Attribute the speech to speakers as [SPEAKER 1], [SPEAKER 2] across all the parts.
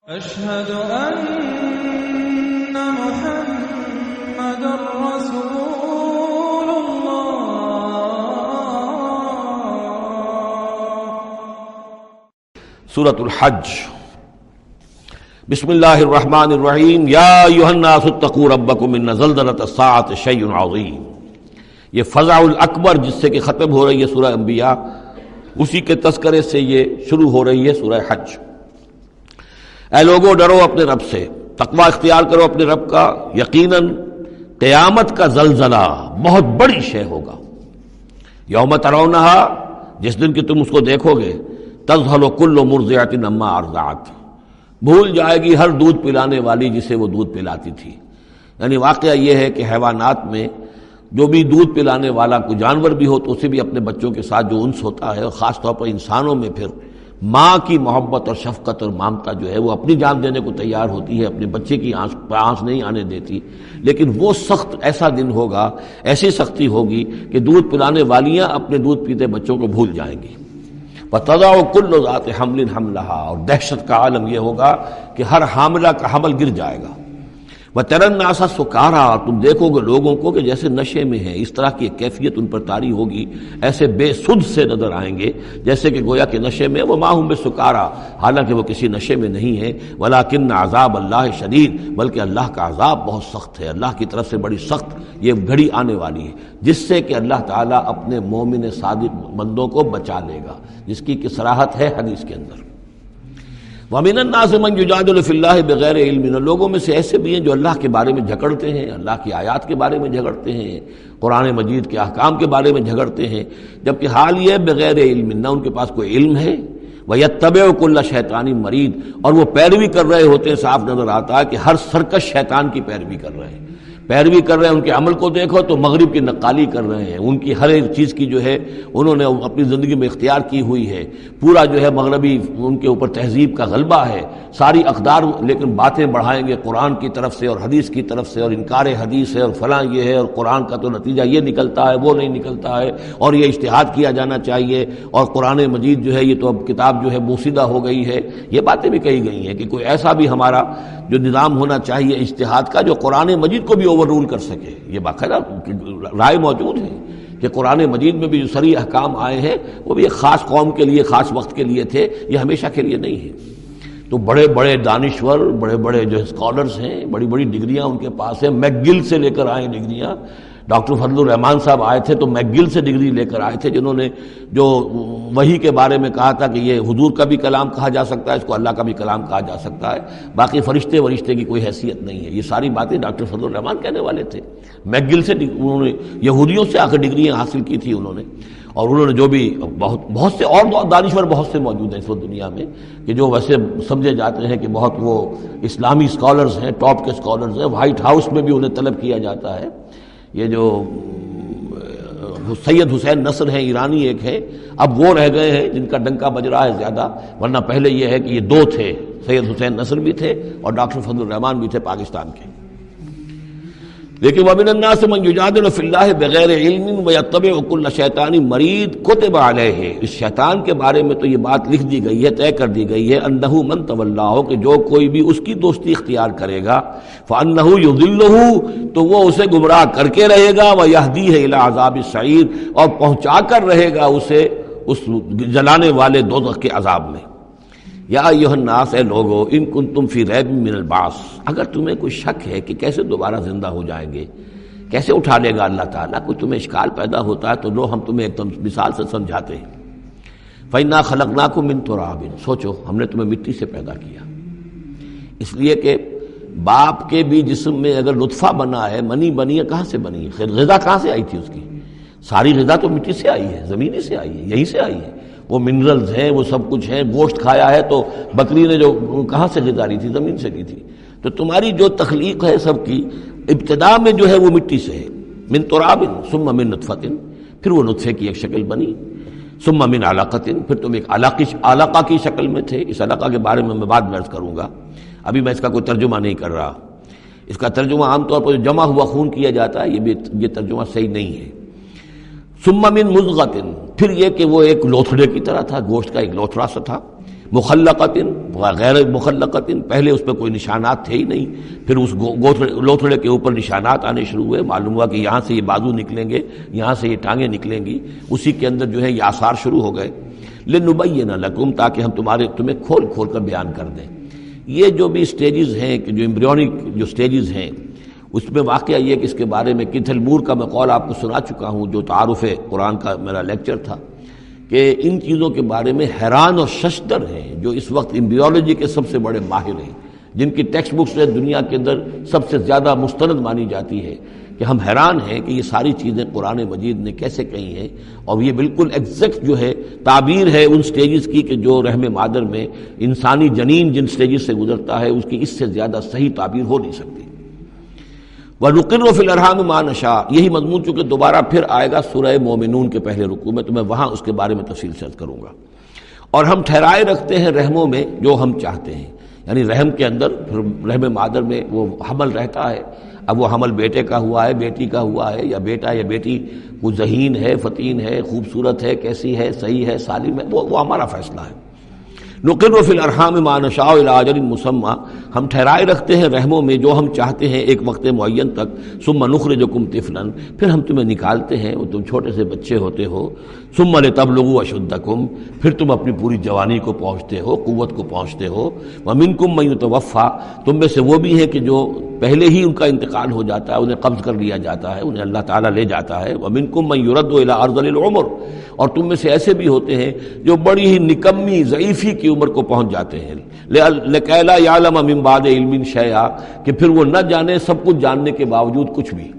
[SPEAKER 1] أشهد أن محمد رسول الله.
[SPEAKER 2] سورة الحج. بسم اللہ الرحمن الرحیم. یا ایھا الناس اتقوا ربکم ان زلزلۃ الساعۃ شیء عظیم. یہ فزع الاکبر جس سے کہ ختم ہو رہی ہے سورہ انبیاء، اسی کے تذکرے سے یہ شروع ہو رہی ہے سورہ حج. اے لوگو ڈرو اپنے رب سے، تقوی اختیار کرو اپنے رب کا. یقیناً قیامت کا زلزلہ بہت بڑی شے ہوگا. یوم ترونہا، جس دن کہ تم اس کو دیکھو گے، تذہل کل مرضعۃ عما ارضعت، بھول جائے گی ہر دودھ پلانے والی جسے وہ دودھ پلاتی تھی. یعنی واقعہ یہ ہے کہ حیوانات میں جو بھی دودھ پلانے والا کوئی جانور بھی ہو تو اسے بھی اپنے بچوں کے ساتھ جو انس ہوتا ہے، اور خاص طور پر انسانوں میں پھر ماں کی محبت اور شفقت اور ممتا جو ہے وہ اپنی جان دینے کو تیار ہوتی ہے، اپنے بچے کی آنس نہیں آنے دیتی. لیکن وہ سخت ایسا دن ہوگا، ایسی سختی ہوگی کہ دودھ پلانے والیاں اپنے دودھ پیتے بچوں کو بھول جائیں گی. وَتَضَعُ كُلُّ ذَاتِ حَمْلٍ حَمْلَهَا، اور دہشت کا عالم یہ ہوگا کہ ہر حاملہ کا حمل گر جائے گا. وَتَرَى النَّاسَ سُكَارَىٰ، تم دیکھو گے لوگوں کو کہ جیسے نشے میں ہیں. اس طرح کی ایک کیفیت ان پر طاری ہوگی، ایسے بے سدھ سے نظر آئیں گے جیسے کہ گویا کہ نشے میں. وَمَا هُم بِسُكَارَىٰ، حالانکہ وہ کسی نشے میں نہیں ہیں. وَلَٰكِنَّ عَذَابَ اللَّهِ شَدِيدٌ، بلکہ اللہ کا عذاب بہت سخت ہے. اللہ کی طرف سے بڑی سخت یہ گھڑی آنے والی ہے جس سے کہ اللہ تعالیٰ اپنے مومن صادق بندوں کو بچا لے گا، جس کی صراحت ہے حدیث کے اندر. وَمِنَ النَّاسِ مَن يُجَادِلُ فِي اللَّهِ بِغَيْرِ عِلْمٍ، لوگوں میں سے ایسے بھی ہیں جو اللہ کے بارے میں جھگڑتے ہیں، اللہ کی آیات کے بارے میں جھگڑتے ہیں، قرآن مجید کے احکام کے بارے میں جھگڑتے ہیں، جبکہ حال یہ ہے بغیر علم، نہ ان کے پاس کوئی علم ہے. وَيَتَّبِعُ كُلَّ شَيْطَانٍ مَرِيدٍ، اور وہ پیروی کر رہے ہوتے ہیں. صاف نظر آتا ہے کہ ہر سرکش شیطان کی پیروی کر رہے ہیں. پیروی کر رہے ہیں، ان کے عمل کو دیکھو تو مغرب کی نقالی کر رہے ہیں. ان کی ہر ایک چیز کی جو ہے انہوں نے اپنی زندگی میں اختیار کی ہوئی ہے. پورا جو ہے مغربی ان کے اوپر تہذیب کا غلبہ ہے. ساری اقدار لیکن باتیں بڑھائیں گے قرآن کی طرف سے اور حدیث کی طرف سے، اور انکار حدیث ہے اور فلاں یہ ہے، اور قرآن کا تو نتیجہ یہ نکلتا ہے وہ نہیں نکلتا ہے، اور یہ اجتہاد کیا جانا چاہیے، اور قرآن مجید جو ہے یہ تو اب کتاب جو ہے بوسیدہ ہو گئی ہے. یہ باتیں بھی کہی گئی ہیں کہ کوئی ایسا بھی ہمارا جو نظام ہونا چاہیے اجتہاد کا جو قرآن مجید کو بھی اوور رول کر سکے. یہ باقاعدہ رائے موجود ہے کہ قرآن مجید میں بھی جو صریح احکام آئے ہیں وہ بھی ایک خاص قوم کے لیے، خاص وقت کے لیے تھے، یہ ہمیشہ کے لیے نہیں ہے. تو بڑے بڑے دانشور، بڑے بڑے جو اسکالرز ہیں، بڑی بڑی ڈگریاں ان کے پاس ہیں. میکگل سے لے کر آئے ڈگریاں. ڈاکٹر فضل الرحمان صاحب آئے تھے تو میکگل سے ڈگری لے کر آئے تھے، جنہوں نے جو وحی کے بارے میں کہا تھا کہ یہ حضور کا بھی کلام کہا جا سکتا ہے، اس کو اللہ کا بھی کلام کہا جا سکتا ہے، باقی فرشتے کی کوئی حیثیت نہیں ہے. یہ ساری باتیں ڈاکٹر فضل الرحمان کہنے والے تھے. میکگل سے انہوں نے یہودیوں سے آ کر ڈگریاں حاصل کی تھی انہوں نے. اور انہوں نے جو بھی بہت سے اور دانشور بہت سے موجود ہیں اس وقت دنیا میں کہ جو ویسے سمجھے جاتے ہیں کہ بہت وہ اسلامی اسکالرز ہیں، ٹاپ کے اسکالرز ہیں. وائٹ ہاؤس میں بھی انہیں طلب کیا جاتا ہے. یہ جو سید حسین نصر ہیں ایرانی ایک ہے، اب وہ رہ گئے ہیں جن کا ڈنکا بج رہا ہے زیادہ، ورنہ پہلے یہ ہے کہ یہ دو تھے، سید حسین نصر بھی تھے اور ڈاکٹر فضل الرحمان بھی تھے پاکستان کے. لیکن وَمِنَ النَّاسِ مَن يُجَادِلُ فِي اللَّهِ بِغَيْرِ عِلْمٍ وَيَتَّبِعُ كُلَّ شَيْطَانٍ مَرِيدٍ كُتِبَ عَلَيْهِ. اس شیطان کے بارے میں تو یہ بات لکھ دی گئی ہے، طے کر دی گئی ہے، أَنَّهُ مَن تَوَلَّاهُ، کہ جو کوئی بھی اس کی دوستی اختیار کرے گا، فَأَنَّهُ يُضِلُّهُ، تو وہ اسے گمراہ کر کے رہے گا، وَيَهْدِيهِ إِلَىٰ عَذَابِ السَّعِيرِ، اور پہنچا کر رہے گا اسے اس جلانے والے دوزخ کے عذاب میں. یا ایھا الناس، اے لوگو، ان کنتم فی ریب من البعث، اگر تمہیں کوئی شک ہے کہ کیسے دوبارہ زندہ ہو جائیں گے، کیسے اٹھا لے گا اللہ تعالیٰ، کوئی تمہیں اشکال پیدا ہوتا ہے تو لو ہم تمہیں ایک مثال سے سمجھاتے ہیں. فَإِنَّا خَلَقْنَاكُم مِّن تُرَابٍ، سوچو ہم نے تمہیں مٹی سے پیدا کیا. اس لیے کہ باپ کے بھی جسم میں اگر نطفہ بنا ہے، منی بنی ہے، کہاں سے بنی ہے؟ غذا کہاں سے آئی تھی اس کی؟ ساری غذا تو مٹی سے آئی ہے، زمین سے آئی ہے، یہیں سے آئی ہے. وہ منرلز ہیں، وہ سب کچھ ہے. گوشت کھایا ہے تو بکری نے جو کہاں سے غذا لی تھی؟ زمین سے کی تھی. تو تمہاری جو تخلیق ہے سب کی ابتدا میں جو ہے وہ مٹی سے ہے. من تراب ثم من نطفۃ، پھر وہ نطفے کی ایک شکل بنی. ثم من علقۃ، پھر تم ایک علقہ کی شکل میں تھے. اس علقہ کے بارے میں بعد میں عرض کروں گا، ابھی میں اس کا کوئی ترجمہ نہیں کر رہا. اس کا ترجمہ عام طور پر جمع ہوا خون کیا جاتا ہے، یہ ترجمہ صحیح نہیں ہے. ثم من مضغۃ، پھر یہ کہ وہ ایک لوتھڑے کی طرح تھا، گوشت کا ایک لوتھڑا سا تھا. مخلقۃ و غیر مخلقۃ، پہلے اس پہ کوئی نشانات تھے ہی نہیں، پھر اس لوتھڑے کے اوپر نشانات آنے شروع ہوئے، معلوم ہوا کہ یہاں سے یہ بازو نکلیں گے، یہاں سے یہ ٹانگیں نکلیں گی، اسی کے اندر جو ہے یہ آثار شروع ہو گئے۔ لنبین لکم، تاکہ ہم تمہیں کھول کھول کر بیان کر دیں۔ یہ جو بھی سٹیجز ہیں کہ جو ایمبریونک جو سٹیجز ہیں، اس میں واقعہ یہ کہ اس کے بارے میں کیتھل مور کا میں قول آپ کو سنا چکا ہوں، جو تعارف قرآن کا میرا لیکچر تھا، کہ ان چیزوں کے بارے میں حیران اور ششدر ہیں جو اس وقت ایمبریولوجی کے سب سے بڑے ماہر ہیں، جن کی ٹیکسٹ بکس دنیا کے اندر سب سے زیادہ مستند مانی جاتی ہے، کہ ہم حیران ہیں کہ یہ ساری چیزیں قرآن مجید نے کیسے کہی ہیں، اور یہ بالکل ایگزیکٹ جو ہے تعبیر ہے ان سٹیجز کی کہ جو رحم مادر میں انسانی جنین جن سٹیجز سے گزرتا ہے، اس کی اس سے زیادہ صحیح تعبیر ہو نہیں سکتی۔ وَنُقِرُّ فِي الْأَرْحَامِ مَا نَشَاءُ، یہی مضمون چونکہ دوبارہ پھر آئے گا سورہ مومنون کے پہلے رکوع میں، تو میں وہاں اس کے بارے میں تفصیل سے عرض کروں گا۔ اور ہم ٹھہرائے رکھتے ہیں رحموں میں جو ہم چاہتے ہیں، یعنی رحم کے اندر پھر رحم مادر میں وہ حمل رہتا ہے، اب وہ حمل بیٹے کا ہوا ہے، بیٹی کا ہوا ہے، یا بیٹا یا بیٹی وہ ذہین ہے، فتین ہے، خوبصورت ہے، کیسی ہے، صحیح ہے، سالم ہے، وہ ہمارا فیصلہ ہے۔ نقر فی الارحام ما نشاء الی اجل مسمى، ہم ٹھہرائے رکھتے ہیں رحموں میں جو ہم چاہتے ہیں ایک وقت معین تک، ثم نخرجکم طفلا، پھر ہم تمہیں نکالتے ہیں، وہ تم چھوٹے سے بچے ہوتے ہو، ثم لتبلغوا اشدکم، پھر تم اپنی پوری جوانی کو پہنچتے ہو، قوت کو پہنچتے ہو، ومنکم من یتوفى، تم میں سے وہ بھی ہیں کہ جو پہلے ہی ان کا انتقال ہو جاتا ہے، انہیں قبض کر لیا جاتا ہے، انہیں اللہ تعالیٰ لے جاتا ہے، ومنکم من یرد الی ارذل العمر، اور تم میں سے ایسے بھی ہوتے ہیں جو بڑی ہی نکمی ضعیفی کی عمر کو پہنچ جاتے ہیں، لکئی لا یعلم من بعد علم شیئا، کہ پھر وہ نہ جانے سب کچھ جاننے کے باوجود کچھ بھی۔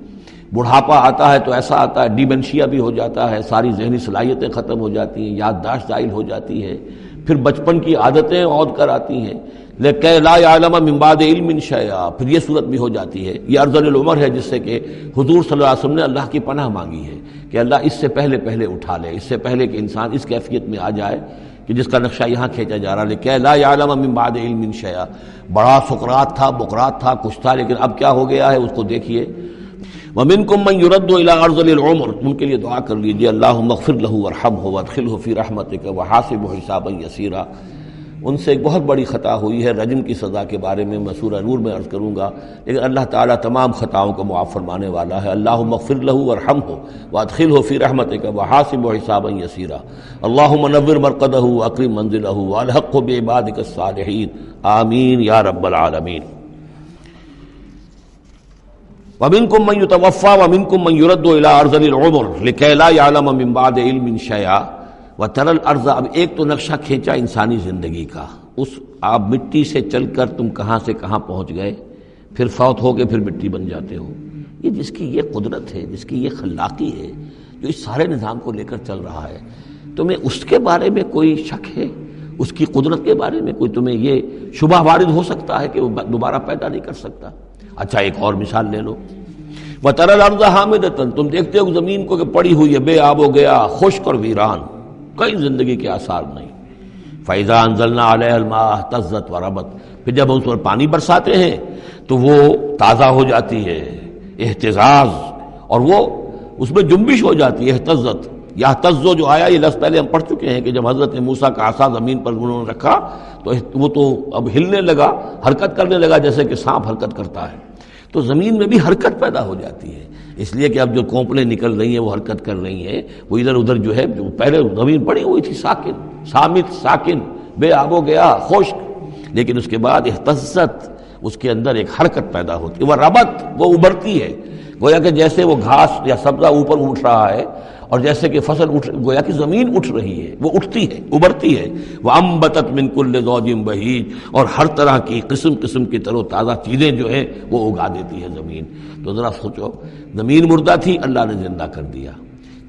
[SPEAKER 2] بڑھاپا آتا ہے تو ایسا آتا ہے، ڈیمنشیا بھی ہو جاتا ہے، ساری ذہنی صلاحیتیں ختم ہو جاتی ہیں، یادداشت زائل ہو جاتی ہے، پھر بچپن کی عادتیں عود کر آتی ہیں، لکئی لا یعلم من بعد علم شیئا، پھر یہ صورت بھی ہو جاتی ہے۔ یہ ارذل العمر ہے جس سے کہ حضور صلی اللہ علیہ وسلم نے اللہ کی پناہ مانگی ہے کہ اللہ اس سے پہلے اٹھا لے، اس سے پہلے کہ انسان اس کیفیت میں آ جائے کہ جس کا نقشہ یہاں کھینچا جا رہا ہے، لکئی لا یعلم من بعد علم شیئا۔ بڑا سقراط تھا، بقراط تھا، کچھ تھا، لیکن اب کیا ہو گیا ہے اس کو دیکھیے۔ وَمِنْكُمْ مَنْ يُرَدُّ إِلَىٰ أَرْذَلِ الْعُمُرِ، ان کے لیے دعا کر لیجیے، اللہم اغفر لہ وارحمہ وادخلہ فی رحمتک وحاسبہ حسابا یسیرا۔ ان سے ایک بہت بڑی خطا ہوئی ہے، رجم کی سزا کے بارے میں میں سورہ نور میں عرض کروں گا، لیکن اللہ تعالیٰ تمام خطاؤں کو معاف فرمانے والا ہے۔ اللہم اغفر لہ وارحمہ وادخلہ فی رحمتک وحاسبہ حسابا یسیرا، اللہم نور مرقدہ واکرم منزلہ والحقہ بعبادک الصالحین، آمین یا رب العالمین۔ وَمِنْكُمْ مَنْ يُتَوَفَّى وَمِنْكُمْ مَنْ يُرَدُّ إِلَىٰ أَرْذَلِ الْعُمُرِ لِكَيْ لَا يَعْلَمَ مِنْ بَعْدِ عِلْمٍ شَيْئًا وَتَرَى الْأَرْضَ، اب ایک تو نقشہ کھینچا انسانی زندگی کا، اس آپ مٹی سے چل کر تم کہاں سے کہاں پہنچ گئے، پھر فوت ہو کے پھر مٹی بن جاتے ہو۔ یہ جس کی یہ قدرت ہے، جس کی یہ خلاقی ہے، جو اس سارے نظام کو لے کر چل رہا ہے، تمہیں اس کے بارے میں کوئی شک ہے؟ اس کی قدرت کے بارے میں کوئی تمہیں یہ شبہ وارد ہو سکتا ہے کہ وہ دوبارہ پیدا نہیں کر سکتا؟ اچھا ایک اور مثال لے لو، وَتَرَى الْأَرْضَ حَامِدَةً، تم دیکھتے ہو زمین کو کہ پڑی ہوئی ہے، بے آب و گیا، خشک اور ویران، کئی زندگی کے آثار نہیں۔ فَإِذَا أَنزَلْنَا عَلَيْهَا الْمَاءَ اهْتَزَّتْ وَرَبَتْ، پھر جب ہم اس پر پانی برساتے ہیں تو وہ تازہ ہو جاتی ہے، اہتزاز، اور وہ اس میں جنبش ہو جاتی ہے، اہتزت۔ یہتزو جو آیا یہ لفظ پہلے ہم پڑھ چکے ہیں کہ جب حضرت موسیٰ کا عصا زمین پر انہوں نے رکھا تو وہ تو اب ہلنے لگا، حرکت کرنے لگا جیسے کہ سانپ حرکت کرتا ہے، تو زمین میں بھی حرکت پیدا ہو جاتی ہے، اس لیے کہ اب جو کونپلیں نکل رہی ہیں وہ حرکت کر رہی ہیں، وہ ادھر ادھر جو ہے، جو پہلے زمین پڑی ہوئی تھی ساکن، صامت، ساکن، بے آب و گیا، خشک، لیکن اس کے بعد اہتزت، اس کے اندر ایک حرکت پیدا ہوتی ہے، وہ ربت، وہ ابھرتی ہے، گویا کہ جیسے وہ گھاس یا سبزہ اوپر اٹھ رہا ہے، اور جیسے کہ فصل گویا کہ زمین اٹھ رہی ہے، وہ اٹھتی ہے، ابھرتی ہے، وَأَنبَتَتْ مِن كُلِّ زَوْجٍ بَهِيجٍ، اور ہر طرح کی قسم قسم کی تر و تازہ چیزیں جو ہیں وہ اگا دیتی ہے زمین۔ تو ذرا سوچو، زمین مردہ تھی، اللہ نے زندہ کر دیا۔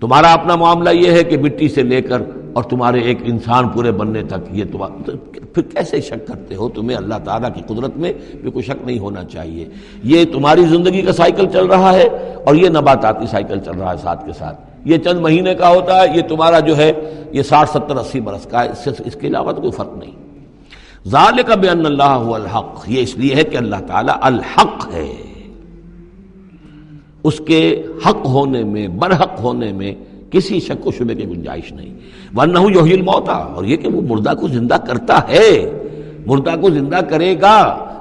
[SPEAKER 2] تمہارا اپنا معاملہ یہ ہے کہ مٹی سے لے کر اور تمہارے ایک انسان پورے بننے تک، یہ پھر کیسے شک کرتے ہو؟ تمہیں اللہ تعالیٰ کی قدرت میں بھی کوئی شک نہیں ہونا چاہیے۔ یہ تمہاری زندگی کا سائیکل چل رہا ہے اور یہ نباتاتی سائیکل چل رہا ہے ساتھ کے ساتھ، یہ چند مہینے کا ہوتا ہے، یہ تمہارا جو ہے یہ 60 70 80 برس کا ہے، اس کے علاوہ تو کوئی فرق نہیں۔ ذالک بأن اللہ هو الحق، یہ اس لیے ہے کہ اللہ تعالیٰ الحق ہے، اس کے حق ہونے میں، برحق ہونے میں کسی شک و شبے کی گنجائش نہیں۔ وَأَنَّهُ يُحْيِي الْمَوْتَى، اور یہ کہ وہ مردہ کو زندہ کرتا ہے، مردہ کو زندہ کرے گا۔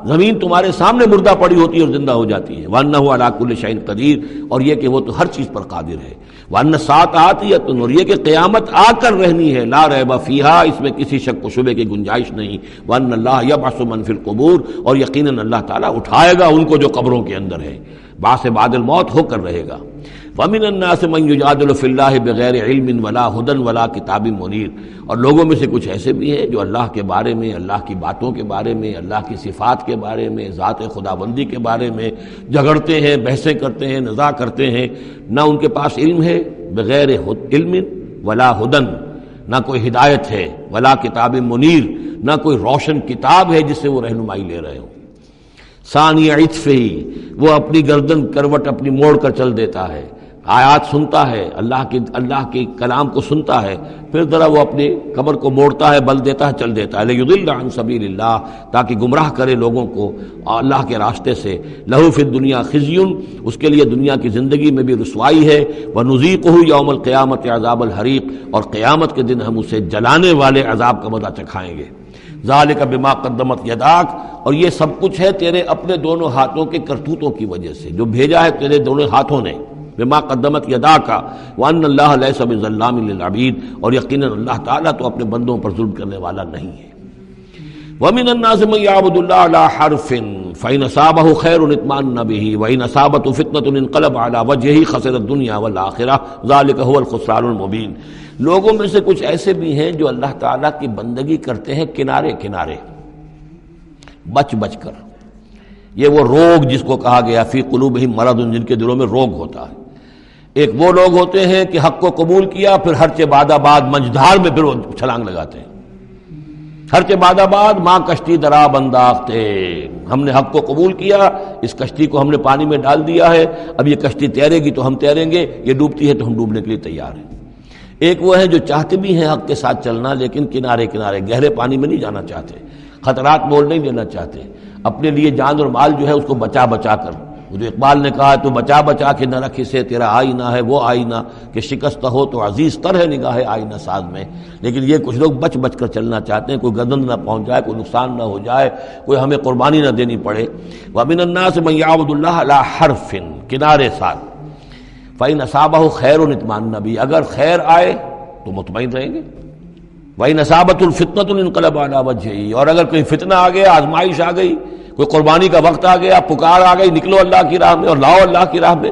[SPEAKER 2] زمین تمہارے سامنے مردہ پڑی ہوتی ہے اور زندہ ہو جاتی ہے۔ وَأَنَّهُ عَلَىٰ كُلِّ شَيْءٍ قَدِيرٌ، اور یہ کہ وہ تو ہر چیز پر قادر ہے۔ وَأَنَّ السَّاعَةَ آتِيَةٌ، اور یہ کہ قیامت آ کر رہنی ہے، لا ریب فیہا، اس میں کسی شک و شبے کی گنجائش نہیں۔ وَأَنَّ اللَّهَ يَبْعَثُ مَن فِي الْقُبُورِ، اور یقیناً اللہ تعالیٰ اٹھائے گا ان کو جو قبروں کے اندر ہے، بعث بعد الموت ہو کر رہے گا۔ وَمِنَ النَّاسِ مَن يُجَادِلُ فِي اللَّهِ بِغَيْرِ عِلْمٍ وَلَا هُدًى وَلَا كِتَابٍ مُنِيرٍ، اور لوگوں میں سے کچھ ایسے بھی ہیں جو اللہ کے بارے میں، اللہ کی باتوں کے بارے میں، اللہ کی صفات کے بارے میں، ذات خداوندی کے بارے میں جھگڑتے ہیں، بحثیں کرتے ہیں، نزاع کرتے ہیں، نہ ان کے پاس علم ہے، بغیر علم ولا ہدن، نہ کوئی ہدایت ہے، ولا کتاب منیر، نہ کوئی روشن کتاب ہے جس سے وہ رہنمائی لے رہے ہوں۔ ثانی عطفہ، وہ اپنی گردن کروٹ اپنی موڑ کر چل دیتا ہے، آیات سنتا ہے، اللہ کے کلام کو سنتا ہے، پھر ذرا وہ اپنی کمر کو موڑتا ہے، بل دیتا ہے، چل دیتا ہے۔ لیضل عن سبیل اللہ، تاکہ گمراہ کرے لوگوں کو اللہ کے راستے سے۔ لہو فی الدنیا خزی، اس کے لیے دنیا کی زندگی میں بھی رسوائی ہے۔ ونذیقہ یوم القیامت عذاب الحریق، اور قیامت کے دن ہم اسے جلانے والے عذاب کا مزہ چکھائیں گے۔ ذالک بما قدمت یداک، اور یہ سب کچھ ہے تیرے اپنے دونوں ہاتھوں کے کرتوتوں کی وجہ سے، جو بھیجا ہے تیرے دونوں ہاتھوں نے۔ بما قدمت یداک وان اللہ لیس بظلام للعبید، اور یقیناً اللہ تعالیٰ تو اپنے بندوں پر ظلم کرنے والا نہیں ہے۔ ومن الناس من يعبد الله على حرف فإن أصابه خير اطمأن به وإن أصابته فتنة انقلب على وجهه خسر الدنيا والآخرة ذلك هو الخسران المبين۔ لوگوں میں سے کچھ ایسے بھی ہیں جو اللہ تعالیٰ کی بندگی کرتے ہیں کنارے کنارے، بچ بچ کر۔ یہ وہ روگ جس کو کہا گیا فی قلوبہم مرض، جن کے دلوں میں روگ ہوتا ہے۔ ایک وہ لوگ ہوتے ہیں کہ حق کو قبول کیا، پھر ہرچے بعد آباد منجدھار میں پھر وہ چھلانگ لگاتے ہیں۔ ہرچے بعد آباد ماں کشتی دراب انداختے، ہم نے حق کو قبول کیا، اس کشتی کو ہم نے پانی میں ڈال دیا ہے، اب یہ کشتی تیرے گی تو ہم تیریں گے، یہ ڈوبتی ہے تو ہم ڈوبنے کے لیے تیار ہیں۔ ایک وہ ہیں جو چاہتے بھی ہیں حق کے ساتھ چلنا، لیکن کنارے کنارے گہرے پانی میں نہیں جانا چاہتے، خطرات مول نہیں لینا چاہتے، اپنے لیے جان اور مال جو ہے اس کو بچا بچا کر۔ جو اقبال نے کہا تو بچا بچا کے نہ رکھ اسے، تیرا آئینہ ہے وہ آئینہ کہ شکست ہو تو عزیز تر ہے نگاہ آئینہ ساز میں۔ لیکن یہ کچھ لوگ بچ بچ کر چلنا چاہتے ہیں، کوئی گردن نہ پہنچ جائے، کوئی نقصان نہ ہو جائے، کوئی ہمیں قربانی نہ دینی پڑے۔ وَمِنَ النَّاسِ مَن يَعْبُدُ اللَّهَ عَلَىٰ حَرْفٍ، کنارے ساتھ۔ فَإِنْ أَصَابَهُ خَيْرٌ اطْمَأَنَّ بِهِ، اگر خیر آئے تو مطمئن رہیں گے۔ وَإِنْ أَصَابَتْهُ الْفِتْنَةُ انقلب عَلَىٰ وَجْهِهِ، اور اگر کوئی فتنہ آ گیا، آزمائش آ گئی، کوئی قربانی کا وقت آ گیا، پکار آ گئی، نکلو اللہ کی راہ میں اور لاؤ اللہ کی راہ میں،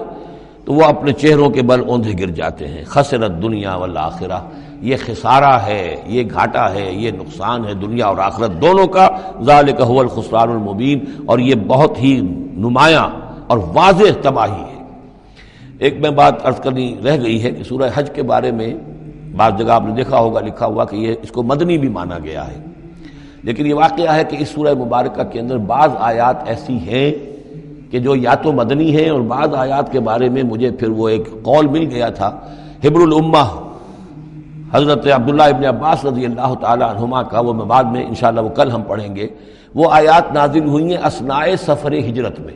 [SPEAKER 2] تو وہ اپنے چہروں کے بل اوندھے گر جاتے ہیں۔ خسرت دنیا والآخرہ، یہ خسارہ ہے، یہ گھاٹا ہے، یہ نقصان ہے دنیا اور آخرت دونوں کا۔ ذالک هو الخسران المبین، اور یہ بہت ہی نمایاں اور واضح تباہی ہے۔ ایک میں بات عرض کرنی رہ گئی ہے کہ سورہ حج کے بارے میں بعض جگہ آپ نے دیکھا ہوگا لکھا ہوا کہ یہ اس کو مدنی بھی مانا گیا ہے، لیکن یہ واقعہ ہے کہ اس سورہ مبارکہ کے اندر بعض آیات ایسی ہیں کہ جو یا تو مدنی ہیں، اور بعض آیات کے بارے میں مجھے پھر وہ ایک قول مل گیا تھا حبر الامہ حضرت عبداللہ ابن عباس رضی اللہ تعالی عنہما کا، وہ میں بعد میں انشاءاللہ وہ کل ہم پڑھیں گے۔ وہ آیات نازل ہوئی ہیں اثناء سفر ہجرت میں۔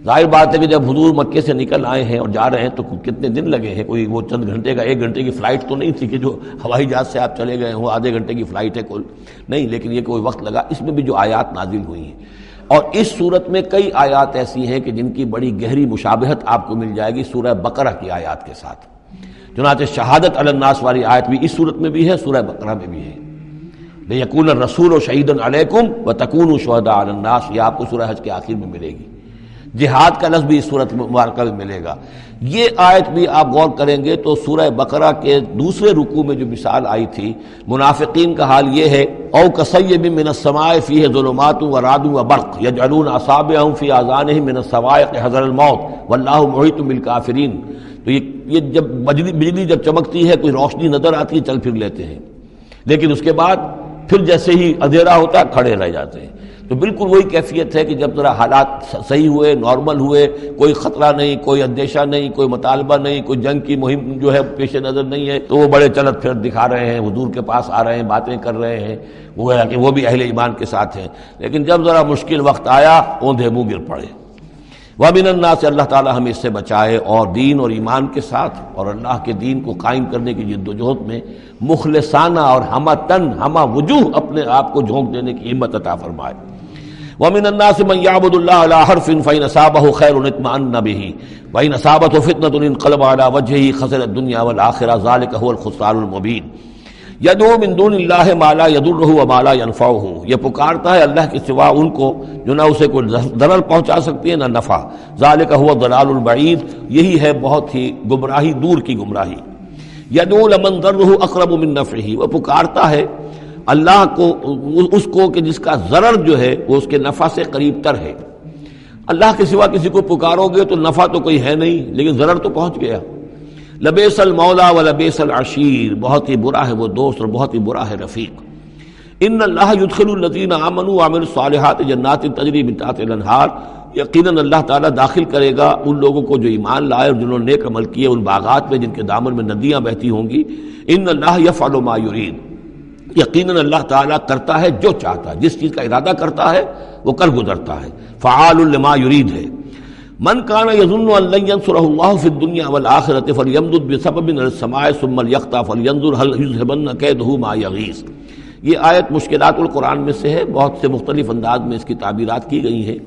[SPEAKER 2] ظاہر بات ہے کہ جب حضور مکے سے نکل آئے ہیں اور جا رہے ہیں تو کتنے دن لگے ہیں، کوئی وہ چند گھنٹے کا، 1 گھنٹے کی فلائٹ تو نہیں تھی کہ جو ہوائی جہاز سے آپ چلے گئے ہوں، آدھے گھنٹے کی فلائٹ ہے کل نہیں، لیکن یہ کوئی وقت لگا۔ اس میں بھی جو آیات نازل ہوئی ہیں، اور اس صورت میں کئی آیات ایسی ہیں کہ جن کی بڑی گہری مشابہت آپ کو مل جائے گی سورہ بقرہ کی آیات کے ساتھ۔ چنانچہ شہادت علی الناس والی آیت بھی اس صورت میں بھی ہے، سورہ بقرہ میں بھی ہے۔ لِيَكُونَ الرَّسُولُ شَهِيدًا عَلَيْكُمْ وَتَكُونُوا شُهَدَاءَ عَلَى النَّاسِ، یہ آپ کو سورہ حج کے آخر میں ملے گی۔ جہاد کا لفظ بھی اس صورت مبارکہ میں ملے گا۔ یہ آیت بھی آپ غور کریں گے تو سورہ بقرہ کے دوسرے رکوع میں جو مثال آئی تھی، منافقین کا حال یہ ہے، او کصیب من السماء فیہ ظلمات ورعد وبرق یجعلون اصابعهم فی آذانہم من الصواعق حذر الموت واللہ محیط بالکافرین۔ تو یہ جب بجلی جب چمکتی ہے، کوئی روشنی نظر آتی ہے، چل پھر لیتے ہیں، لیکن اس کے بعد پھر جیسے ہی اندھیرا ہوتا ہے کھڑے رہ جاتے ہیں۔ تو بالکل وہی کیفیت ہے کہ جب ذرا حالات صحیح ہوئے، نارمل ہوئے، کوئی خطرہ نہیں، کوئی اندیشہ نہیں، کوئی مطالبہ نہیں، کوئی جنگ کی مہم جو ہے پیش نظر نہیں ہے، تو وہ بڑے چلت پھر دکھا رہے ہیں، حضور کے پاس آ رہے ہیں، باتیں کر رہے ہیں، وہ ہے کہ وہ بھی اہل ایمان کے ساتھ ہیں۔ لیکن جب ذرا مشکل وقت آیا، اوندھے منہ گر پڑے۔ وَمِنَ النَّاسِ اللہ تعالی ہمیں اس سے بچائے، اور دین اور ایمان کے ساتھ اور اللہ کے دین کو قائم کرنے کی جد و جہد میں مخلصانہ اور ہمہ تن ہمہ وجوہ اپنے آپ کو جھونک دینے کی ہمت عطا فرمائے۔ وَمِنَ النَّاسِ مَن يَعْبُدُ اللَّهَ عَلَىٰ حَرْفٍ فَإِنْ أَصَابَهُ خَيْرٌ اطْمَأَنَّ بِهِ وَإِنْ أَصَابَتْهُ فِتْنَةٌ انقلب عَلَىٰ وَجْهِهِ خَسِرَ الدُّنْيَا وَالْآخِرَةَ ذَلِكَ هُوَ الْخُسْرَانُ الْمُبِينُ يَدْعُو مِن دُونِ اللَّهِ مَا لَا يَضُرُّهُ وَمَا لَا يَنفَعُهُ، یہ پکارتا ہے اللہ کے سوا ان کو جو نہ اسے کوئی ضرر پہنچا سکتی ہے نہ نفع۔ ذَلِكَ هُوَ الضَّلَالُ الْبَعِيدُ، یہی ہے بہت ہی گمراہی دور کی گمراہی۔ يَدْعُو لَمَن ضَرُّهُ أَقْرَبُ مِن نَّفْعِهِ، وہ پکارتا ہے اللہ کو، اس کو کہ جس کا ضرر جو ہے وہ اس کے نفع سے قریب تر ہے۔ اللہ کے سوا کسی کو پکارو گے تو نفع تو کوئی ہے نہیں، لیکن ضرر تو پہنچ گیا۔ لبیس المولا و لبیس العشیر، بہت ہی برا ہے وہ دوست اور بہت ہی برا ہے رفیق۔ ان اللہ یدخل الذین آمنوا وعملوا الصالحات جنات تجری من تحتها الانہار، یقیناً اللہ تعالیٰ داخل کرے گا ان لوگوں کو جو ایمان لائے اور جنہوں نے نیک عمل کیے ان باغات میں جن کے دامن میں ندیاں بہتی ہوں گی۔ ان اللہ یفعل ما یرید، یقیناً اللہ تعالیٰ کرتا ہے جو چاہتا ہے، جس چیز کا ارادہ کرتا ہے وہ کر گزرتا ہے، فعال لما یرید ہے۔ من کان یظن ان لن ینصرہ اللہ فی الدنیا والآخرۃ فلیمدد بسبب الى السماء ثم لیقطع فلینظر هل یذهبن کیدہ ما یغیظ۔ یہ آیت مشکلات القرآن میں سے ہے، بہت سے مختلف انداز میں اس کی تعبیرات کی گئی ہیں،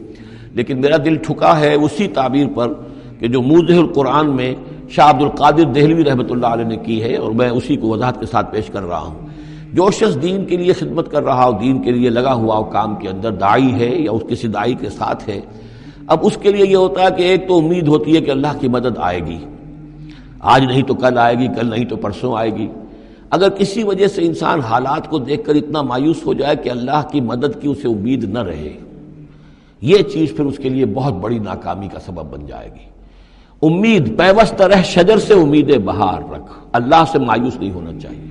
[SPEAKER 2] لیکن میرا دل ٹھکا ہے اسی تعبیر پر کہ جو موضح القرآن میں شاہ عبد القادر دہلوی رحمۃ اللہ علیہ نے کی ہے، اور میں اسی کو وضاحت کے ساتھ پیش کر رہا ہوں۔ جو شخص دین کے لیے خدمت کر رہا ہو، دین کے لیے لگا ہوا ہو، کام کے اندر داعی ہے یا اس کسی داعی کے ساتھ ہے، اب اس کے لیے یہ ہوتا ہے کہ ایک تو امید ہوتی ہے کہ اللہ کی مدد آئے گی، آج نہیں تو کل آئے گی، کل نہیں تو پرسوں آئے گی۔ اگر کسی وجہ سے انسان حالات کو دیکھ کر اتنا مایوس ہو جائے کہ اللہ کی مدد کی اسے امید نہ رہے، یہ چیز پھر اس کے لیے بہت بڑی ناکامی کا سبب بن جائے گی۔ امید پیوست رہ شجر سے امید بہار رکھ، اللہ سے مایوس نہیں ہونا چاہیے۔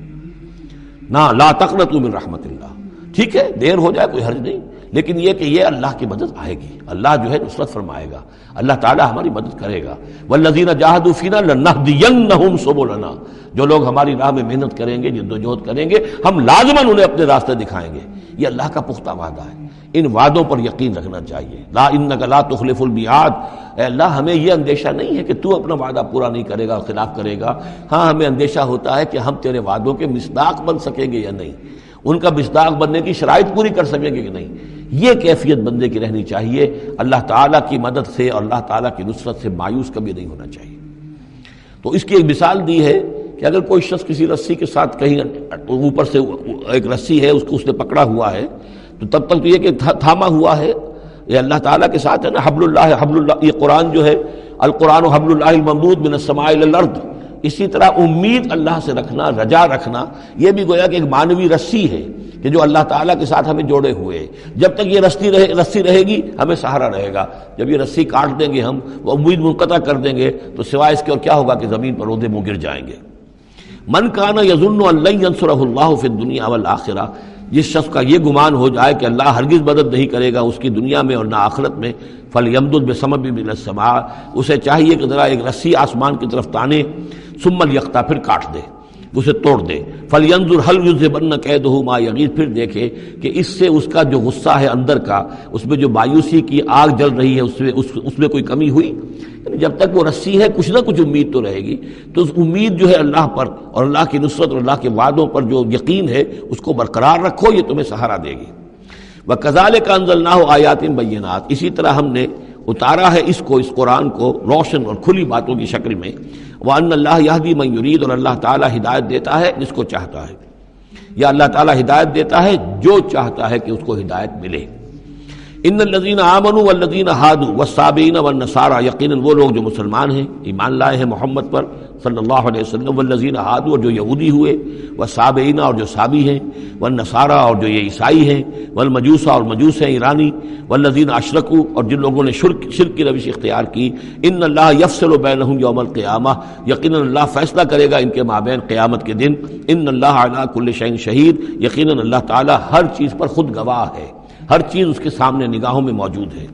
[SPEAKER 2] نہ لا تقنطوا من رحمت اللہ، ٹھیک ہے دیر ہو جائے کوئی حرج نہیں، لیکن یہ کہ یہ اللہ کی مدد آئے گی، اللہ جو ہے نصرت فرمائے گا، اللہ تعالی ہماری مدد کرے گا۔ والذین جاہدوا فینا لنہدینہم سبلنا، جو لوگ ہماری راہ میں محنت کریں گے، جد و جہد کریں گے، ہم لازماً انہیں اپنے راستے دکھائیں گے۔ یہ اللہ کا پختہ وعدہ ہے، ان وعدوں پر یقین رکھنا چاہیے۔ لا انک لا تخلف المیعاد، اے اللہ ہمیں یہ اندیشہ نہیں ہے کہ تو اپنا وعدہ پورا نہیں کرے گا، خلاف کرے گا، ہاں ہمیں اندیشہ ہوتا ہے کہ ہم تیرے وعدوں کے مصداق بن سکیں گے یا نہیں، ان کا مصداق بننے کی شرائط پوری کر سکیں گے کہ نہیں۔ یہ کیفیت بندے کی رہنی چاہیے، اللہ تعالیٰ کی مدد سے اور اللہ تعالیٰ کی نصرت سے مایوس کبھی نہیں ہونا چاہیے۔ تو اس کی ایک مثال دی ہے کہ اگر کوئی شخص کسی رسی کے ساتھ کہیں اوپر سے ایک رسی ہے اس کو اس نے پکڑا ہوا ہے، تو تب تک تو یہ کہ تھاما ہوا ہے، یہ اللہ تعالیٰ کے ساتھ ہے نا، حبل اللہ، یہ قرآن جو ہے القرآن حبل اللہ الممدود من السماء الی الارض۔ اسی طرح امید اللہ سے رکھنا، رجا رکھنا، یہ بھی گویا کہ ایک معنوی رسی ہے کہ جو اللہ تعالیٰ کے ساتھ ہمیں جوڑے ہوئے ہے۔ جب تک یہ رسی رہے گی ہمیں سہارا رہے گا، جب یہ رسی کاٹ دیں گے ہم، وہ امید منقطع کر دیں گے، تو سوائے اس کے اور کیا ہوگا کہ زمین پر رودے منہ گر جائیں گے۔ من کان یظن ان لن ینصرہ اللہ فی الدنیا والآخرہ، جس شخص کا یہ گمان ہو جائے کہ اللہ ہرگز مدد نہیں کرے گا اس کی دنیا میں اور نہ آخرت میں، فلیمدد بسبب من السماء، اسے چاہیے کہ ذرا ایک رسی آسمان کی طرف تانے، ثم لیقطع، پھر کاٹ دے، اسے توڑ دے، فلینظر هل یذهبن کیدہ ما یغیظ، پھر دیکھے کہ اس سے اس کا جو غصہ ہے اندر کا، اس میں جو مایوسی کی آگ جل رہی ہے اس میں کوئی کمی ہوئی۔ جب تک وہ رسی ہے کچھ نہ کچھ امید تو رہے گی، تو اس امید جو ہے اللہ پر اور اللہ کی نصرت اور اللہ کے وعدوں پر جو یقین ہے اس کو برقرار رکھو، یہ تمہیں سہارا دے گی۔ وَكَذَلِكَ أَنزَلْنَاهُ آیَاتٍ بَيِّنَاتٍ، اسی طرح ہم نے اتارا ہے اس قرآن کو روشن اور کھلی باتوں کی شکل میں۔ وَأَنَّ اللَّهَ يَهْدِي مَن يُرِيدُ، اور اللہ تعالیٰ ہدایت دیتا ہے جس کو چاہتا ہے، یا اللہ تعالیٰ ہدایت دیتا ہے جو چاہتا ہے کہ اس کو ہدایت ملے۔ ان الذین آمنوا والذین ہادوا والصابئین والنصارى، یقیناً وہ لوگ جو مسلمان ہیں، ایمان لائے ہیں محمد پر صلی اللہ علیہ وسلم، والذین ہادوا، اور جو یہودی ہوئے، والصابئین، اور جو صابی ہیں، والنصارى، اور جو یہ عیسائی ہیں، والمجوس، اور مجوس ہیں ایرانی، والذین اشرکوا، اور جن لوگوں نے شرک کی روش اختیار کی، ان اللہ یفصل بینہم یوم القیامہ، یقیناً اللہ فیصلہ کرے گا ان کے مابین قیامت کے دن۔ ان اللہ علی کل شیء شہید، یقیناً اللہ تعالیٰ ہر چیز پر خود گواہ ہے، ہر چیز اس کے سامنے نگاہوں میں موجود ہے۔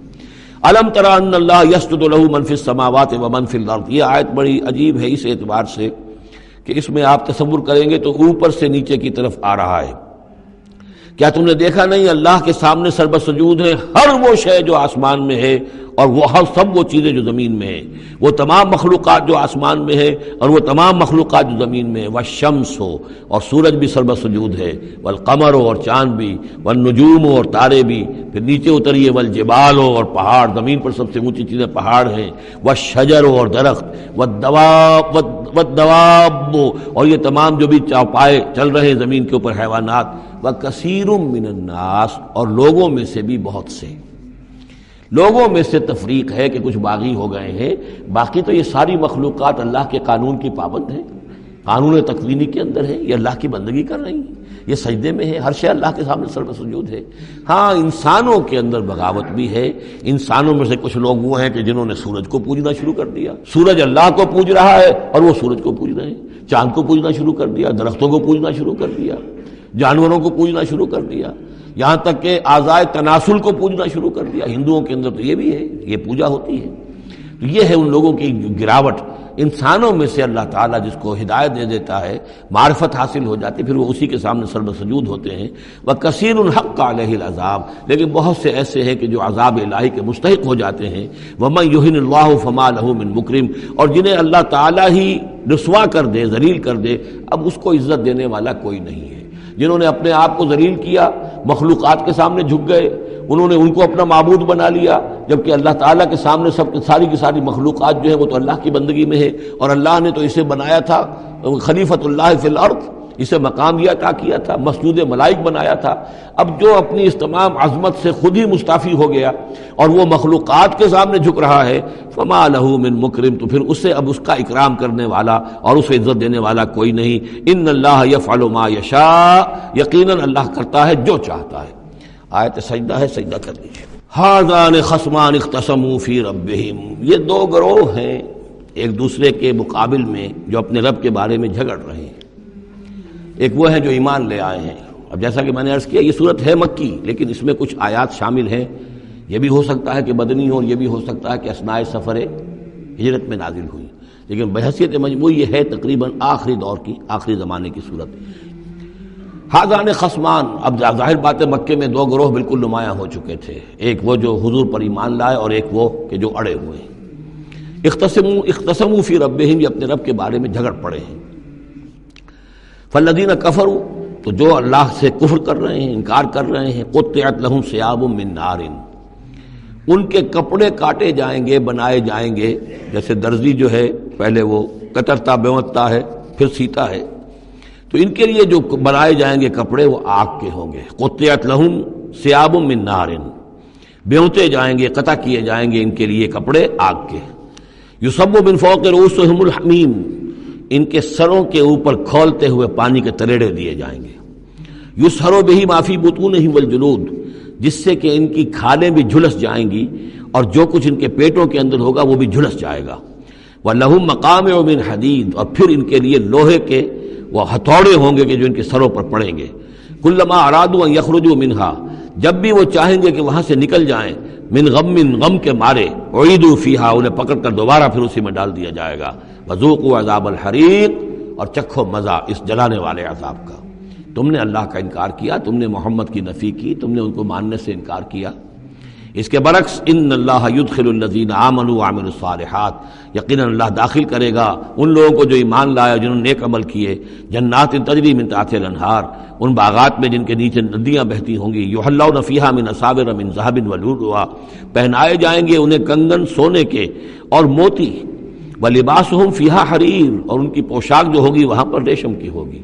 [SPEAKER 2] الم تری ان اللہ یسجد لہ من فی السماوات ومن فی الارض، یہ آیت بڑی عجیب ہے اس اعتبار سے کہ اس میں آپ تصور کریں گے تو اوپر سے نیچے کی طرف آ رہا ہے۔ کیا تم نے دیکھا نہیں اللہ کے سامنے سربسجود ہے ہر وہ شے جو آسمان میں ہے اور وہ سب وہ چیزیں جو زمین میں ہیں، وہ تمام مخلوقات جو آسمان میں ہے اور وہ تمام مخلوقات جو زمین میں ہے، والشمس ہو اور سورج بھی سربہ سجود ہے، والقمر ہو اور چاند بھی، والنجوم ہو اور تارے بھی، پھر نیچے اتریے والجبال ہو اور پہاڑ، زمین پر سب سے اونچی چیزیں پہاڑ ہیں، والشجر ہو اور درخت، والدواب اور یہ تمام جو بھی چوپائے چل رہے ہیں زمین کے اوپر حیوانات، وکثیر من الناس اور لوگوں میں سے بھی بہت سے، لوگوں میں سے تفریق ہے کہ کچھ باغی ہو گئے ہیں، باقی تو یہ ساری مخلوقات اللہ کے قانون کی پابند ہیں، قانون تکوینی کے اندر ہے، یہ اللہ کی بندگی کر رہی ہیں، یہ سجدے میں ہے، ہر شے اللہ کے سامنے سر سجود ہے۔ ہاں انسانوں کے اندر بغاوت بھی ہے، انسانوں میں سے کچھ لوگ وہ ہیں کہ جنہوں نے سورج کو پوجنا شروع کر دیا، سورج اللہ کو پوج رہا ہے اور وہ سورج کو پوج رہے ہیں، چاند کو پوجنا شروع کر دیا، درختوں کو پوجنا شروع کر دیا، جانوروں کو پوجنا شروع کر دیا، یہاں تک کہ اعضائے تناسل کو پوجنا شروع کر دیا۔ ہندوؤں کے اندر تو یہ بھی ہے، یہ پوجا ہوتی ہے۔ تو یہ ہے ان لوگوں کی گراوٹ۔ انسانوں میں سے اللہ تعالیٰ جس کو ہدایت دے دیتا ہے، معرفت حاصل ہو جاتی، پھر وہ اسی کے سامنے سر بسجود ہوتے ہیں۔ وَكَثِيرٌ حَقَّ عَلَيْهِ الْعَذَابُ، لیکن بہت سے ایسے ہیں کہ جو عذاب الہی کے مستحق ہو جاتے ہیں۔ وَمَن يُهِنِ اللَّهُ فَمَا لَهُ مِن مُكْرِمٍ، اور جنہیں اللہ تعالیٰ ہی رسوا کر دے، ذلیل کر دے، اب اس کو عزت دینے والا کوئی نہیں ہے۔ جنہوں نے اپنے آپ کو ذلیل کیا، مخلوقات کے سامنے جھک گئے، انہوں نے ان کو اپنا معبود بنا لیا، جبکہ اللہ تعالیٰ کے سامنے سب ساری کی ساری مخلوقات جو ہے وہ تو اللہ کی بندگی میں ہے، اور اللہ نے تو اسے بنایا تھا خلیفۃ اللہ فی الارض، اسے مقام یہ عطا کیا تھا، مسجود ملائک بنایا تھا۔ اب جو اپنی اس تمام عظمت سے خود ہی مستعفی ہو گیا اور وہ مخلوقات کے سامنے جھک رہا ہے، فما لہ من مکرم، تو پھر اسے اب اس کا اکرام کرنے والا اور اسے عزت دینے والا کوئی نہیں۔ ان اللہ یفعل ما یشاء، یقیناً اللہ کرتا ہے جو چاہتا ہے۔ آیت سجدہ ہے، سجدہ کر لیجیے۔ ھذان خصمان اختصموا فی ربہم، یہ دو گروہ ہیں ایک دوسرے کے مقابل میں جو اپنے رب کے بارے میں جھگڑ رہے ہیں۔ ایک وہ ہیں جو ایمان لے آئے ہیں۔ اب جیسا کہ میں نے عرض کیا یہ صورت ہے مکی، لیکن اس میں کچھ آیات شامل ہیں، یہ بھی ہو سکتا ہے کہ مدنی ہو، یہ بھی ہو سکتا ہے کہ اثناء سفر ہجرت میں نازل ہوئی، لیکن بحیثیت مجموعی یہ ہے تقریباً آخری دور کی، آخری زمانے کی صورت۔ ھذان خصمان، اب ظاہر بات ہے مکے میں دو گروہ بالکل نمایاں ہو چکے تھے، ایک وہ جو حضور پر ایمان لائے اور ایک وہ کہ جو اڑے ہوئے ہیں۔ اختصموا فی ربہم، یہ اپنے رب کے بارے میں جھگڑ پڑے ہیں۔ فالذین کفروا، تو جو اللہ سے کفر کر رہے ہیں، انکار کر رہے ہیں، قطعت لہم ثیاب من نار، ان کے کپڑے کاٹے جائیں گے، بنائے جائیں گے، جیسے درزی جو ہے پہلے وہ کترتا بیوتتا ہے پھر سیتا ہے، تو ان کے لیے جو بنائے جائیں گے کپڑے وہ آگ کے ہوں گے۔ قطعت لہم ثیاب من نار، بیوتے جائیں گے، قطع کیے جائیں گے ان کے لیے کپڑے آگ کے۔ یصب من فوق رؤوسہم الحمیم، ان کے سروں کے اوپر کھولتے ہوئے پانی کے تریڑے دیے جائیں گے۔ یسحر بہ ما فی بطونہم والجلود، جس سے کہ ان کی کھالیں بھی جھلس جائیں گی اور جو کچھ ان کے پیٹوں کے اندر ہوگا وہ بھی جھلس جائے گا۔ وَلَهُم مَّقَامِعُ مِنْ حَدِيدٍ، اور پھر ان کے لیے لوہے کے وہ ہتھوڑے ہوں گے کہ جو ان کے سروں پر پڑیں گے۔ كُلَّمَا أَرَادُوا أَن يَخْرُجُوا مِنْهَا، جب بھی وہ چاہیں گے کہ وہاں سے نکل جائیں، من غم کے مارے، اعیدوا فیہا، انہیں پکڑ کر دوبارہ پھر اسی میں ڈال دیا جائے گا۔ وذوقوا عذاب الحریق، اور چکھو مزہ اس جلانے والے عذاب کا۔ تم نے اللہ کا انکار کیا، تم نے محمد کی نفی کی، تم نے ان کو ماننے سے انکار کیا۔ اس کے برعکس ان اللہ یدخل الذین آمنوا وعملوا الصالحات، یقیناً اللہ داخل کرے گا ان لوگوں کو جو ایمان لائے اور جنہوں نے نیک عمل کیے، جنات تجری من تحتها الانہار، ان باغات میں جن کے نیچے ندیاں بہتی ہوں گی، یحلون فیہا من اساور من ذہب ولؤلؤا، پہنائے جائیں گے انہیں کنگن سونے کے اور موتی، ولباسہم فیہا حریر، اور ان کی پوشاک جو ہوگی وہاں پر ریشم کی ہوگی۔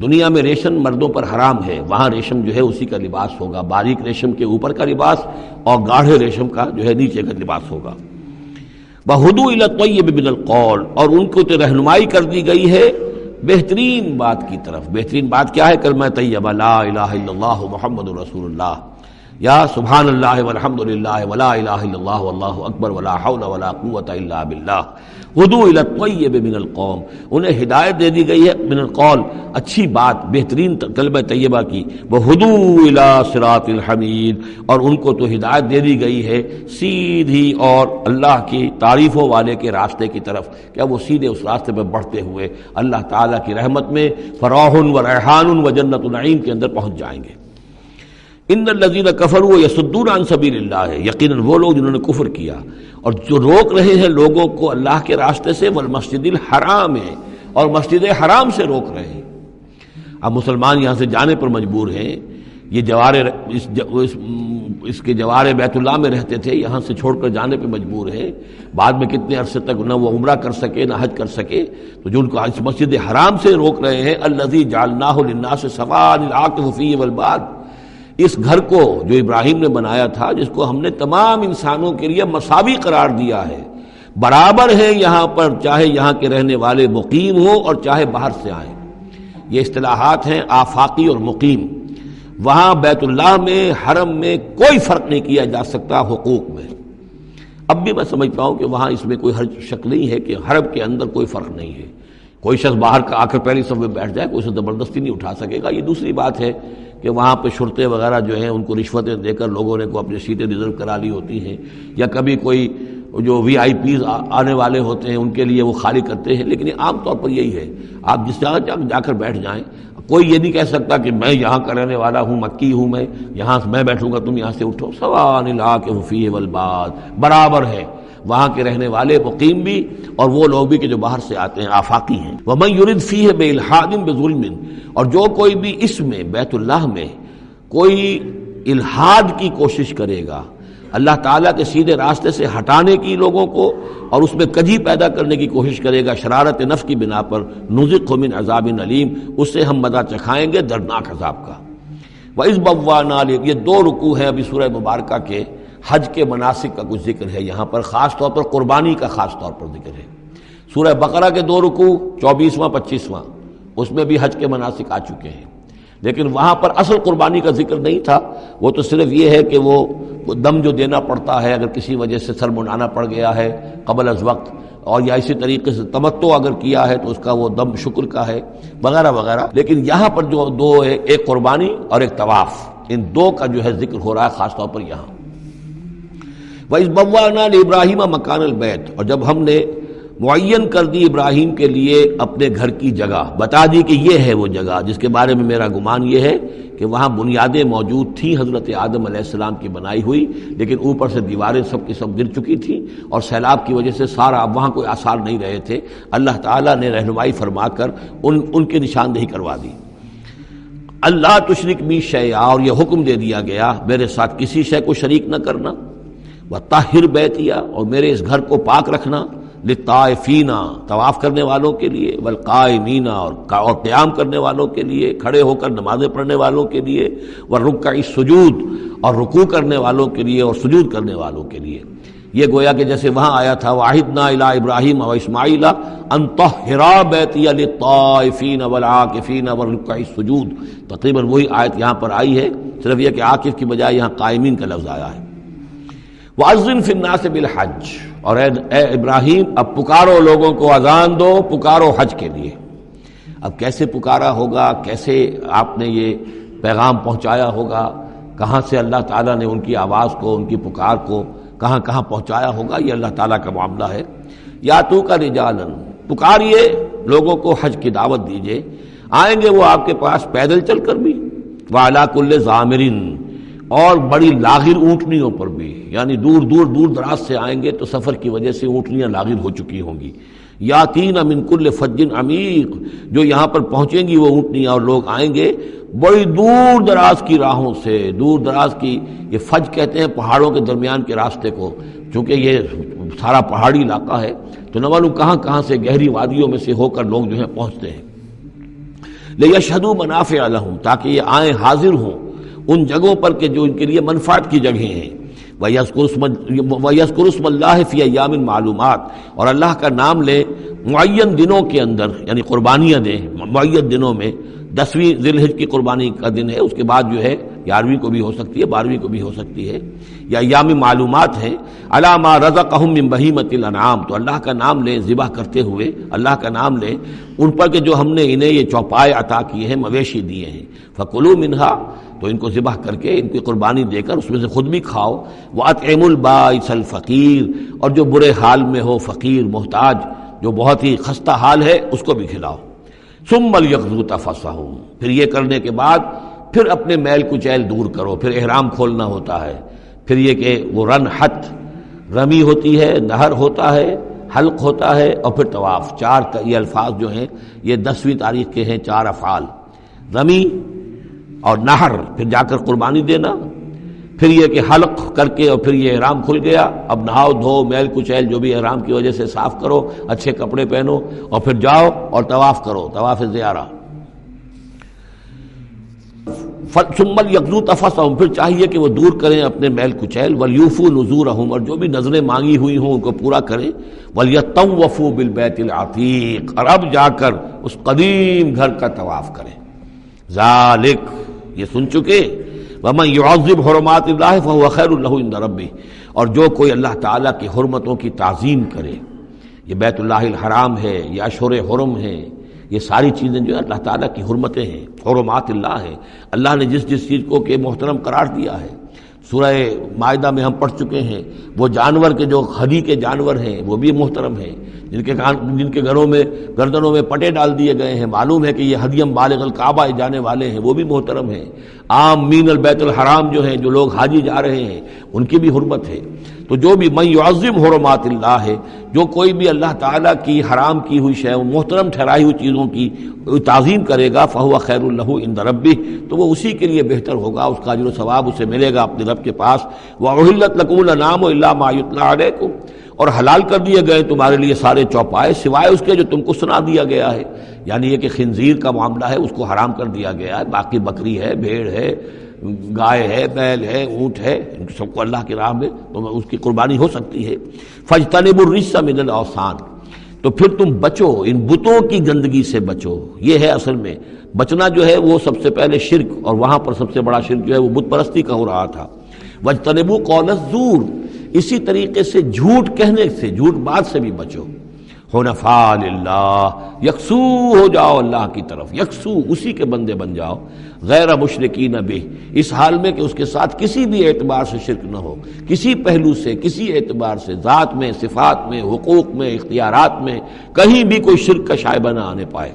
[SPEAKER 2] دنیا میں ریشم مردوں پر حرام ہے، وہاں ریشم جو ہے اسی کا لباس ہوگا، باریک ریشم کے اوپر کا لباس اور گاڑھے ریشم کا جو ہے نیچے کا لباس ہوگا۔ وَہُدُوا إِلَى الطَّيِّبِ مِنَ الْقَوْلِ، اور ان کو تو رہنمائی کر دی گئی ہے بہترین بات کی طرف۔ بہترین بات کیا ہے؟ کلمہ طیبہ، لا الہ الا اللہ محمد رسول اللہ، یا سبحان اللہ والحمد للہ ولا الہ الا اللہ واللہ اکبر ولا حول ولا قوۃ الا باللہ۔ ہدوا الی الطیب من القول، انہیں ہدایت دے دی گئی ہے من القول، اچھی بات، بہترین کلمہ طیبہ کی۔ وہدوا الی صراط الحمید، اور ان کو تو ہدایت دے دی گئی ہے سیدھی اور اللہ کی تعریفوں والے کے راستے کی طرف، کہ وہ سیدھے اس راستے پہ بڑھتے ہوئے اللہ تعالیٰ کی رحمت میں فراح و ریحان و جنت النعیم کے اندر پہنچ جائیں گے۔ ان الذین کفروا یصدون عن سبیل اللہ، یقیناً وہ لوگ جنہوں نے کفر کیا اور جو روک رہے ہیں لوگوں کو اللہ کے راستے سے، والمسجد الحرام ہے، اور مسجد حرام سے روک رہے ہیں۔ اب مسلمان یہاں سے جانے پر مجبور ہیں، یہ اس کے جوار بیت اللہ میں رہتے تھے، یہاں سے چھوڑ کر جانے پہ مجبور ہیں، بعد میں کتنے عرصے تک نہ وہ عمرہ کر سکے نہ حج کر سکے، تو جو ان کو اس مسجد حرام سے روک رہے ہیں، الذی جعلناہ للناس سواء العاکف فیہ والباد، اس گھر کو جو ابراہیم نے بنایا تھا، جس کو ہم نے تمام انسانوں کے لیے مساوی قرار دیا ہے، برابر ہے یہاں پر، چاہے یہاں کے رہنے والے مقیم ہوں اور چاہے باہر سے آئیں۔ یہ اصطلاحات ہیں آفاقی اور مقیم۔ وہاں بیت اللہ میں، حرم میں کوئی فرق نہیں کیا جا سکتا حقوق میں۔ اب بھی میں سمجھتا ہوں کہ وہاں اس میں کوئی حرج شک نہیں ہے کہ حرم کے اندر کوئی فرق نہیں ہے۔ کوئی شخص باہر آ کر پہلی صف میں بیٹھ جائے، کوئی اسے زبردستی نہیں اٹھا سکے گا۔ یہ دوسری بات ہے کہ وہاں پہ شرطے وغیرہ جو ہیں ان کو رشوتیں دے کر لوگوں نے کو اپنی سیٹیں ریزرو کرا لی ہوتی ہیں، یا کبھی کوئی جو وی آئی پیز آنے والے ہوتے ہیں ان کے لیے وہ خالی کرتے ہیں، لیکن یہ عام طور پر یہی ہے، آپ جس جگہ جا کر بیٹھ جائیں، کوئی یہ نہیں کہہ سکتا کہ میں یہاں کا رہنے والا ہوں، مکی ہوں، میں میں بیٹھوں گا، تم یہاں سے اٹھو۔ سواء العاکف فیہ والباد، برابر ہے وہاں کے رہنے والے مقیم بھی اور وہ لوگ بھی کہ جو باہر سے آتے ہیں، آفاقی ہیں۔ وَمَن يُرِدْ فِيهِ بِإِلْحَادٍ بِظُلْمٍ، اور جو کوئی بھی اس میں بیت اللہ میں کوئی الحاد کی کوشش کرے گا، اللہ تعالیٰ کے سیدھے راستے سے ہٹانے کی لوگوں کو، اور اس میں کجی پیدا کرنے کی کوشش کرے گا شرارت نفس کی بنا پر، نُذِقْهُ مِنْ عَذَابٍ أَلِيمٍ، اس سے ہم مزہ چکھائیں گے دردناک عذاب کا۔ وَإِذْ بَوَّأْنَا، یہ دو رکوع ہیں ابھی سورہ مبارکہ کے، حج کے مناسک کا کچھ ذکر ہے یہاں پر، خاص طور پر قربانی کا خاص طور پر ذکر ہے۔ سورہ بقرہ کے دو رکوع 24واں 25واں، اس میں بھی حج کے مناسک آ چکے ہیں، لیکن وہاں پر اصل قربانی کا ذکر نہیں تھا، وہ تو صرف یہ ہے کہ وہ دم جو دینا پڑتا ہے اگر کسی وجہ سے سر منڈانا پڑ گیا ہے قبل از وقت، اور یا اسی طریقے سے تمتع اگر کیا ہے تو اس کا وہ دم شکر کا ہے وغیرہ وغیرہ۔ لیکن یہاں پر جو دو ہے، ایک قربانی اور ایک طواف، ان دو کا جو ہے ذکر ہو رہا ہے خاص طور پر یہاں۔ وَإِذْ بَوَّأْنَا لِإِبْرَاهِيمَ مَكَانَ الْبَيْتِ، اور جب ہم نے معین کر دی ابراہیم کے لیے اپنے گھر کی جگہ، بتا دی کہ یہ ہے وہ جگہ جس کے بارے میں میرا گمان یہ ہے کہ وہاں بنیادیں موجود تھیں حضرت آدم علیہ السلام کی بنائی ہوئی، لیکن اوپر سے دیواریں سب کی سب گر چکی تھیں اور سیلاب کی وجہ سے سارا اب وہاں کوئی آثار نہیں رہے تھے۔ اللہ تعالیٰ نے رہنمائی فرما کر ان کی نشاندہی کروا دی۔ اللہ تشرک بی شیئا، اور یہ حکم دے دیا گیا میرے ساتھ کسی شے کو شریک نہ کرنا، وطہر بیتیا، اور میرے اس گھر کو پاک رکھنا، للطائفین، طواف کرنے والوں کے لیے، والقائمین، اور قیام کرنے والوں کے لیے، کھڑے ہو کر نمازیں پڑھنے والوں کے لیے، والرکع السجود، اور رکوع کرنے والوں کے لیے اور سجود کرنے والوں کے لیے۔ یہ گویا کہ جیسے وہاں آیا تھا وَعَهِدْنَا إِلَىٰ إِبْرَاهِيمَ وَإِسْمَاعِيلَ أَن طَهِّرَا بَيْتِيَ لِلطَّائِفِينَ وَالْعَاكِفِينَ وَالرُّكَّعِ السُّجُودِ، تقریباً وہی آیت یہاں پر آئی ہے، صرف یہ کہ عاکف کی بجائے یہاں قائمین کا لفظ آیا ہے۔ وَأَذِّن فِي النَّاسِ بِالْحَجِّ، اور اے ابراہیم اب پکارو لوگوں کو، اذان دو، پکارو حج کے لیے۔ اب کیسے پکارا ہوگا، کیسے آپ نے یہ پیغام پہنچایا ہوگا، کہاں سے اللہ تعالیٰ نے ان کی آواز کو، ان کی پکار کو کہاں کہاں پہنچایا ہوگا، یہ اللہ تعالیٰ کا معاملہ ہے۔ یا تو کا رجالن، پکاریے لوگوں کو، حج کی دعوت دیجیے، آئیں گے وہ آپ کے پاس پیدل چل کر بھی، وعلی کل ضامر، اور بڑی لاغر اونٹنیوں پر بھی، یعنی دور دراز سے آئیں گے تو سفر کی وجہ سے اونٹنیاں لاغر ہو چکی ہوں گی۔ یاتین من کل فج عمیق، جو یہاں پر پہنچیں گی وہ اونٹنیاں اور لوگ آئیں گے بڑی دور دراز کی راہوں سے، دور دراز کی، یہ فج کہتے ہیں پہاڑوں کے درمیان کے راستے کو، چونکہ یہ سارا پہاڑی علاقہ ہے تو نہ معلوم کہاں کہاں سے گہری وادیوں میں سے ہو کر لوگ جو ہیں پہنچتے ہیں۔ لیشہدوا منافع لہم، تاکہ یہ آئیں، حاضر ہوں ان جگہوں پر کہ جو ان کے لیے منفعت کی جگہیں ہیں۔ وَيَذْكُرُ اسْمَ اللَّهِ فِي أَيَّامٍ مَعْلُومَاتٍ، اور اللہ کا نام لے معین دنوں کے اندر، یعنی قربانیاں دیں معین دنوں میں۔ 10ویں ذی الحجہ کی قربانی کا دن ہے، اس کے بعد جو ہے 11ویں کو بھی ہو سکتی ہے، 12ویں کو بھی ہو سکتی ہے، یا ایام معلومات ہیں۔ عَلَىٰ مَا رَزَقَهُم مِّن بَهِیمَةِ الْأَنْعَامِ، تو اللہ کا نام لیں ذبح کرتے ہوئے، اللہ کا نام لیں ان پر کہ جو ہم نے انہیں یہ چوپائے عطا کیے ہیں، مویشی دیے ہیں۔ فَكُلُوا مِنْهَا، تو ان کو ذبح کر کے، ان کی قربانی دے کر اس میں سے خود بھی کھاؤ۔ وَأَطْعِمُوا الْبَائِسَ الْفَقِيرَ، اور جو برے حال میں ہو، فقیر محتاج جو بہت ہی خستہ حال ہے، اس کو بھی کھلاؤ۔ ثُمَّ لْيَقْضُوا تَفَثَّهُمْ، پھر یہ کرنے کے بعد پھر اپنے میل کچیل دور کرو، پھر احرام کھولنا ہوتا ہے، پھر یہ کہ وہ رنحت رمی ہوتی ہے، نہر ہوتا ہے، حلق ہوتا ہے، اور پھر طواف۔ چار یہ الفاظ جو ہیں یہ 10ویں تاریخ کے ہیں، 4 افعال، رمی اور نہر، پھر جا کر قربانی دینا، پھر یہ کہ حلق کر کے اور پھر یہ احرام کھل گیا، اب نہاؤ دھو میل کچیل جو بھی احرام کی وجہ سے صاف کرو، اچھے کپڑے پہنو اور پھر جاؤ اور طواف کرو، طواف زیارہ۔ ثم یقضوا تفثهم، پھر چاہیے کہ وہ دور کریں اپنے میل کچیل، ولیوفوا نذورهم، اور جو بھی نذریں مانگی ہوئی ہوں ان کو پورا کریں، ولیطوفوا بالبیت العتیق، اور اب جا کر اس قدیم گھر کا طواف کریں۔ ذالک، یہ سن چکے، ومن يعظم حرمات اللہ فهو خیر له عند ربہ، اور جو کوئی اللہ تعالیٰ کی حرمتوں کی تعظیم کرے، یہ بیت اللہ الحرام ہے، یہ اشہر حرم ہے، یہ ساری چیزیں جو ہے اللہ تعالیٰ کی حرمتیں ہیں، حرمات اللہ ہیں، اللہ نے جس جس چیز کو کہ محترم قرار دیا ہے۔ سورہ مائدہ میں ہم پڑھ چکے ہیں، وہ جانور کے جو خدی کے جانور ہیں وہ بھی محترم ہیں، جن کے گھروں میں گردنوں میں پٹے ڈال دیے گئے ہیں، معلوم ہے کہ یہ ہدیم بالغ الکعبہ جانے والے ہیں، وہ بھی محترم ہیں۔ عام مین البیت الحرام جو ہیں، جو لوگ حاجی جا رہے ہیں، ان کی بھی حرمت ہے۔ تو جو بھی من یعظم حرمات اللہ ہے، جو کوئی بھی اللہ تعالیٰ کی حرام کی ہوئی شے، محترم ٹھہرائی ہوئی چیزوں کی تعظیم کرے گا، فہو خیر لہ عند ربہ، تو وہ اسی کے لیے بہتر ہوگا، اس کا اجر و ثواب اسے ملے گا اپنے رب کے پاس۔ وَأُحِلَّتْ لَكُمُ الْأَنْعَامُ إِلَّا مَا يُتْلَىٰ عَلَيْكُمْ، اور حلال کر دیے گئے تمہارے لیے سارے چوپائے سوائے اس کے جو تم کو سنا دیا گیا ہے، یعنی یہ کہ خنزیر کا معاملہ ہے اس کو حرام کر دیا گیا ہے، باقی بکری ہے، بھیڑ ہے، گائے ہے، بیل ہے، اونٹ ہے، ان سب کو اللہ کی راہ میں تو اس کی قربانی ہو سکتی ہے۔ فاجتنبوا الرجس من الاوثان، تو پھر تم بچو، ان بتوں کی گندگی سے بچو۔ یہ ہے اصل میں بچنا جو ہے وہ سب سے پہلے شرک، اور وہاں پر سب سے بڑا شرک جو ہے وہ بت پرستی کا ہو رہا تھا۔ واجتنبوا قول الزور، اسی طریقے سے جھوٹ کہنے سے، جھوٹ بات سے بھی بچو۔ حنفاء للہ، یکسو ہو جاؤ اللہ کی طرف، یکسو اسی کے بندے بن جاؤ، غیر مشرکین بہ، اس حال میں کہ اس کے ساتھ کسی بھی اعتبار سے شرک نہ ہو، کسی پہلو سے، کسی اعتبار سے، ذات میں، صفات میں، حقوق میں، اختیارات میں، کہیں بھی کوئی شرک کا شائبہ نہ آنے پائے۔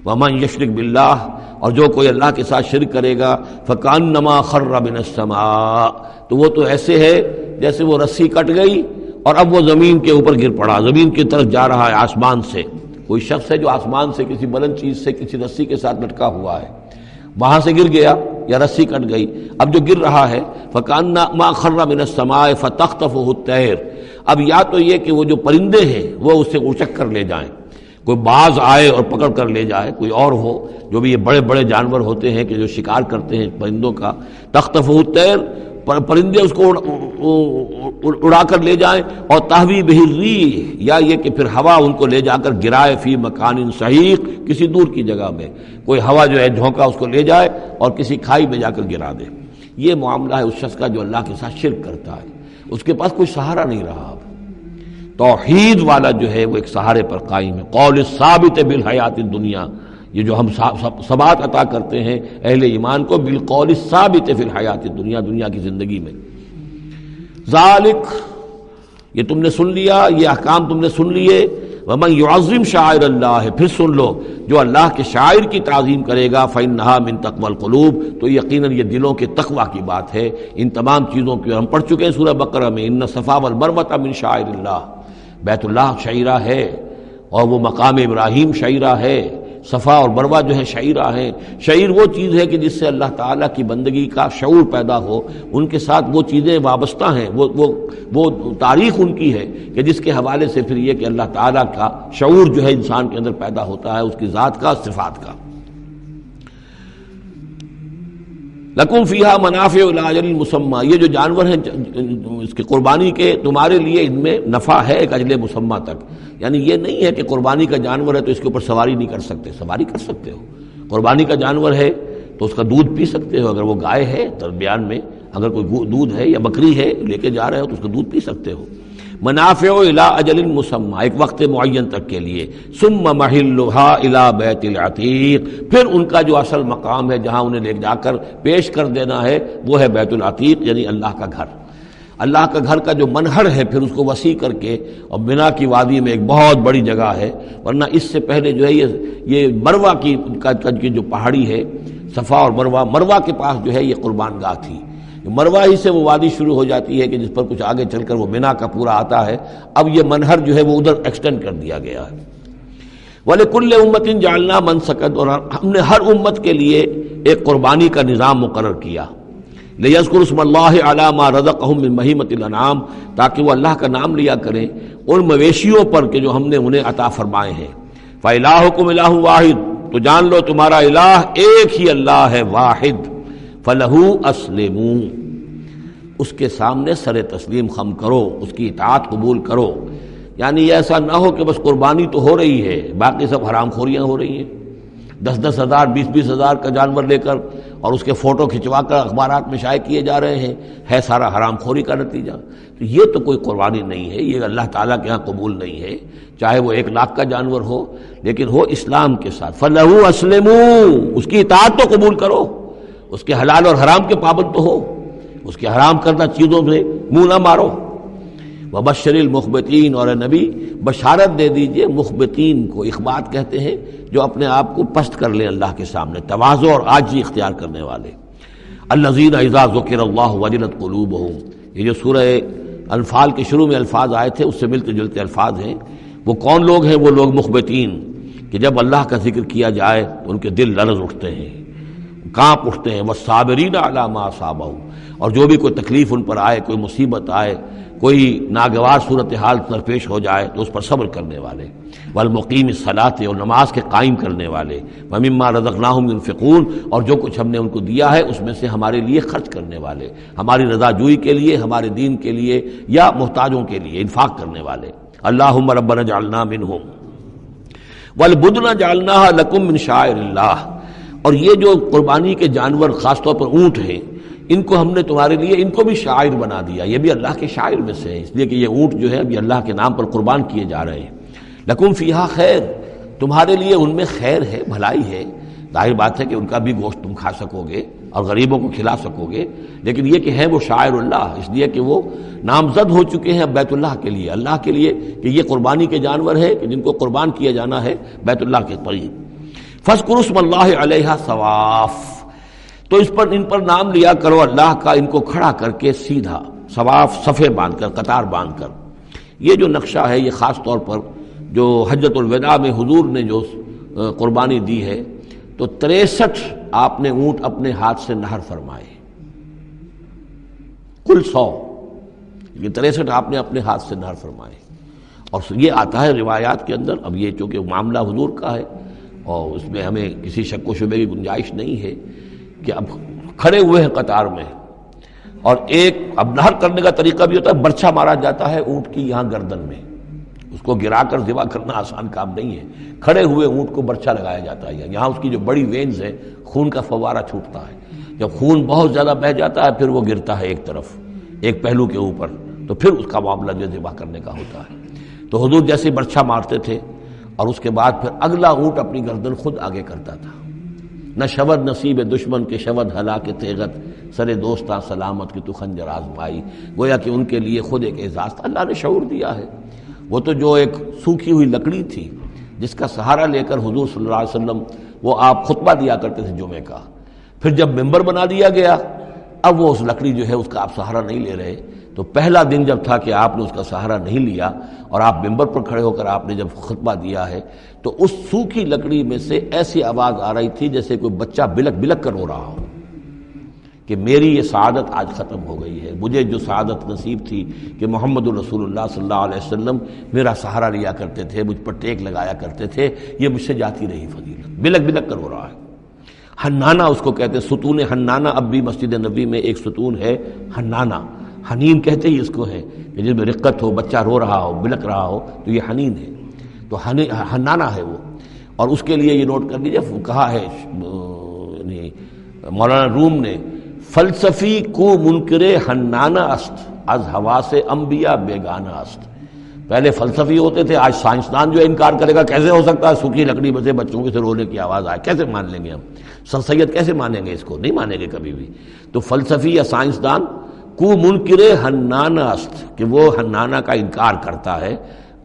[SPEAKER 2] ومن یشرک باللہ، اور جو کوئی اللہ کے ساتھ شرک کرے گا، فکأنما خر من السماء، تو وہ تو ایسے ہے جیسے وہ رسی کٹ گئی اور اب وہ زمین کے اوپر گر پڑا، زمین کی طرف جا رہا ہے آسمان سے۔ کوئی شخص ہے جو آسمان سے کسی بلند چیز سے کسی رسی کے ساتھ لٹکا ہوا ہے، وہاں سے گر گیا یا رسی کٹ گئی، اب جو گر رہا ہے فکأنما خر من السماء فتخطفه الطیر، اب یا تو یہ کہ وہ جو پرندے ہیں وہ اسے اچک کر لے جائیں، کوئی باز آئے اور پکڑ کر لے جائے، کوئی اور ہو، جو بھی یہ بڑے بڑے جانور ہوتے ہیں کہ جو شکار کرتے ہیں پرندوں کا، تخطفه الطیر، پرندے اس کو اڑا کر لے جائیں، اور تہوی بہ الریح، یا یہ کہ پھر ہوا ان کو لے جا کر گرائے فی مکان صحیح، کسی دور کی جگہ میں کوئی ہوا جو ہے جھونکا اس کو لے جائے اور کسی کھائی میں جا کر گرا دے۔ یہ معاملہ ہے اس شخص کا جو اللہ کے ساتھ شرک کرتا ہے، اس کے پاس کوئی سہارا نہیں رہا۔ اب توحید والا جو ہے وہ ایک سہارے پر قائم ہے۔ قول ثابت بالحیات الدنیا، یہ جو ہم ثبات عطا کرتے ہیں اہل ایمان کو، بالقول الثابت فی الحیات الدنیا، دنیا کی زندگی میں۔ ذالک، یہ تم نے سن لیا، یہ احکام تم نے سن لیے۔ ومن یعظم شعائر اللہ، پھر سن لو جو اللہ کے شاعر کی تعظیم کرے گا، فإنہا من تقوی القلوب، تو یقیناً یہ دلوں کے تقوی کی بات ہے۔ ان تمام چیزوں کی ہم پڑھ چکے ہیں سورہ بقرہ میں، ان الصفا والمروۃ من شعائر اللہ، بیت اللہ شعیرہ ہے اور وہ مقام ابراہیم شعیرہ ہے، صفا اور مروہ جو ہے شعیرہ ہیں۔ شعیر وہ چیز ہے کہ جس سے اللہ تعالیٰ کی بندگی کا شعور پیدا ہو، ان کے ساتھ وہ چیزیں وابستہ ہیں، وہ تاریخ ان کی ہے کہ جس کے حوالے سے پھر یہ کہ اللہ تعالیٰ کا شعور جو ہے انسان کے اندر پیدا ہوتا ہے، اس کی ذات کا، صفات کا۔ لکم فیہا منافع الی اجل مسمى، یہ جو جانور ہیں اس کی قربانی کے، تمہارے لیے ان میں نفع ہے ایک اجل مسمى تک، یعنی یہ نہیں ہے کہ قربانی کا جانور ہے تو اس کے اوپر سواری نہیں کر سکتے، سواری کر سکتے ہو۔ قربانی کا جانور ہے تو اس کا دودھ پی سکتے ہو، اگر وہ گائے ہے درمیان میں اگر کوئی دودھ ہے یا بکری ہے لے کے جا رہے ہو تو اس کا دودھ پی سکتے ہو۔ منافع الی اجل مسمى، ایک وقت معین تک کے لیے۔ ثم محلها الی بیت العتیق، پھر ان کا جو اصل مقام ہے جہاں انہیں لے جا کر پیش کر دینا ہے وہ ہے بیت العتیق، یعنی اللہ کا گھر۔ اللہ کا گھر کا جو منہر ہے پھر اس کو وسیع کر کے، اور بنا کی وادی میں ایک بہت بڑی جگہ ہے، ورنہ اس سے پہلے جو ہے یہ مروہ کی جو پہاڑی ہے صفا اور مروہ، مروہ کے پاس جو ہے یہ قربان گاہ تھی، مروہ ہی سے وہ وادی شروع ہو جاتی ہے کہ جس پر کچھ آگے چل کر وہ مینا کا پورا آتا ہے، اب یہ منہر جو ہے وہ ادھر ایکسٹینڈ کر دیا گیا ہے۔ وَلِكُلِّ أُمَّةٍ جَعَلْنَا مَنسَكًا، اور ہم نے ہر امت کے لیے ایک قربانی کا نظام مقرر کیا، لِيَذْكُرُوا اسْمَ اللَّهِ عَلَىٰ مَا رَزَقَهُم مِّن بَهِيمَةِ الْأَنْعَامِ، تاکہ وہ اللہ کا نام لیا کریں ان مویشیوں پر کہ جو ہم نے انہیں عطا فرمائے ہیں۔ فَإِلَٰهُكُمْ إِلَٰهٌ وَاحِدٌ، تو جان لو تمہارا الہ ایک ہی اللہ ہے، واحد۔ فَلَهُ أَسْلِمُوا، اس کے سامنے سر تسلیم خم کرو، اس کی اطاعت قبول کرو۔ یعنی ایسا نہ ہو کہ بس قربانی تو ہو رہی ہے، باقی سب حرام خوریاں ہو رہی ہیں، 10-10 ہزار 20-20 ہزار کا جانور لے کر اور اس کے فوٹو کھنچوا کر اخبارات میں شائع کیے جا رہے ہیں، ہے سارا حرام خوری کا نتیجہ۔ تو یہ تو کوئی قربانی نہیں ہے، یہ اللہ تعالیٰ کے ہاں قبول نہیں ہے، چاہے وہ 1 لاکھ کا جانور ہو لیکن ہو اسلام کے ساتھ۔ فَلَهُ أَسْلِمُوا، اس کی اطاعت تو قبول کرو، اس کے حلال اور حرام کے پابند تو ہو، اس کے حرام کردہ چیزوں سے منہ نہ مارو۔ وَبَشِّرِ الْمُخْبِتِينَ، اور اے نبی بشارت دے دیجئے مخبتین کو، اخبات کہتے ہیں جو اپنے آپ کو پست کر لیں اللہ کے سامنے، تواضع اور عاجزی اختیار کرنے والے۔ الَّذِينَ إِذَا ذُكِرَ اللَّهُ وَجِلَتْ قُلُوبُهُمْ، یہ جو سورہ انفال کے شروع میں الفاظ آئے تھے اس سے ملتے جلتے الفاظ ہیں۔ وہ کون لوگ ہیں؟ وہ لوگ مخبتین کہ جب اللہ کا ذکر کیا جائے تو ان کے دل لرز اٹھتے ہیں، کانپ اٹھتے ہیں۔ وَالصَّابِرِينَ عَلَىٰ مَا أَصَابَهُمْ، اور جو بھی کوئی تکلیف ان پر آئے، کوئی مصیبت آئے، کوئی ناگوار صورتحال درپیش ہو جائے تو اس پر صبر کرنے والے۔ والمقیم الصلاۃ، اور نماز کے قائم کرنے والے۔ ومما رزقناہم ينفقون، اور جو کچھ ہم نے ان کو دیا ہے اس میں سے ہمارے لیے خرچ کرنے والے، ہماری رضا جوئی کے لیے، ہمارے دین کے لیے یا محتاجوں کے لیے انفاق کرنے والے۔ اللہم ربنا اجعلنا منہم والبدن جعلناها لکم من شعائر اللہ، اور یہ جو قربانی کے جانور خاص طور پر اونٹ ہیں، ان کو ہم نے تمہارے لیے ان کو بھی شاعر بنا دیا، یہ بھی اللہ کے شاعر میں سے ہے، اس لیے کہ یہ اونٹ جو ہے ابھی اللہ کے نام پر قربان کیے جا رہے ہیں۔ لکم فیہا خیر، تمہارے لیے ان میں خیر ہے، بھلائی ہے۔ ظاہر بات ہے کہ ان کا بھی گوشت تم کھا سکو گے اور غریبوں کو کھلا سکو گے، لیکن یہ کہ ہے وہ شاعر اللہ، اس لیے کہ وہ نامزد ہو چکے ہیں بیت اللہ کے لیے، اللہ کے لیے کہ یہ قربانی کے جانور ہے کہ جن کو قربان کیا جانا ہے بیت اللہ کے قریب۔ فاذکروا اسم اللہ علیہا صواف، تو ان پر نام لیا کرو اللہ کا، ان کو کھڑا کر کے سیدھا، صواف صفے باندھ کر، قطار باندھ کر۔ یہ جو نقشہ ہے یہ خاص طور پر جو حجۃ الوداع میں حضور نے جو قربانی دی ہے تو 63 آپ نے اونٹ اپنے ہاتھ سے نہر فرمائے، کل 100، یہ 63 آپ نے اپنے ہاتھ سے نہر فرمائے۔ اور یہ آتا ہے روایات کے اندر، اب یہ چونکہ معاملہ حضور کا ہے اور اس میں ہمیں کسی شک و شبے کی گنجائش نہیں ہے کہ اب کھڑے ہوئے ہیں قطار میں، اور ایک اب نہر کرنے کا طریقہ بھی ہوتا ہے، برچھا مارا جاتا ہے اونٹ کی یہاں گردن میں، اس کو گرا کر ذبح کرنا آسان کام نہیں ہے، کھڑے ہوئے اونٹ کو برچھا لگایا جاتا ہے، یہاں اس کی جو بڑی وینز ہے خون کا فوارہ چھوٹتا ہے، جب خون بہت زیادہ بہہ جاتا ہے پھر وہ گرتا ہے ایک طرف، ایک پہلو کے اوپر، تو پھر اس کا معاملہ جو ذبح کرنے کا ہوتا ہے۔ تو حضور جیسے برچھا مارتے تھے اور اس کے بعد پھر اگلا اونٹ اپنی گردن خود آگے کرتا تھا۔ نہ شود نصیب دشمن کے شود ہلاک تیغت، سر دوستاں سلامت کی تو خنجر آزمائی، گویا کہ ان کے لیے خود ایک اعزاز تھا، اللہ نے شعور دیا ہے۔ وہ تو جو ایک سوکھی ہوئی لکڑی تھی جس کا سہارا لے کر حضور صلی اللہ علیہ وسلم وہ آپ خطبہ دیا کرتے تھے جمعے کا، پھر جب ممبر بنا دیا گیا اب وہ اس لکڑی جو ہے اس کا آپ سہارا نہیں لے رہے، تو پہلا دن جب تھا کہ آپ نے اس کا سہارا نہیں لیا اور آپ ممبر پر کھڑے ہو کر آپ نے جب خطبہ دیا ہے تو اس سوکھی لکڑی میں سے ایسی آواز آ رہی تھی جیسے کوئی بچہ بلک بلک کر رو رہا ہو کہ میری یہ سعادت آج ختم ہو گئی ہے، مجھے جو سعادت نصیب تھی کہ محمد الرسول اللہ صلی اللہ علیہ وسلم میرا سہارا لیا کرتے تھے، مجھ پر ٹیک لگایا کرتے تھے، یہ مجھ سے جاتی رہی فضیلت، بلک بلک کر رو رہا ہے۔ حنانہ اس کو کہتے ہیں، ستون حنانہ، اب بھی مسجد نبی میں ایک ستون ہے حنانہ، حنین کہتے ہی اس کو ہے کہ جس میں رقت ہو، بچہ رو رہا ہو، بلک رہا ہو تو یہ حنین ہے، تو حنانہ ہے وہ۔ اور اس کے لیے یہ نوٹ کر لیجیے، کہا ہے مولانا روم نے، فلسفی کو منکر حنانہ است، از حواس انبیاء بیگانہ است۔ پہلے فلسفی ہوتے تھے، آج سائنسدان جو انکار کرے گا کیسے ہو سکتا ہے سوکھی لکڑی میں سے بچوں کے سے رونے کی آواز آئے، کیسے مان لیں گے ہم؟ سر سید کیسے مانیں گے اس کو؟ نہیں مانیں گے کبھی بھی۔ تو فلسفی یا سائنسدان کو منکر حنانہ است، کہ وہ حنانہ کا انکار کرتا ہے،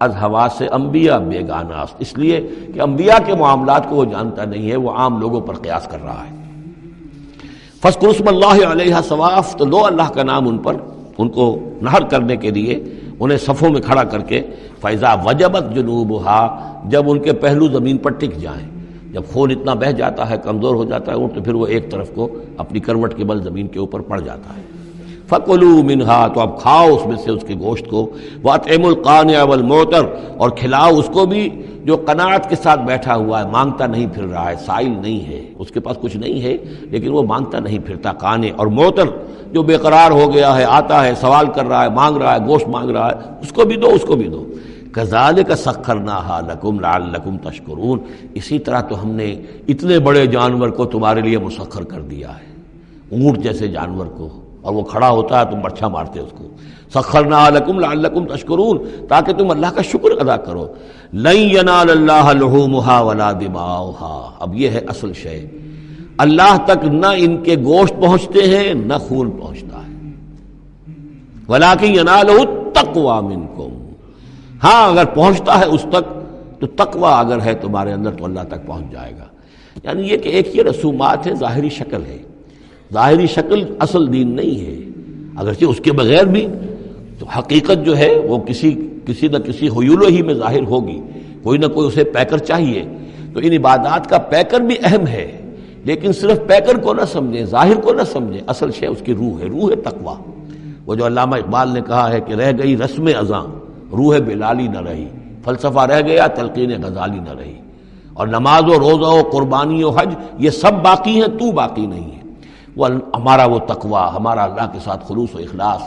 [SPEAKER 2] از حواس انبیاء بیگانہ است، اس لیے کہ انبیاء کے معاملات کو وہ جانتا نہیں ہے، وہ عام لوگوں پر قیاس کر رہا ہے۔ فاذکروا اسم اللہ علیہا صواف، تو لو اللہ کا نام ان پر، ان کو نہر کرنے کے لیے انہیں صفوں میں کھڑا کر کے، فَإِذَا وَجَبَتْ جُنُوبُهَا، جب ان کے پہلو زمین پر ٹک جائیں، جب خون اتنا بہہ جاتا ہے، کمزور ہو جاتا ہے تو پھر وہ ایک طرف کو اپنی کروٹ کے بل زمین کے اوپر پڑ جاتا ہے۔ فَكُلُوا مِنْهَا، تو اب کھاؤ اس میں سے، اس کے گوشت کو، وَأَطْعِمُوا الْقَانِعَ وَالْمُعْتَرَ، اور کھلاؤ اس کو بھی جو قناعت کے ساتھ بیٹھا ہوا ہے، مانگتا نہیں پھر رہا ہے، سائل نہیں ہے، اس کے پاس کچھ نہیں ہے لیکن وہ مانگتا نہیں پھرتا، قانع، اور معتر جو بے قرار ہو گیا ہے، آتا ہے، سوال کر رہا ہے، مانگ رہا ہے، گوشت مانگ رہا ہے، اس کو بھی دو، اس کو بھی دو۔ کذالک سخرناھا لکم لعلکم تشکرون، اسی طرح تو ہم نے اتنے بڑے جانور کو تمہارے لیے مسخر کر دیا ہے، اونٹ جیسے جانور کو، اور وہ کھڑا ہوتا ہے تم برچھا مارتے اس کو، سخرناھا لکم لعلکم تشکرون، تاکہ تم اللہ کا شکر ادا کرو۔ لن ینال اللہ لحومھا ولا دماؤھا، اب یہ ہے اصل شے، اللہ تک نہ ان کے گوشت پہنچتے ہیں نہ خون پہنچتا ہے، ولیکن ینالہ التقوی منکم، ہاں اگر پہنچتا ہے اس تک تو تقوی اگر ہے تمہارے اندر تو اللہ تک پہنچ جائے گا۔ یعنی یہ کہ ایک یہ رسومات ہے، ظاہری شکل ہے، ظاہری شکل اصل دین نہیں ہے، اگرچہ اس کے بغیر بھی تو حقیقت جو ہے وہ کسی نہ کسی حیولو ہی میں ظاہر ہوگی، کوئی نہ کوئی اسے پیکر چاہیے۔ تو ان عبادات کا پیکر بھی اہم ہے، لیکن صرف پیکر کو نہ سمجھیں، ظاہر کو نہ سمجھیں، اصل شے اس کی روح ہے، روح تقوی۔ وہ جو علامہ اقبال نے کہا ہے کہ رہ گئی رسم اذاں روح بلالی نہ رہی، فلسفہ رہ گیا تلقین غزالی نہ رہی، اور نماز و روزہ و قربانی و حج یہ سب باقی ہیں، تو باقی نہیں ہے۔ وہ ہمارا وہ تقوی، ہمارا اللہ کے ساتھ خلوص و اخلاص،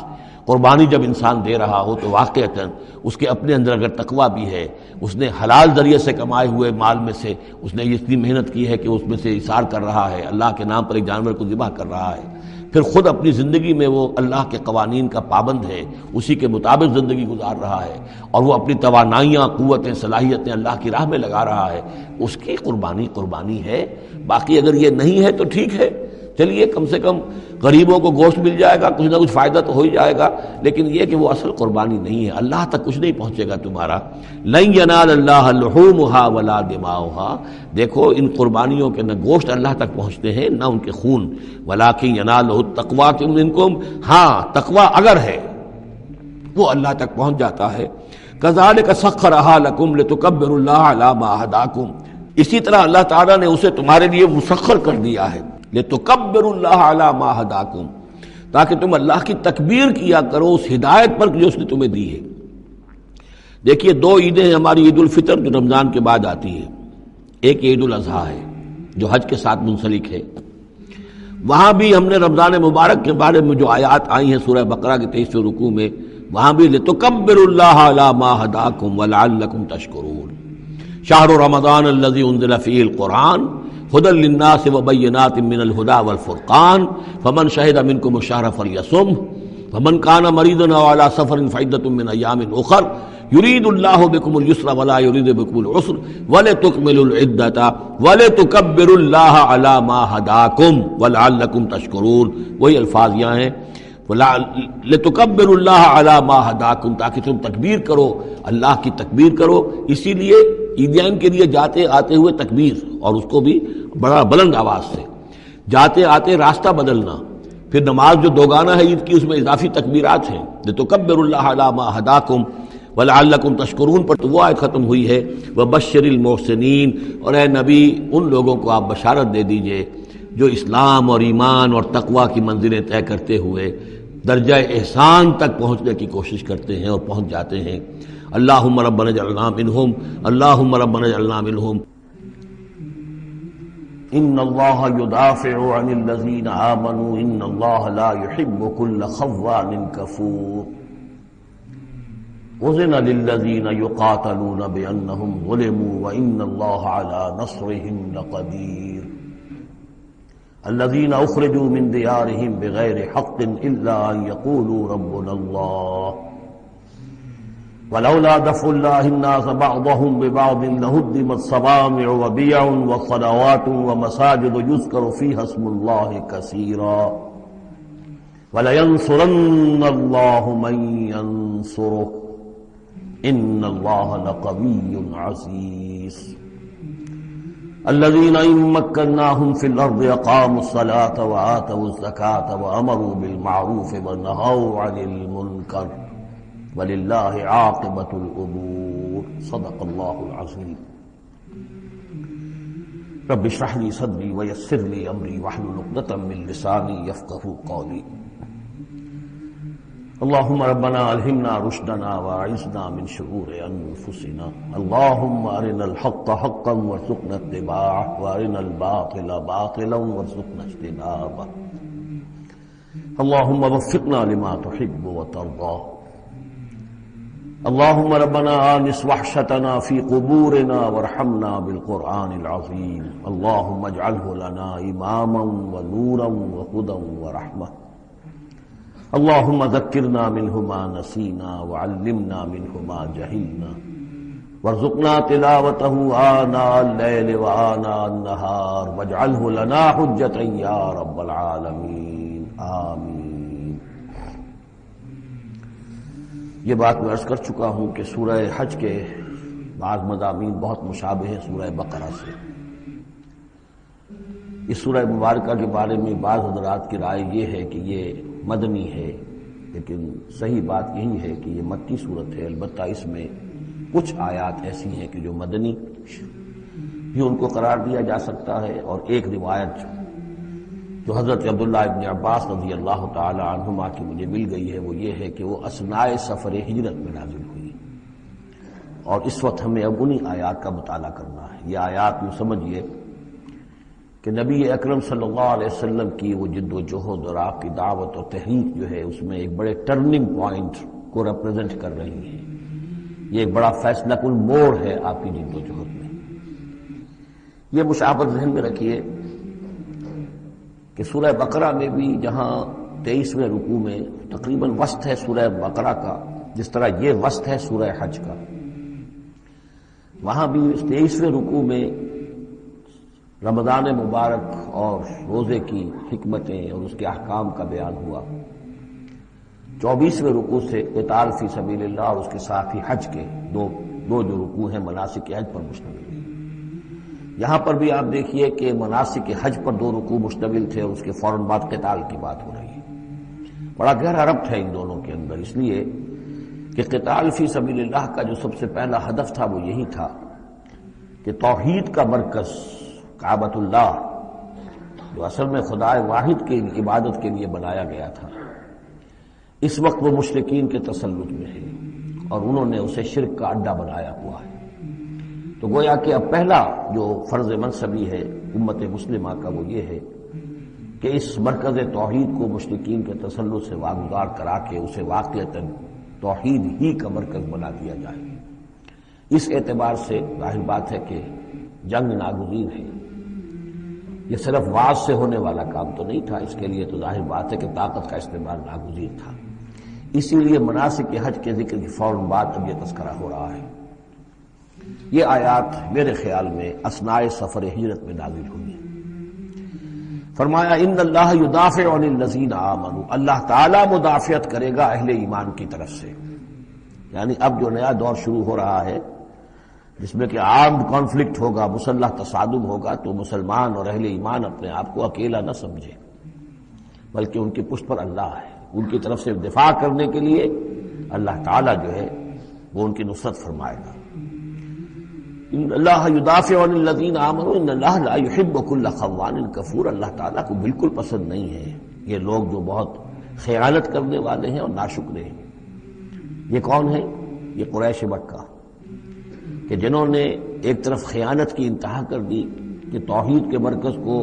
[SPEAKER 2] قربانی جب انسان دے رہا ہو تو واقعتاً اس کے اپنے اندر اگر تقوی بھی ہے، اس نے حلال ذریعے سے کمائے ہوئے مال میں سے اس نے اتنی محنت کی ہے کہ اس میں سے اثار کر رہا ہے، اللہ کے نام پر ایک جانور کو ذبح کر رہا ہے، پھر خود اپنی زندگی میں وہ اللہ کے قوانین کا پابند ہے، اسی کے مطابق زندگی گزار رہا ہے، اور وہ اپنی توانائیاں، قوتیں، صلاحیتیں اللہ کی راہ میں لگا رہا ہے، اس کی قربانی ہے۔ باقی اگر یہ نہیں ہے تو ٹھیک ہے، چلیے کم سے کم غریبوں کو گوشت مل جائے گا، کچھ نہ کچھ فائدہ تو ہو ہی جائے گا، لیکن یہ کہ وہ اصل قربانی نہیں ہے، اللہ تک کچھ نہیں پہنچے گا تمہارا۔ لن ینال اللہ لحومھا ولا دماؤھا، دیکھو ان قربانیوں کے نہ گوشت اللہ تک پہنچتے ہیں نہ ان کے خون، ولکن ینالہ التقوی منکم، ہاں تقوی اگر ہے وہ اللہ تک پہنچ جاتا ہے۔ کذالک سخرھا لکم لتکبروا اللہ علی ما ھداکم، اسی طرح اللہ تعالیٰ نے اسے تمہارے لیے مسخر کر دیا ہے، لتکبروا اللہ علی ما ھداکم، تاکہ تم اللہ کی تکبیر کیا کرو اس ہدایت پر جو اس نے تمہیں دی ہے۔ دیکھیے دو عیدیں ہیں ہماری، عید الفطر جو رمضان کے بعد آتی ہے، ایک عید الاضحیٰ ہے جو حج کے ساتھ منسلک ہے۔ وہاں بھی ہم نے رمضان مبارک کے بارے میں جو آیات آئی ہیں سورہ بقرہ کے 23ویں رکوع میں، وہاں بھی لتکبروا اللہ علی ما ھداکم ولعلکم تشکرون۔ شہر رمضان الذی انزل فیہ القرآن ھدی للناس وبینات من الھدی والفرقان فمن شہد منکم الشہر فلیصمہ فمن کان مریضا او علی سفر فعدۃ من ایام اخر یرید اللہ بکم الیسر ولا یرید بکم العسر ولتکملوا العدۃ ولتکبروا اللہ علی ما ھداکم ولعلکم تشکرون۔ وہی الفاظ یہاں ہیں، لتکبروا اللہ علی ما ھداکم، تاکہ تم تکبیر کرو، اللہ کی تکبیر کرو۔ اسی لیے عیدیان کے لیے جاتے آتے ہوئے تکبیر، اور اس کو بھی بڑا بلند آواز سے، جاتے آتے راستہ بدلنا، پھر نماز جو دوگانہ ہے عید کی اس میں اضافی تکبیرات ہیں، لتکبروا اللہ علی ما ھداکم ولعلکم تشکرون پر تو وہ آیت ختم ہوئی ہے، وبشر المحسنین، اور اے نبی ان لوگوں کو آپ بشارت دے دیجئے جو اسلام اور ایمان اور تقوی کی منزلیں طے کرتے ہوئے درجہ احسان تک پہنچنے کی کوشش کرتے ہیں اور پہنچ جاتے ہیں۔ اللہم ربنا اجعلنا منہم، اللہم ربنا اجعلنا منہم۔ ان اللہ یدافع عن الذین آمنوا ان اللہ لا يحب كل خوان کفور۔ اذن للذین یقاتلون بانہم ظلموا وان اللہ علی نصرہم لقدیر۔ الذین اخرجوا من دیارہم بغیر حق الا ان یقولوا ربنا اللہ ولولا دفع الله الناس بعضهم ببعض لهدمت صوامع وبيع وصلوات ومساجد يذكر فيها اسم الله كثيرا ولينصرن الله من ينصره إن الله لقوي عزيز۔ الذين إن مكناهم في الأرض أقاموا الصلاة وآتوا الزكاة وأمروا بالمعروف ونهوا عن المنكر ولله عاقبة الأمور صدق الله العظيم رب اشرح لي صدري ويسر لي أمري واحلل عقدة من لساني يفقهوا قولي اللهم ربنا ألهمنا رشدنا وأعذنا من شرور أنفسنا اللهم أرنا الحق حقا وارزقنا اتباعه وأرنا الباطل باطلا وارزقنا اجتنابه اللهم وفقنا لما تحب وترضى اللهم ربنا آنس وحشتنا في قبورنا وارحمنا بالقرآن العظيم اللهم اجعله لنا إماما ونورا وهدى ورحمة اللهم ذكرنا منه ما نسينا وعلمنا منه ما جهلنا وارزقنا تلاوته آناء الليل وآناء النهار واجعله لنا حجة يا رب العالمين آمین۔ یہ بات میں عرض کر چکا ہوں کہ سورہ حج کے بعض مضامین بہت مشابہ ہیں سورہ بقرہ سے۔ اس سورہ مبارکہ کے بارے میں بعض حضرات کی رائے یہ ہے کہ یہ مدنی ہے، لیکن صحیح بات یہی ہے کہ یہ مکی صورت ہے، البتہ اس میں کچھ آیات ایسی ہیں کہ جو مدنی بھی ان کو قرار دیا جا سکتا ہے، اور ایک روایت جو حضرت عبداللہ ابن عباس رضی اللہ تعالی عنہما کی مجھے مل گئی ہے وہ یہ ہے کہ وہ اثناء سفر ہجرت میں نازل ہوئی، اور اس وقت ہمیں اب انہی آیات کا مطالعہ کرنا ہے۔ یہ آیات یوں سمجھیے کہ نبی اکرم صلی اللہ علیہ وسلم کی وہ جد و جہد اور آپ کی دعوت اور تحریک جو ہے اس میں ایک بڑے ٹرننگ پوائنٹ کو ریپرزینٹ کر رہی ہے، یہ ایک بڑا فیصلہ کن موڑ ہے آپ کی جد و جہد میں۔ یہ مشابہت ذہن میں رکھیے کہ سورہ بقرہ میں بھی جہاں 23ویں رکوع میں تقریباً وسط ہے سورہ بقرہ کا، جس طرح یہ وسط ہے سورہ حج کا، وہاں بھی 23ویں رکوع میں رمضان مبارک اور روزے کی حکمتیں اور اس کے احکام کا بیان ہوا۔ 24ویں رکوع سے قتال فی سبیل اللہ اور اس کے ساتھ ہی حج کے دو جو رکوع ہیں مناسک حج پر مشتمل ہیں۔ یہاں پر بھی آپ دیکھیے کہ مناسک حج پر 2 رکوع مشتمل تھے اور اس کے فوراً بعد قتال کی بات ہو رہی ہے۔ بڑا گہرا ربط ہے ان دونوں کے اندر، اس لیے کہ قتال فی سبیل اللہ کا جو سب سے پہلا ہدف تھا وہ یہی تھا کہ توحید کا مرکز کعبۃ اللہ جو اصل میں خدا واحد کی عبادت کے لیے بنایا گیا تھا، اس وقت وہ مشرکین کے تسلط میں ہے اور انہوں نے اسے شرک کا اڈا بنایا ہوا ہے۔ تو گویا کہ اب پہلا جو فرض منصبی ہے امت مسلمہ کا وہ یہ ہے کہ اس مرکز توحید کو مشرکین کے تسلط سے واگزار کرا کے اسے واقعتاً توحید ہی کا مرکز بنا دیا جائے۔ اس اعتبار سے ظاہر بات ہے کہ جنگ ناگزیر ہے، یہ صرف واز سے ہونے والا کام تو نہیں تھا، اس کے لیے تو ظاہر بات ہے کہ طاقت کا استعمال ناگزیر تھا۔ اسی لیے مناسک حج کے ذکر کی فوراً بعد اب یہ تذکرہ ہو رہا ہے۔ یہ آیات میرے خیال میں اثناء سفر ہجرت میں نازل ہوئی ہیں۔ فرمایا ان اللہ یدافع عن الذین آمنوا، اللہ تعالیٰ مدافعت کرے گا اہل ایمان کی طرف سے، یعنی اب جو نیا دور شروع ہو رہا ہے جس میں کہ آرمڈ کانفلکٹ ہوگا، مسلح تصادم ہوگا، تو مسلمان اور اہل ایمان اپنے آپ کو اکیلا نہ سمجھے، بلکہ ان کی پشت پر اللہ ہے، ان کی طرف سے دفاع کرنے کے لیے اللہ تعالیٰ جو ہے وہ ان کی نصرت فرمائے گا۔ ان اللہ یدافع عن الذین آمنوا ان اللہ لا یحب کل خوان کفور، اللہ تعالیٰ کو بالکل پسند نہیں ہے یہ لوگ جو بہت خیانت کرنے والے ہیں اور ناشکرے ہیں۔ یہ کون ہیں؟ یہ قریش مکہ کہ جنہوں نے ایک طرف خیانت کی انتہا کر دی کہ توحید کے مرکز کو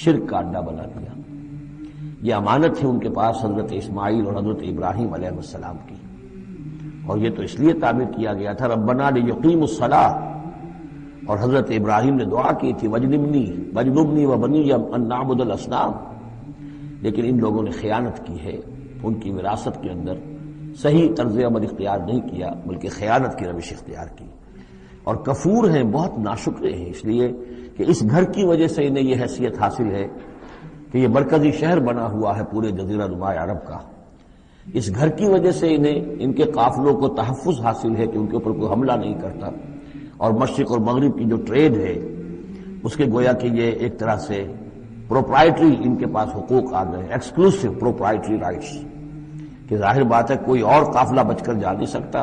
[SPEAKER 2] شرک کا اڈا بنا دیا۔ یہ امانت تھی ان کے پاس حضرت اسماعیل اور حضرت ابراہیم علیہ السلام کی، اور یہ تو اس لیے تعمیر کیا گیا تھا ربنا لیقیموا الصلاۃ، اور حضرت ابراہیم نے دعا کی تھی وجنبنی وبنی ان نعبد الاصنام، لیکن ان لوگوں نے خیانت کی ہے، ان کی وراثت کے اندر صحیح طرز عمل اختیار نہیں کیا بلکہ خیانت کی روش اختیار کی، اور کفور ہیں، بہت ناشکرے ہیں، اس لیے کہ اس گھر کی وجہ سے انہیں یہ حیثیت حاصل ہے کہ یہ مرکزی شہر بنا ہوا ہے پورے جزیرہ نما عرب کا، اس گھر کی وجہ سے انہیں ان کے قافلوں کو تحفظ حاصل ہے کہ ان کے اوپر کوئی حملہ نہیں کرتا، اور مشرق اور مغرب کی جو ٹریڈ ہے اس کے گویا کہ یہ ایک طرح سے پروپرائٹری ان کے پاس حقوق آ گئے، ایکسکلوسیو پروپرائٹری رائٹس، کہ ظاہر بات ہے کوئی اور قافلہ بچ کر جا نہیں سکتا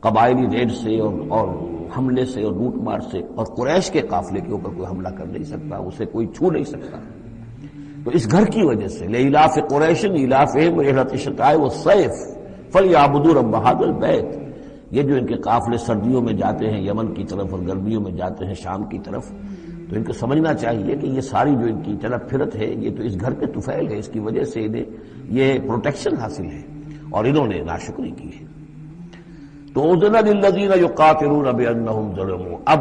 [SPEAKER 2] قبائلی ریڈ سے اور حملے سے اور لوٹ مار سے، اور قریش کے قافلے کے اوپر کوئی حملہ کر نہیں سکتا، اسے کوئی چھو نہیں سکتا۔ تو اس گھر کی وجہ سے لإلاف قریش إِلَافِهِمْ رِحْلَةَ الشِّتَاءِ وَالصَّيْفِ فَلْيَعْبُدُوا رَبَّ هَذَا الْبَيْتِ، یہ جو ان کے قافلے سردیوں میں جاتے ہیں یمن کی طرف اور گرمیوں میں جاتے ہیں شام کی طرف، تو ان کو سمجھنا چاہیے کہ یہ ساری جو ان کی چلت پھرت ہے یہ تو اس گھر کے طفیل ہے، اس کی وجہ سے انہیں یہ پروٹیکشن حاصل ہے اور انہوں نے ناشکری کی ہے۔ تو اذن للذین یقاتلون بانہم ظلموا، اب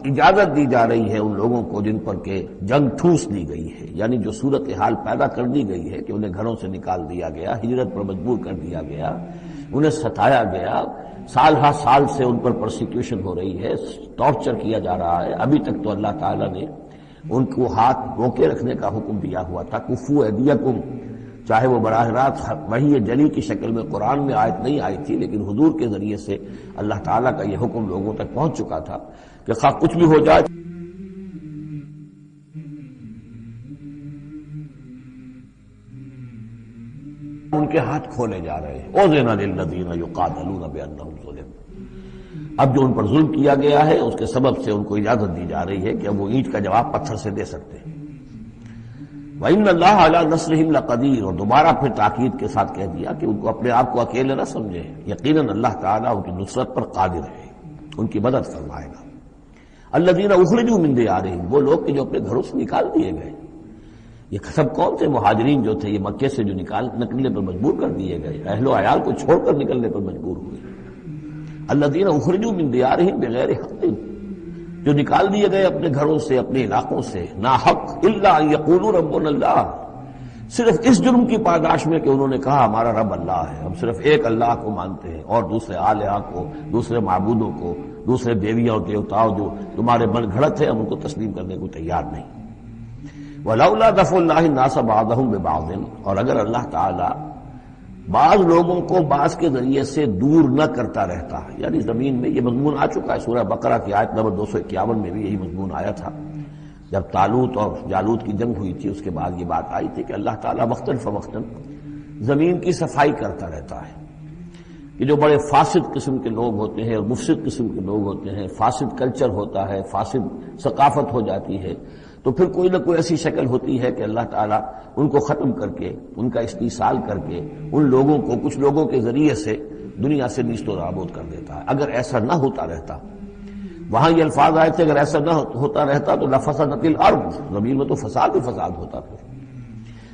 [SPEAKER 2] اجازت دی جا رہی ہے ان لوگوں کو جن پر کہ جنگ ٹھوس دی گئی ہے، یعنی جو صورتحال پیدا کر دی گئی ہے کہ انہیں گھروں سے نکال دیا گیا، ہجرت پر مجبور کر دیا گیا، انہیں ستایا گیا، سال ہر سال سے ان پر پرسیکیوشن ہو رہی ہے، ٹارچر کیا جا رہا ہے۔ ابھی تک تو اللہ تعالیٰ نے ان کو ہاتھ روکے رکھنے کا حکم دیا ہوا تھا، کفوا ایدیکم، چاہے وہ براہ راست وحی جلی کی شکل میں قرآن میں آیت نہیں آئی تھی، لیکن حضور کے ذریعے سے اللہ تعالیٰ کا یہ حکم لوگوں تک پہنچ چکا تھا کہ خواہ کچھ بھی ہو جائے ان کے ہاتھ کھولے جا رہے ہیں۔ اذن للذین یقاتلون بانہم ظلموا، اب جو ان پر ظلم کیا گیا ہے اس کے سبب سے ان کو اجازت دی جا رہی ہے کہ اب وہ اینٹ کا جواب پتھر سے دے سکتے ہیں۔ وَإِنَّ اللَّهَ عَلَىٰ نَصْرِهِمْ لَقَدِيرٌ، اور دوبارہ پھر تاکید کے ساتھ کہہ دیا کہ ان کو اپنے آپ کو اکیلے نہ سمجھے، یقیناً اللہ تعالیٰ ان کی نصرت پر قادر ہے، ان کی مدد فرمائے گا۔ الَّذِينَ أُخْرِجُوا مِن دِيَارِهِمْ، وہ لوگ کہ جو اپنے گھروں سے نکال دیے گئے، یہ سب کون تھے؟ مہاجرین جو تھے، یہ مکے سے جو نکلنے پر مجبور کر دیے گئے، اہل و عیال کو چھوڑ کر نکلنے پر مجبور ہوئے۔ الَّذِينَ أُخْرِجُوا مِن دِيَارِهِمْ بِغَيْرِ حَقٍّ، جو نکال دیے گئے اپنے گھروں سے، اپنے علاقوں سے نا حق، الا ان یقولوا ربنا اللہ، صرف اس جرم کی پاداش میں کہ انہوں نے کہا ہمارا رب اللہ ہے، ہم صرف ایک اللہ کو مانتے ہیں اور دوسرے آلہہ کو، دوسرے معبودوں کو، دوسرے دیویوں اور دیوتاؤں جو تمہارے من گھڑت ہے ہم ان کو تسلیم کرنے کو تیار نہیں۔ ولولا دفع اللہ الناس بعضهم ببعض، اور اگر اللہ تعالی بعض لوگوں کو بعض کے ذریعے سے دور نہ کرتا رہتا، یعنی زمین میں یہ مضمون آ چکا ہے، سورہ بقرہ کی آیت نمبر 251 میں بھی یہی مضمون آیا تھا، جب طالوت اور جالوت کی جنگ ہوئی تھی اس کے بعد یہ بات آئی تھی کہ اللہ تعالیٰ وقتاً فوقتاً زمین کی صفائی کرتا رہتا ہے، کہ جو بڑے فاسد قسم کے لوگ ہوتے ہیں اور مفسد قسم کے لوگ ہوتے ہیں، فاسد کلچر ہوتا ہے، فاسد ثقافت ہو جاتی ہے، تو پھر کوئی نہ کوئی ایسی شکل ہوتی ہے کہ اللہ تعالیٰ ان کو ختم کر کے، ان کا استیصال کر کے، ان لوگوں کو کچھ لوگوں کے ذریعے سے دنیا سے نیست و نابود کر دیتا ہے۔ اگر ایسا نہ ہوتا رہتا، وہاں یہ الفاظ آئے تھے اگر ایسا نہ ہوتا رہتا تو لفسدت الارض، زمین میں تو فساد ہی فساد ہوتا پھر۔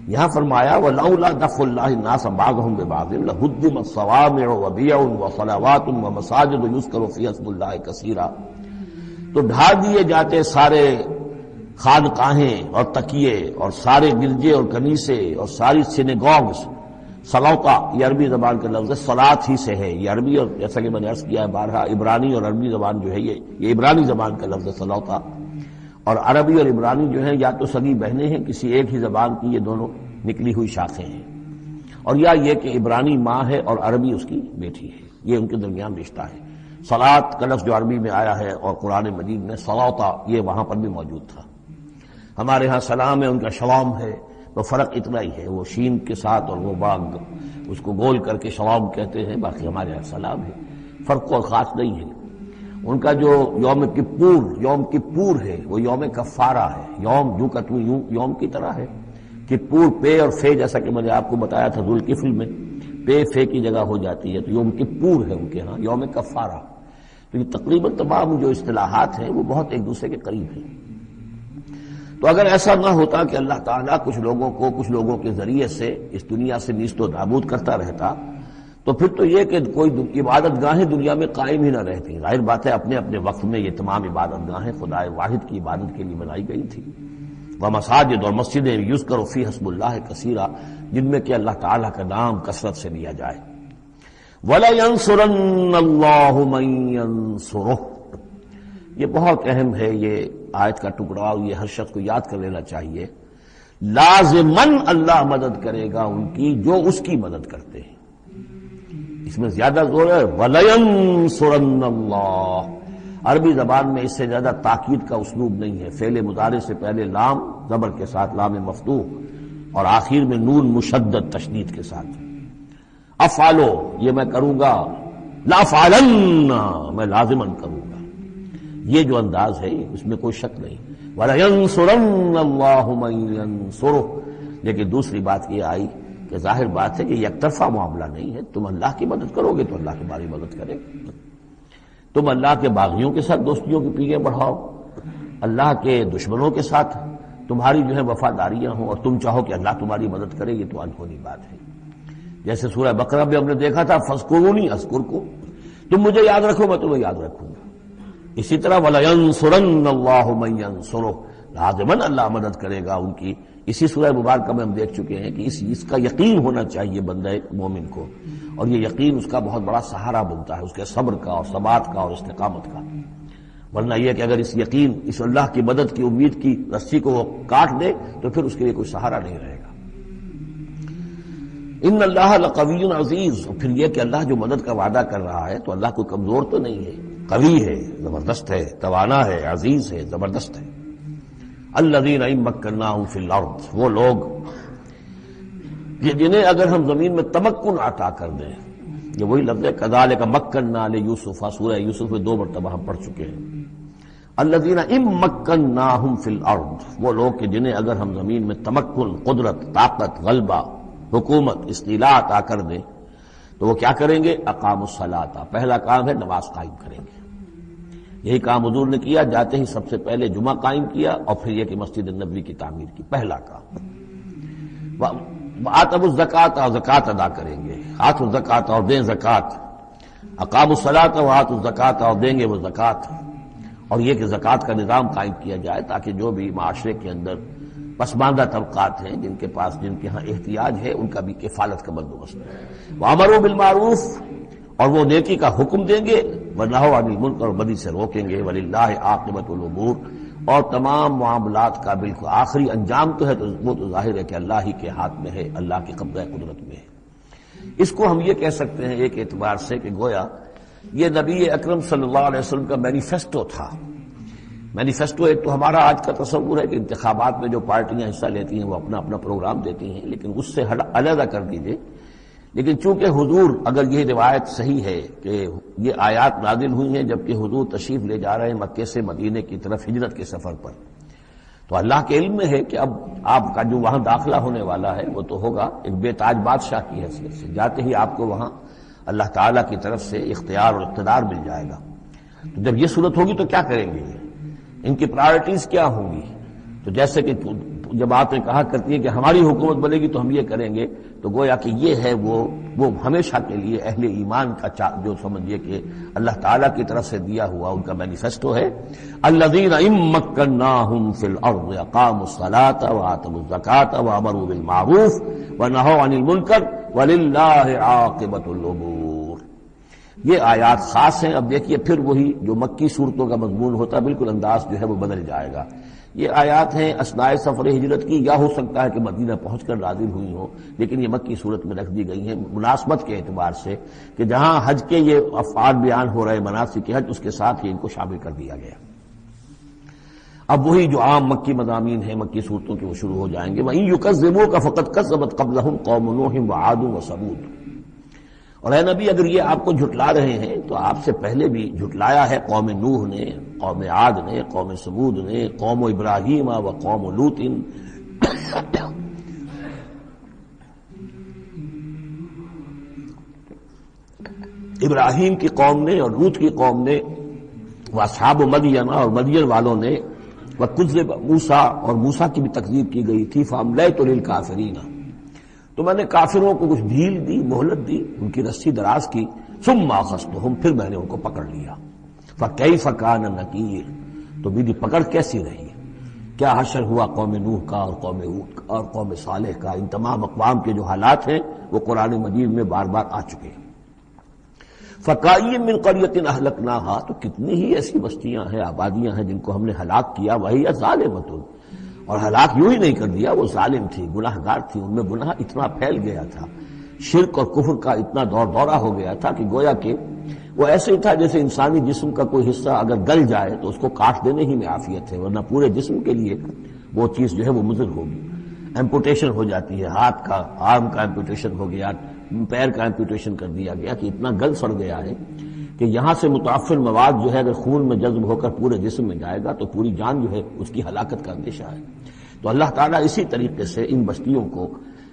[SPEAKER 2] یہاں فرمایا ولولا دفع اللہ الناس بعضهم ببعض لهدمت صوامع وبیع وصلوات ومساجد یذکر فیہا اسم اللہ کثیرا، تو ڈھا دیے جاتے سارے خانقاہیں اور تکیے اور سارے گرجے اور کنیسے اور ساری سینیگوگز، صلوطہ یہ عربی زبان کا لفظ ہے، صلاۃ ہی سے ہے، یہ عربی اور جیسا کہ میں نے عرض کیا ہے بارہا عبرانی اور عربی زبان جو ہے یہ عبرانی زبان کا لفظ ہے صلوطہ، اور عربی اور عبرانی جو ہے یا تو سگی بہنیں ہیں، کسی ایک ہی زبان کی یہ دونوں نکلی ہوئی شاخیں ہیں، اور یا یہ کہ عبرانی ماں ہے اور عربی اس کی بیٹی ہے، یہ ان کے درمیان رشتہ ہے۔ صلاۃ کا لفظ جو عربی میں آیا ہے اور قرآن مجید میں صلوطہ یہ وہاں پر بھی موجود تھا۔ ہمارے ہاں سلام ہے، ان کا شوام ہے، تو فرق اتنا ہی ہے، وہ شین کے ساتھ اور وہ باغ اس کو گول کر کے شوام کہتے ہیں، باقی ہمارے یہاں سلام ہے، فرق کوئی خاص نہیں ہے۔ ان کا جو یوم کپور ہے وہ یوم کفارہ ہے، یوم کا تو یوم کی طرح ہے، کپور پے اور فے، جیسا کہ میں نے آپ کو بتایا تھا ذوالکفل میں پے فے کی جگہ ہو جاتی ہے، تو یوم کپور ہے ان کے ہاں، یوم کفارہ۔ تو یہ تقریباً تمام جو اصطلاحات ہیں وہ بہت ایک دوسرے کے قریب ہیں۔ تو اگر ایسا نہ ہوتا کہ اللہ تعالیٰ کچھ لوگوں کے ذریعے سے اس دنیا سے نیست و نابود کرتا رہتا، تو پھر تو یہ کہ کوئی عبادت گاہیں دنیا میں قائم ہی نہ رہتی۔ ظاہر بات ہے اپنے اپنے وقت میں یہ تمام عبادت گاہیں خدا واحد کی عبادت کے لیے بنائی گئی تھی، وہ مساجد اور مسجدیں یذکر فیہا اسم اللہ کثیرا، جن میں کہ اللہ تعالیٰ کا نام کثرت سے لیا جائے۔ وَلَيَنصُرَنَّ اللَّهُ مَن يَنصُرُهُ، یہ بہت اہم ہے، یہ آیت کا ٹکڑا، اور یہ ہر شخص کو یاد کر لینا چاہیے۔ لازماً اللہ مدد کرے گا ان کی جو اس کی مدد کرتے ہیں، اس میں زیادہ زور ہے وَلَيَنصُرَنَّ اللَّهُ، عربی زبان میں اس سے زیادہ تاکید کا اسلوب نہیں ہے. فعل مضارع سے پہلے لام زبر کے ساتھ، لام مفتوح، اور آخر میں نون مشدد تشدید کے ساتھ. افعلو یہ میں کروں گا، لافعلن میں لازماً کروں گا. یہ جو انداز ہے اس میں کوئی شک نہیں. وَلَيَنْصُرَنَّ اللَّهُ مَن يَنْصُرُهُ. لیکن دوسری بات یہ آئی کہ ظاہر بات ہے کہ یک طرفہ معاملہ نہیں ہے. تم اللہ کی مدد کرو گے تو اللہ تمہاری مدد کرے. تم اللہ کے باغیوں کے ساتھ دوستیوں کی پیگیں بڑھاؤ، اللہ کے دشمنوں کے ساتھ تمہاری جو ہے وفاداریاں ہوں، اور تم چاہو کہ اللہ تمہاری مدد کرے، یہ تو انہونی بات ہے. جیسے سورہ بقرہ میں ہم نے دیکھا تھا فاذکرونی اذکرکم، تم مجھے یاد رکھو میں تمہیں یاد رکھوں گا. اسی طرح وَلَيَنْصُرَنَّ اللَّهُ مَن يَنْصُرُهُ، لازماً اللہ مدد کرے گا ان کی. اسی سورہ مبارکہ میں ہم دیکھ چکے ہیں کہ اس کا یقین ہونا چاہیے بندہ مومن کو، اور یہ یقین اس کا بہت بڑا سہارا بنتا ہے، اس کے صبر کا اور ثبات کا اور استقامت کا. ورنہ یہ کہ اگر اس یقین، اس اللہ کی مدد کی امید کی رسی کو وہ کاٹ دے تو پھر اس کے لیے کوئی سہارا نہیں رہے گا. ان اللہ لقوی عزیز، اور پھر یہ کہ اللہ جو مدد کا وعدہ کر رہا ہے تو اللہ کوئی کمزور تو نہیں ہے، قوی ہے، زبردست ہے، توانا ہے، عزیز ہے، زبردست ہے. الذین ان مکناہم فی الارض، وہ لوگ کہ جنہیں اگر ہم زمین میں تمکن عطا کر دیں. یہ وہی لفظ ہے کذالک مکننا لیوسف، سورہ یوسف میں 2 مرتبہ ہم پڑھ چکے ہیں. الذین ان مکناہم فی الارض، وہ لوگ کہ جنہیں اگر ہم زمین میں تمکن، قدرت، طاقت، غلبہ، حکومت، استیلاء عطا کر دیں تو وہ کیا کریں گے؟ اقاموا الصلاۃ، پہلا کام ہے نماز قائم کریں گے. یہی کام حضور نے کیا، جاتے ہی سب سے پہلے جمعہ قائم کیا، اور پھر یہ کہ مسجد النبوی کی تعمیر کی، پہلا کام. وآتوا الزکوٰۃ، اور زکوٰۃ ادا کریں گے. آتوا الزکوٰۃ، اور دیں زکوٰۃ. اقاموا الصلاۃ وآتوا الزکوٰۃ، اور دیں گے وہ زکوٰۃ. اور یہ کہ زکوٰۃ کا نظام قائم کیا جائے تاکہ جو بھی معاشرے کے اندر پسماندہ طبقات ہیں، جن کے ہاں احتیاج ہے، ان کا بھی کفالت کا بندوبست. وامروا بالمعروف، اور وہ نیکی کا حکم دیں گے، ونہوا عن المنکر، اور بدی سے روکیں گے. وللہ عاقبۃ الامور، اور تمام معاملات کا بالکل آخری انجام تو ہے تو وہ تو ظاہر ہے کہ اللہ ہی کے ہاتھ میں ہے، اللہ کی قبضہ قدرت میں ہے. اس کو ہم یہ کہہ سکتے ہیں ایک اعتبار سے کہ گویا یہ نبی اکرم صلی اللہ علیہ وسلم کا مینیفیسٹو تھا. مینیفیسٹو ایک تو ہمارا آج کا تصور ہے کہ انتخابات میں جو پارٹیاں حصہ لیتی ہیں وہ اپنا اپنا پروگرام دیتی ہیں، لیکن اس سے علیحدہ کر دیجئے. لیکن چونکہ حضور، اگر یہ روایت صحیح ہے کہ یہ آیات نازل ہوئی ہیں جبکہ حضور تشریف لے جا رہے ہیں مکے سے مدینے کی طرف ہجرت کے سفر پر، تو اللہ کے علم میں ہے کہ اب آپ کا جو وہاں داخلہ ہونے والا ہے وہ تو ہوگا ایک بے تاج بادشاہ کی حیثیت سے. جاتے ہی آپ کو وہاں اللہ تعالیٰ کی طرف سے اختیار اور اقتدار مل جائے گا. تو جب یہ صورت ہوگی تو کیا کریں گے؟ ان کی پرائرٹیز کیا ہوں گی؟ تو جیسے کہ جب باتیں کہا کرتی ہیں کہ ہماری حکومت بنے گی تو ہم یہ کریں گے، تو گویا کہ یہ ہے وہ ہمیشہ کے لیے اہل ایمان کا جو سمجھیے کہ اللہ تعالیٰ کی طرف سے دیا ہوا ان کا مینیفیسٹو ہے. الذین ان مکناہم فی الارض اقاموا الصلاۃ وآتوا الزکوٰۃ وامروا بالمعروف ونہوا عن المنکر وللہ عاقبۃ الامور. یہ آیات خاص ہیں. اب دیکھیے پھر وہی جو مکی صورتوں کا مضمون ہوتا ہے بالکل انداز جو ہے وہ بدل جائے گا. یہ آیات ہیں اثناء سفر ہجرت کی، یا ہو سکتا ہے کہ مدینہ پہنچ کر نازل ہوئی ہوں، لیکن یہ مکی صورت میں رکھ دی گئی ہیں مناسبت کے اعتبار سے کہ جہاں حج کے یہ افعال بیان ہو رہے مناسک حج، اس کے ساتھ ہی ان کو شامل کر دیا گیا. اب وہی جو عام مکی مضامین ہیں مکی صورتوں کے وہ شروع ہو جائیں گے. وَإِن يُكَذِّبُوكَ فَقَدْ كَذَّبَتْ قَبْلَهُمْ قَوْمُ نُوحٍ وَعَادٌ وَثَمُودُ. اور اے نبی اگر یہ آپ کو جھٹلا رہے ہیں تو آپ سے پہلے بھی جھٹلایا ہے قوم نوح نے، قوم عاد نے، قوم ثمود نے، قوم ابراہیم و قوم لوط. ابراہیم کی قوم نے اور لوط کی قوم نے، واصحاب مدین اور مدین والوں نے، وکذب موسیٰ اور موسیٰ کی بھی تکذیب کی گئی تھی. فاملیت للکافرین، تو میں نے کافروں کو کچھ ڈھیل دی، مہلت دی، ان کی رسی دراز کی. ثم اخذتهم، پھر میں نے ان کو پکڑ لیا. فکیف کان نکیر، تو میری پکڑ کیسی رہی، کیا حشر ہوا قوم نوح کا اور قوم ہود کا اور قوم صالح کا. ان تمام اقوام کے جو حالات ہیں وہ قرآن مجید میں بار بار آ چکے ہیں. فکأی من قریۃ اہلکناھا، تو کتنی ہی ایسی بستیاں ہیں، آبادیاں ہیں جن کو ہم نے ہلاک کیا. وہی ظالمۃ، اور ہلاک یوں ہی نہیں کر دیا، وہ ظالم تھی، گناہ گار تھی، ان میں گناہ اتنا پھیل گیا تھا، شرک اور کفر کا اتنا دور دورہ ہو گیا تھا کہ گویا کہ وہ ایسے ہی تھا جیسے انسانی جسم کا کوئی حصہ اگر گل جائے تو اس کو کاٹ دینے ہی میں عافیت ہے، ورنہ پورے جسم کے لیے وہ چیز جو ہے وہ مضر ہوگی۔ ایمپوٹیشن ہو جاتی ہے، ہاتھ کا، آرم کا ایمپوٹیشن ہو گیا، پیر کا ایمپوٹیشن کر دیا گیا کہ اتنا گل سڑ گیا ہے کہ یہاں سے متعفن مواد جو ہے اگر خون میں جذب ہو کر پورے جسم میں جائے گا تو پوری جان جو ہے اس کی ہلاکت کا اندیشہ ہے۔ تو اللہ تعالیٰ اسی طریقے سے ان بستیوں کو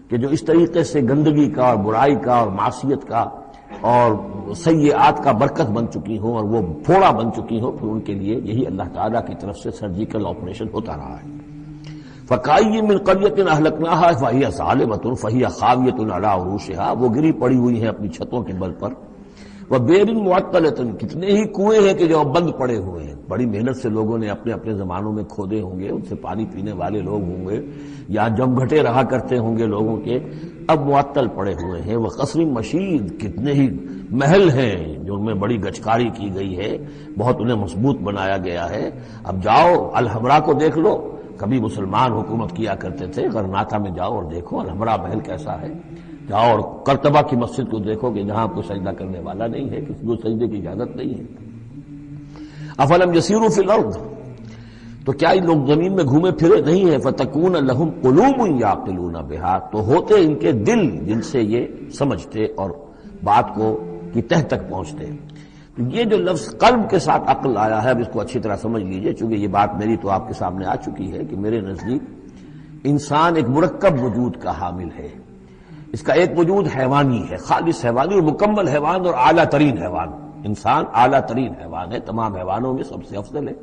[SPEAKER 2] کہ جو اس طریقے سے گندگی کا اور برائی کا اور معصیت کا اور سیئات کا برکت بن چکی ہوں اور وہ پھوڑا بن چکی ہوں، پھر ان کے لیے یہی اللہ تعالیٰ کی طرف سے سرجیکل آپریشن ہوتا رہا ہے۔ فَكَأَيٍّ مِّن قَرْيَةٍ أَهْلَكْنَاهَا فَهِيَ ظَالِمَةٌ فَهِيَ خَاوِيَةٌ عَلَىٰ عُرُوشِهَا، وہ گری پڑی ہوئی ہیں اپنی چھتوں کے بل پر۔ وَبِئْرٍ مُّعَطَّلَةٍ، کتنے ہی کنویں ہیں کہ جو اب بند پڑے ہوئے ہیں، بڑی محنت سے لوگوں نے اپنے اپنے زمانوں میں کھودے ہوں گے، ان سے پانی پینے والے لوگ ہوں گے یا جم گھٹے رہا کرتے ہوں گے لوگوں کے، اب معطل پڑے ہوئے ہیں۔ وَقَصْرٍ مَشِيدٍ، کتنے ہی محل ہیں جو ان میں بڑی گچکاری کی گئی ہے، بہت انہیں مضبوط بنایا گیا ہے۔ اب جاؤ الحمرا کو دیکھ لو، کبھی مسلمان حکومت کیا کرتے تھے، غرناطہ میں جاؤ اور دیکھو الحمرا محل کیسا ہے، جاؤ اور قرطبہ کی مسجد کو دیکھو کہ جہاں کوئی سجدہ کرنے والا نہیں ہے، کسی کو سجدے کی اجازت نہیں ہے۔ افلم یسیروا فی الارض، تو کیا یہ لوگ زمین میں گھومے پھرے نہیں ہیں؟ فتکون لہم قلوب یعقلون بہا، تو ہوتے ان کے دل جن سے یہ سمجھتے اور بات کو کی تہ تک پہنچتے۔ یہ جو لفظ قلب کے ساتھ عقل آیا ہے، اب اس کو اچھی طرح سمجھ لیجئے، چونکہ یہ بات میری تو آپ کے سامنے آ چکی ہے کہ میرے نزدیک انسان ایک مرکب وجود کا حامل ہے۔ اس کا ایک وجود حیوانی ہے، خالص حیوانی اور مکمل حیوان اور اعلیٰ ترین حیوان۔ انسان اعلیٰ ترین حیوان ہے، تمام حیوانوں میں سب سے افضل ہے،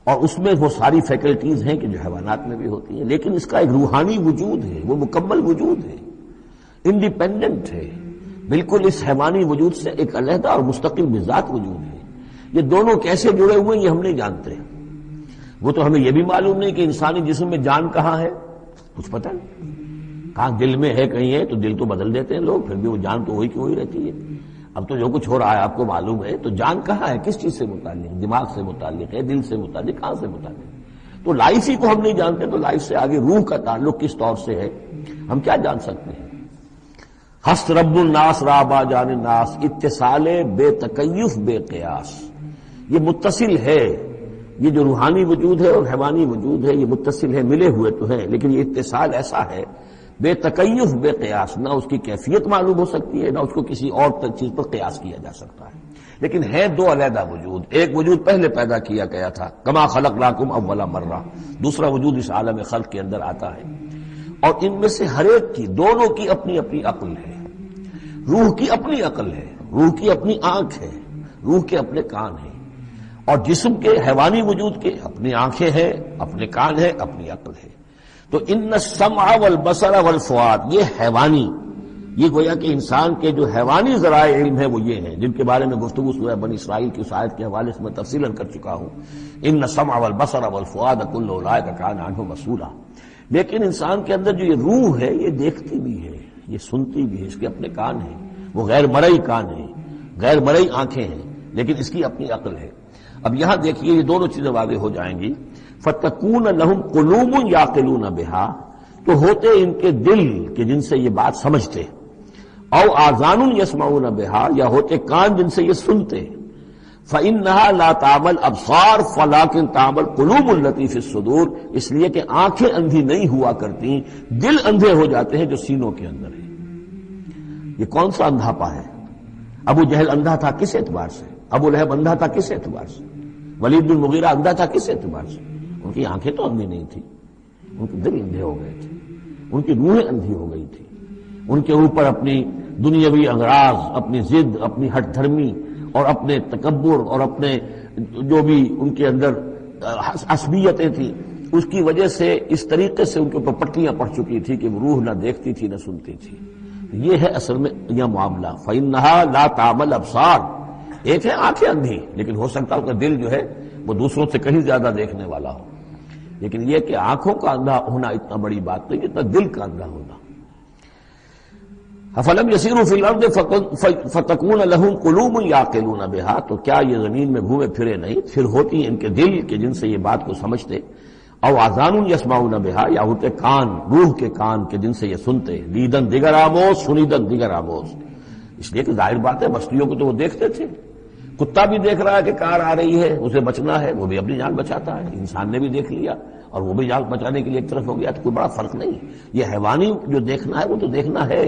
[SPEAKER 2] اور اس میں وہ ساری فیکلٹیز ہیں کہ جو حیوانات میں بھی ہوتی ہیں، لیکن اس کا ایک روحانی وجود ہے، وہ مکمل وجود ہے، انڈیپینڈنٹ ہے، بالکل اس حیوانی وجود سے ایک علیحدہ اور مستقل بذات وجود ہے۔ یہ دونوں کیسے جڑے ہوئے ہیں یہ ہم نہیں جانتے۔ وہ تو ہمیں یہ بھی معلوم نہیں کہ انسانی جسم میں جان کہاں ہے، کچھ پتہ نہیں، کہاں دل میں ہے کہیں ہے، تو دل تو بدل دیتے ہیں لوگ، پھر بھی وہ جان تو وہی کی وہی رہتی ہے۔ اب تو جو کچھ ہو رہا ہے آپ کو معلوم ہے، تو جان کہاں ہے، کس چیز سے متعلق، دماغ سے متعلق ہے، دل سے متعلق، کہاں سے متعلق؟ تو لائف ہی کو ہم نہیں جانتے، تو لائف سے آگے روح کا تعلق کس طور سے ہے ہم کیا جان سکتے ہیں؟ ہست رب الناس رابا جان الناس، اتصال بے تکیف بے قیاس، یہ متصل ہے، یہ جو روحانی وجود ہے اور حیوانی وجود ہے یہ متصل ہے، ملے ہوئے تو ہیں، لیکن یہ اتصال ایسا ہے بے تکیف بے قیاس، نہ اس کی کیفیت معلوم ہو سکتی ہے، نہ اس کو کسی اور چیز پر قیاس کیا جا سکتا ہے، لیکن ہے دو علیحدہ وجود۔ ایک وجود پہلے پیدا کیا گیا تھا، کما خلقناکم اول مرہ، دوسرا وجود اس عالم خلق کے اندر آتا ہے، اور ان میں سے ہر ایک کی، دونوں کی اپنی اپنی عقل ہے۔ روح کی اپنی عقل ہے، روح کی اپنی آنکھ ہے، روح کے اپنے کان ہیں، اور جسم کے حیوانی وجود کے اپنی آنکھیں ہیں، اپنے کان ہیں، اپنی عقل ہے۔ تو ان السمع والبصر والفؤاد، یہ حیوانی، یہ گویا کہ انسان کے جو حیوانی ذرائع علم ہے وہ یہ ہیں جن کے بارے میں گفتگو سورہ بنی اسرائیل کی اس آیت کے حوالے سے میں تفصیلاً کر چکا ہوں، ان السمع والبصر والفؤاد کل اولئک کان عنہ مسئولا۔ لیکن انسان کے اندر جو یہ روح ہے یہ دیکھتی بھی ہے، یہ سنتی بھی ہے، اس کے اپنے کان ہیں، وہ غیر مرئی کان ہیں، غیر مرئی آنکھیں ہیں، لیکن اس کی اپنی عقل ہے۔ اب یہاں دیکھیے یہ دونوں چیزیں واضح ہو جائیں گی۔ فَتَكُونَ لَهُمْ قُلُوبٌ يَعْقِلُونَ بِهَا، تو ہوتے ان کے دل کہ جن سے یہ بات سمجھتے، او آذان یسمعون بها، یا ہوتے کان جن سے یہ سنتے، فإنها لا تعمل ابصار ولكن تعمل قلوب التي في الصدور، اس لیے کہ آنکھیں اندھی نہیں ہوا کرتی، دل اندھے ہو جاتے ہیں جو سینوں کے اندر ہے۔ یہ کون سا اندھاپا ہے؟ ابو جہل اندھا تھا کس اعتبار سے؟ ابو لہب اندھا تھا کس اعتبار سے؟ ولید بن المغیرہ اندھا تھا کس اعتبار سے؟ ان کی آنکھیں تو اندھی نہیں تھی، ان کے دل اندھے ہو گئے تھے، ان کی روحیں اندھی ہو گئی تھی، ان کے اوپر اپنی دنیاوی اغراض، اپنی ضد، اپنی ہٹ دھرمی اور اپنے تکبر اور اپنے جو بھی ان کے اندر عصبیتیں تھیں، اس کی وجہ سے اس طریقے سے ان کے اوپر پٹیاں پڑ چکی تھی کہ وہ روح نہ دیکھتی تھی نہ سنتی تھی۔ یہ ہے اصل میں یہ معاملہ۔ فَإِنَّهَا لَا تَعْمَلْ أَبْصَارُ، ایک ہے آنکھیں اندھی، لیکن ہو سکتا ہے اس کا دل جو ہے وہ دوسروں سے کہیں زیادہ دیکھنے والا ہو، لیکن یہ کہ آنکھوں کا اندھا ہونا اتنا بڑی بات نہیں جتنا دل کا اندھا ہونا۔ فَلَمْ يَسِيرُوا فِي الْأَرْضِ فَتَكُونَ لَهُمْ قُلُوبٌ يَعْقِلُونَ بِهَا، تو کیا یہ زمین میں گھومے پھرے نہیں، پھر ہوتی ان کے دل کہ جن سے یہ بات کو سمجھتے، او آذان یسمعون بها، یا ہوتے کان، روح کے کان کہ جن سے یہ سنتے، دیدن دیگر آموز سنیدن دیگر آموز، اس لیے کہ ظاہر بات ہے بستیوں کو تو وہ دیکھتے تھے، کتا بھی دیکھ رہا ہے کہ کار آ رہی ہے، اسے بچنا ہے، وہ بھی اپنی جان بچاتا ہے، انسان نے بھی دیکھ لیا اور وہ بھی جان بچانے کے لیے ایک طرف ہو گیا، تو کوئی بڑا فرق نہیں۔ یہ حیوانی جو دیکھنا ہے وہ تو دیکھنا ہے،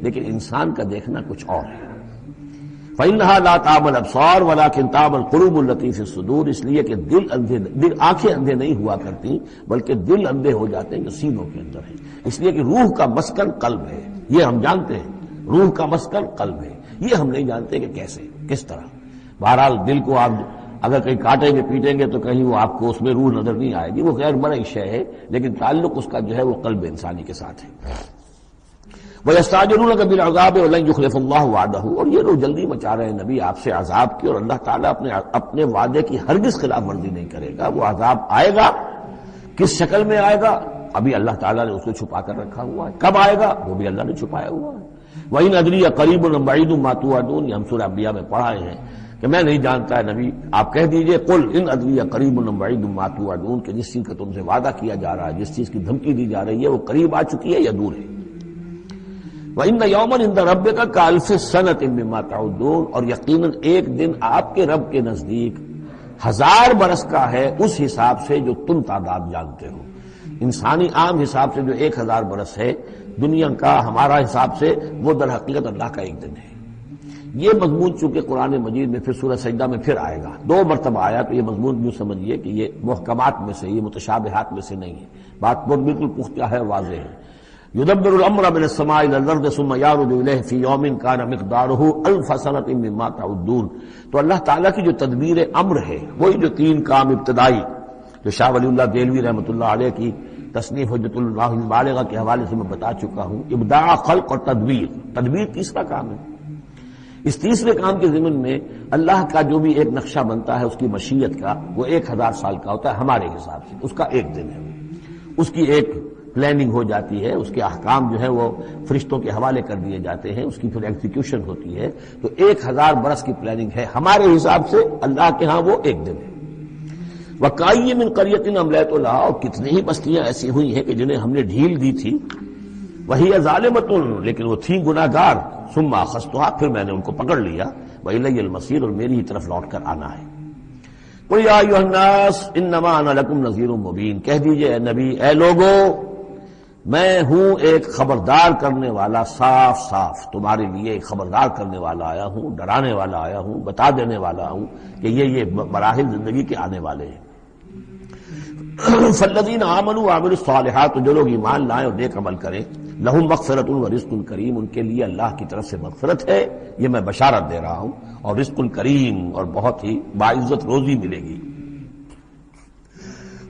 [SPEAKER 2] لیکن انسان کا دیکھنا کچھ اور ہے۔ فإنها لا تعمى الأبصار ولكن تعمى القلوب التي في الصدور، اس لیے کہ دل آنکھیں اندھے نہیں ہوا کرتی بلکہ دل اندھے ہو جاتے ہیں جو سینوں کے اندر ہے، اس لیے کہ روح کا مسکن قلب ہے، یہ ہم جانتے ہیں، روح کا مسکن قلب ہے، یہ ہم نہیں جانتے کہ کیسے کس طرح۔ بہرحال دل کو آپ اگر کہیں کاٹیں گے پیٹیں گے تو کہیں وہ آپ کو اس میں روح نظر نہیں آئے گی، وہ غیر مرئی شے ہے، لیکن تعلق اس کا جو ہے وہ قلب انسانی کے ساتھ ہے۔ وَيَسْتَعْجِلُونَكَ بِالْعَذَابِ وَلَن يُخْلِفَ اللَّهُ وَعْدَهُ، اور یہ لوگ جلدی مچا رہے ہیں نبی آپ سے عذاب کی، اور اللہ تعالیٰ اپنے وعدے کی ہرگز خلاف ورزی نہیں کرے گا۔ وہ عذاب آئے گا، کس شکل میں آئے گا ابھی اللہ تعالیٰ نے اس کو چھپا کر رکھا ہوا ہے، کب آئے گا وہ بھی اللہ نے چھپایا ہوا ہے۔ وَإِنْ أَدْرِي أَقَرِيبٌ أَمْ بَعِيدٌ مَا تُوعَدُونَ، یہ ہم سورہ انبیاء میں پڑھائے ہیں کہ میں نہیں جانتا ہے نبی، آپ کہہ دیجئے قُلْ إِنْ أَدْرِي أَقَرِيبٌ أَمْ بَعِيدٌ مَا تُوعَدُونَ، کہ جس چیز کا تم سے وعدہ کیا جا رہا ہے، جس چیز کی دھمکی دی جا رہی ہے وہ قریب آ چکی ہے یا دور ہے۔ وَإِنَّ يَوْمًا عِندَ رَبِّكَ كَأَلْفِ سَنَةٍ مِّمَّا تَعُدُّونَ، اور یقیناً ایک دن آپ کے رب کے نزدیک 1000 برس کا ہے اس حساب سے جو تم تعداد جانتے ہو۔ انسانی عام حساب سے جو 1000 برس ہے، دنیا کا ہمارا حساب سے وہ در حقیقت اللہ کا ایک دن ہے۔ یہ مضمون چونکہ قرآن مجید میں پھر سورہ سجدہ میں پھر آئے گا، 2 مرتبہ آیا، تو یہ مضمون یوں سمجھیے کہ یہ محکمات میں سے، یہ متشابہات میں سے نہیں ہے، بات بہت بالکل پختہ ہے، واضح ہے۔ يدبر الامر من السماء الى الارض ثم يعرج اليه في يوم كان مقداره 1000 سنة مما تعدون، تو اللہ تعالیٰ کی جو تدبیر امر ہے، وہی جو 3 کام ابتدائی جو شاہ ولی اللہ دہلوی رحمۃ اللہ علیہ کی تصنیف حجت اللہ البالغہ کے حوالے سے میں بتا چکا ہوں، ابداع، خلق اور تدبیر تیسرا کام ہے۔ اس تیسرے کام کے ضمن میں اللہ کا جو بھی ایک نقشہ بنتا ہے اس کی مشیت کا، وہ 1000 سال کا ہوتا ہے ہمارے حساب سے، اس کا ایک دن ہے، اس کی ایک پلاننگ ہو جاتی ہے، اس کے احکام جو ہے وہ فرشتوں کے حوالے کر دیے جاتے ہیں، اس کی پھر ایگزیکیوشن ہوتی ہے، تو 1000 برس کی پلاننگ ہے ہمارے حساب سے، اللہ کے ہاں وہ ایک دن ہے۔ وَكَأَيٍّ مِّن قَرْيَةٍ أَمْلَيْتُ لَهَا، اور کتنی ہی بستیاں ایسی ہوئی ہیں کہ جنہیں ہم نے ڈھیل دی تھی، وَهِيَ ظَالِمَةٌ، لیکن وہ تھیں گناہگار، ثُمَّ أَخَذْتُهَا، پھر میں نے ان کو پکڑ لیا، وَإِلَيَّ الْمَصِيرُ، اور میری ہی طرف لوٹ کر آنا ہے۔ قُلْ يَا أَيُّهَا النَّاسُ إِنَّمَا أَنَا لَكُمْ نَذِيرٌ مُّبِينٌ، کہہ دیجئے اے نبی، اے لوگو، میں ہوں ایک خبردار کرنے والا، صاف صاف تمہارے لیے ایک خبردار کرنے والا آیا ہوں، ڈرانے والا آیا ہوں، بتا دینے والا ہوں کہ یہ مراحل زندگی کے آنے والے ہیں۔ فالذین آمنوا وعملوا الصالحات، جو لوگ ایمان لائیں اور نیک عمل کریں، لہم مغفرۃ ورزق کریم، ان کے لیے اللہ کی طرف سے مغفرت ہے، یہ میں بشارت دے رہا ہوں، اور رزق کریم، اور بہت ہی باعزت روزی ملے گی۔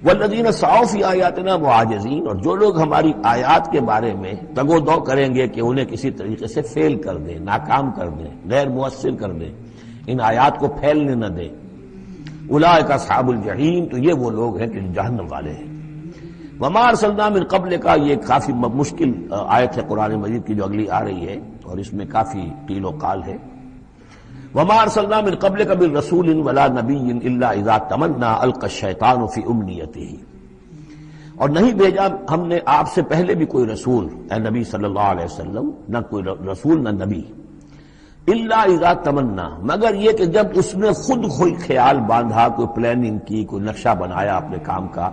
[SPEAKER 2] والذین سعوا فی آیاتنا معاجزین، اور جو لوگ ہماری آیات کے بارے میں تگ و دو کریں گے کہ انہیں کسی طریقے سے فیل کر دیں، ناکام کر دیں، غیر مؤثر کر دیں، ان آیات کو پھیلنے نہ دیں، اولئک اصحاب الجحیم، تو یہ وہ لوگ ہیں کہ جہنم والے ہیں۔ وما ارسلنا من قبل کا، یہ کافی مشکل آیت ہے قرآن مجید کی جو اگلی آ رہی ہے، اور اس میں کافی قیل و قال ہے۔ وما ارسلنا من قبلک من رسول ولا نبی الا اذا تمنى القى الشیطان فی امنیته، اور نہیں بھیجا ہم نے آپ سے پہلے بھی کوئی رسول، اے نبی صلی اللہ علیہ وسلم، نہ کوئی رسول نہ نبی، الا اذا تمنا، مگر یہ کہ جب اس نے خود کوئی خیال باندھا، کوئی پلاننگ کی، کوئی نقشہ بنایا اپنے کام کا۔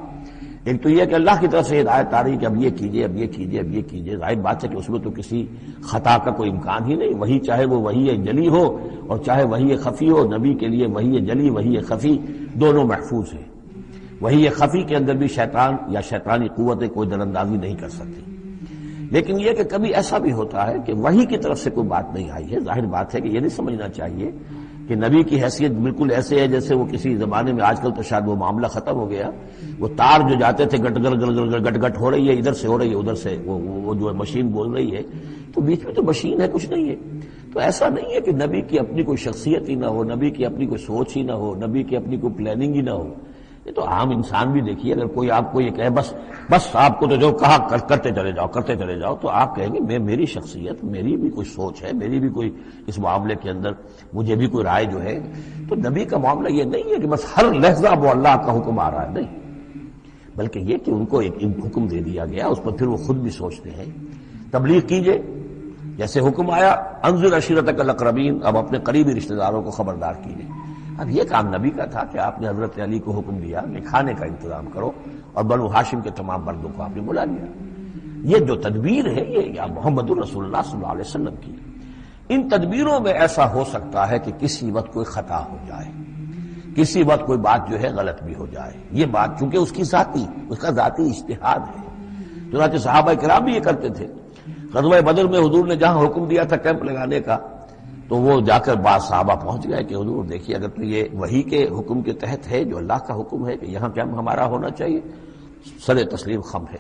[SPEAKER 2] ایک تو یہ کہ اللہ کی طرف سے ہدایت آ رہی کہ اب یہ کیجئے، اب یہ کیجئے، اب یہ کیجئے، ظاہر بات ہے کہ اس میں تو کسی خطا کا کوئی امکان ہی نہیں، وہی چاہے وہ وہی جلی ہو اور چاہے وہی خفی ہو، نبی کے لیے وہی جلی وہی خفی دونوں محفوظ ہیں۔ وہی خفی کے اندر بھی شیطان یا شیطانی قوتیں کوئی در اندازی نہیں کر سکتی، لیکن یہ کہ کبھی ایسا بھی ہوتا ہے کہ وہی کی طرف سے کوئی بات نہیں آئی ہے، ظاہر بات ہے کہ یہ نہیں سمجھنا چاہیے کہ نبی کی حیثیت بالکل ایسے ہے جیسے وہ کسی زمانے میں، آج کل تو شاید وہ معاملہ ختم ہو گیا، وہ تار جو جاتے تھے گٹ گٹ ہو رہی ہے، ادھر سے ہو رہی ہے، ادھر سے وہ جو مشین بول رہی ہے، تو بیچ میں تو مشین ہے، کچھ نہیں ہے۔ تو ایسا نہیں ہے کہ نبی کی اپنی کوئی شخصیت ہی نہ ہو، نبی کی اپنی کوئی سوچ ہی نہ ہو، نبی کی اپنی کوئی پلاننگ ہی نہ ہو۔ یہ تو عام انسان بھی دیکھیے، اگر کوئی آپ کو یہ کہے بس آپ کو تو جو کہا کرتے چلے جاؤ، تو آپ کہیں گے میری شخصیت، میری بھی کوئی سوچ ہے، میری بھی کوئی اس معاملے کے اندر مجھے بھی کوئی رائے جو ہے۔ تو نبی کا معاملہ یہ نہیں ہے کہ بس ہر لحظہ وہ اللہ کا حکم آ رہا ہے، نہیں، بلکہ یہ کہ ان کو ایک حکم دے دیا گیا، اس پر پھر وہ خود بھی سوچتے ہیں۔ تبلیغ کیجئے، جیسے حکم آیا انذر عشیرتک الاقربین، اب اپنے قریبی رشتہ داروں کو خبردار کیجیے۔ اب یہ کام نبی کا تھا کہ آپ نے حضرت علی کو حکم دیا کہ کھانے کا انتظام کرو، اور بنو ہاشم کے تمام مردوں کو آپ نے بلا لیا۔ یہ جو تدبیر ہے یہ یا محمد الرسول اللہ صلی اللہ علیہ وسلم کی۔ ان تدبیروں میں ایسا ہو سکتا ہے کہ کسی وقت کوئی خطا ہو جائے، کسی وقت کوئی بات جو ہے غلط بھی ہو جائے، یہ بات چونکہ اس کا ذاتی اجتہاد ہے۔ چنانچہ صحابہ کرام بھی یہ کرتے تھے۔ غزوہ بدر میں حضور نے جہاں حکم دیا تھا کیمپ لگانے کا، تو وہ جا کر بعض صحابہ پہنچ گئے کہ حضور دیکھیے اگر تو یہ وحی کے حکم کے تحت ہے، جو اللہ کا حکم ہے کہ یہاں کیمپ ہمارا ہونا چاہیے، سر تسلیم خم ہے۔